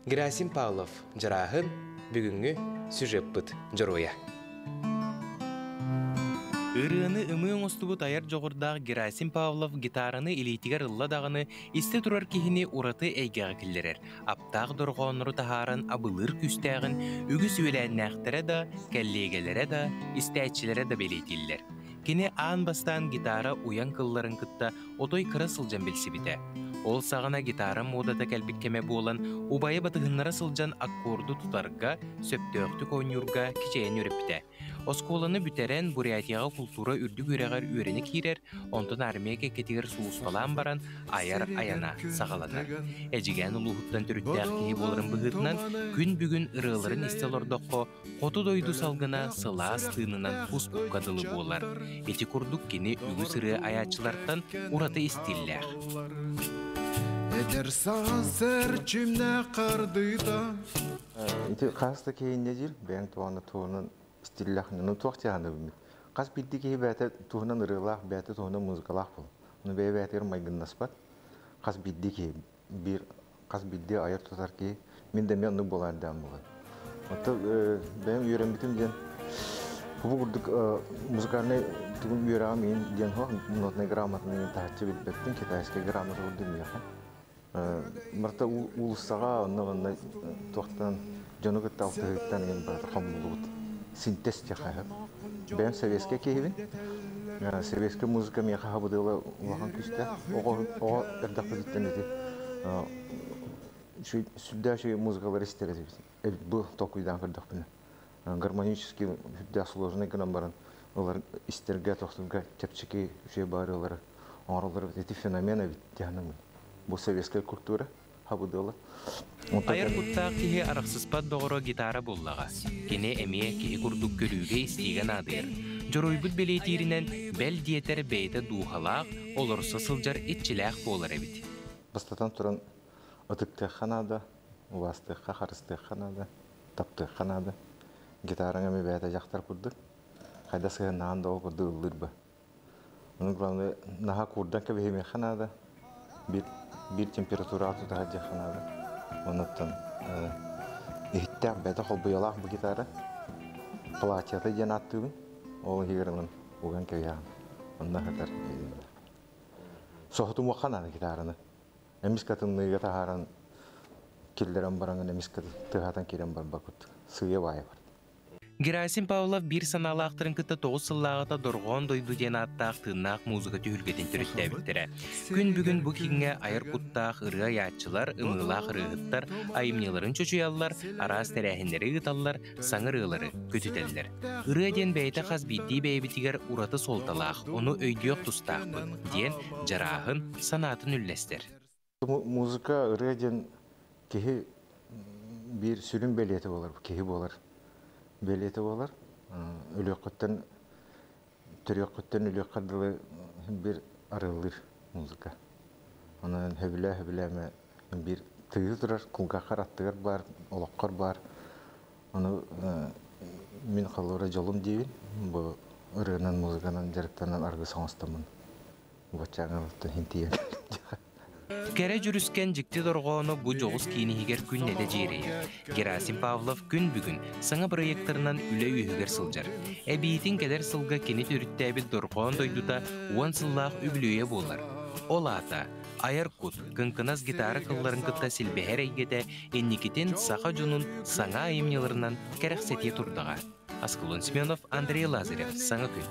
Герасим Павлов жарахын бүгүнгү сюжетпыт жороя. Ырыны ымыың остубут аяр жоғырдағы Герасим Павлов гитараны илейтигер ылла дағыны исте турар кихини ураты әйгеға кілдерер. Аптақ дұрғоныры тахарын абылыр күстәғын үгіс өләннәқтері да, кәллегелері да, истәтчілері да белейтілдер. Кені аан бастан гитара уян кылларын кытта отой кыра сылжан білсі біті. Ол сағына гитара модата кәлбіккеме болан, убайы батығынлара сылжан аккорду тутарға, сөптөқтік ойнюрға кичейін өріпті. Осколаны бүтерен Бурятияға культура үрдік үрәғар үйрені кейрер, онтын армияға кетігер суысталан баран аяр аяна сағаланар. Әжіген ұлығыттан түріттәқ кейі болырын бұғытынан күн бүгін ырыларын істелордоққа қоты дойду салғына сыла астығынан пұс ұққадылы болар. Эти күрдік кені үгі сыры аячылардан ураты істелләр. Эдер сағасыр чүмне қардыда. Қасты кейінде жел, бәң туаны туының стиллахнын туақтяны білмейді. Қас білді кейі бәті туғынан ұрылақ, бәті туғынан музыкалақ бұл. Оны бәй бәтер майгыннас бат. Қас білді кейі, қас білді аяр тұтар кейі, мен де мен ұны болардам болған. Оты бәйім үйренбітім ден, бұл күрдік музыкарны түгін үйрағым ең ден хоқ, нотный грамотный тағатчы білбәттің, китайский грамоты болдым яқын. Марта улысаға онны туақтан жоны күтті алтығыттан ең бәді қамылығыт. Синтез жақайып. Бәйім советский кейбін. Советский музыка мен қағабыдылы ұлаған күсті. Оға әрдақ бұдыттан еті. Сүлді әші музыкалар істері. Бұл тоқуйдан көрдіқ бұны. Гармонический сүлді сложный күнен барын. Олар істерге тоқтыға тепчеке үші бары олары. Оңарылар еті феномена біттіғаның. Бұл советская культура. Аяр құттақ кеге арақсыспат доғыры гитара боллаға. Кене әме кеге күрдік көліге істеген адыр. Жоройбыт белейтірінен бәл диетер бәйті дуғалақ, олырсы сылжар етчіләқ болар әбіт. Бастатан тұрын ұтықтық қанады, ұластыққа, қарыстық қанады, таптық қанады. Гитараң әме бәйті жақтар күрдік. Қайда сығынаған доғы күрді ұлыр ба. Оның главный наға күрдан кәбейме қанады. Bir температура артыда жақынады. Оныттан ехттәк бәді қол бұялақ бұл гитара. Платияты ден аттығын. Ол егерілін оған көйяғын. Онда қатар едімді. Соғытым оқанады гитараны. Әміз қатынлыға тағаран келдерін бараңын әміз қатын керен бар бақыт. Сүйе байы бар. Герасим Павлов бір саналақтырын кітті 9 сыллағыта дұрғон дойду ден аттақ тыннақ музыка түйілгетін түрітті әбіттірі. Күн бүгін бұл кеңе айыр құттақ ұрға ятчылар, ұмылақ ұрығыттар, айымнеларын чөчуялар, арас тәрәхіндері ұталар, саңыр ұлары көтітелдер. Ұрға ден бәйті қаз бейді бәйбітігер ұраты солталақ, оны өйдіоқ тұстақ бұд, ден жарағын санатын үллестер. Музыка ұрға ден кеге бір сүрін бәлеті болар, кеге болар. Белеті болар. Өлек құттан, түрек құттан өлек қадылы бір арылыр музыка. Онан хөбілі-хөбілі бір тыйы тұрар, құлға қараттығыр бар, олаққар бар. Оны мен қалуыра жолым дейін, бұл ұрығынан музыканан жарықтанан арғы соңыстамын. Бұл жаңалықтан хентиен. Кәрі жүріскен жікті дұрғаны бұ жоғыз кейінігер күн нәді жерейі. Герасим Павлов күн бүгін саңа проекттарынан үлі үйігер сылжар. Әбейетін кәдер сылға кені түріттәбіл дұрған дойдуда уан сыллақ үбілуе болар. Ол ата, аяр құт, күнкіназ гитара қылларын күтті сілбәхер әйгеті енникетен сақа жүнін саңа айымнеларынан кәріқсете тұрдыға. Аскалон Семенов, Андрей Лазарев, саңа күн.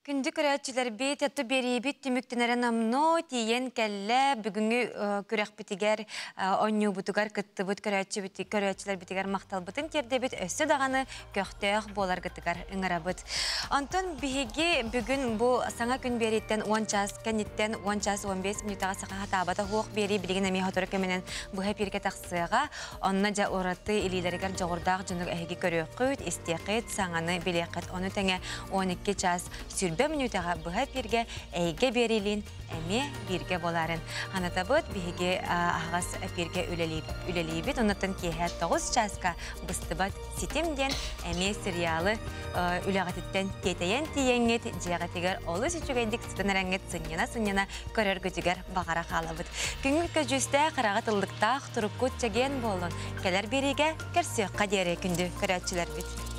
Күнді көрәтчілер бейт әтті берейбет түміктінерін амно тиен кәлі бүгінгі көрәқ бітігер оңю бұтығар күтті бұт көрәтчілер бітігер мақтал бұтын керде бет өсі дағаны көқтеғ болар күттігер ұңыра бұт. Антон бігі бүгін бұл саңа күн берейттен 10 час, кәнеттен 10 час 15 минутаға сақаға табата хоқ берей білген әме ғатыры көменен бұға перге тақсыға, онына жа ораты илилерігер жоғырдағы жүнік әйгі көрі құйт, істеқет, саңаны білеқет, оны тәңе 12 час сүр 20 минутаға бұға бірге әйге берілін әме бірге боларын. Аната бұд бігі ағас бірге үлелейбіт, онаттан кейхе 9 часқа бұстыбат сетемден әме сериалы үләғатыттен кетейен тиеңет жеғатығар олы сүчігендік сытынараңет сыньяна көрер көтігер бағара қалабыд. Күнгілкі жүсті қырағатылдықтақ тұрып көтчеген болын. Келер береге керсек қадері күнді көрәтчілер біт.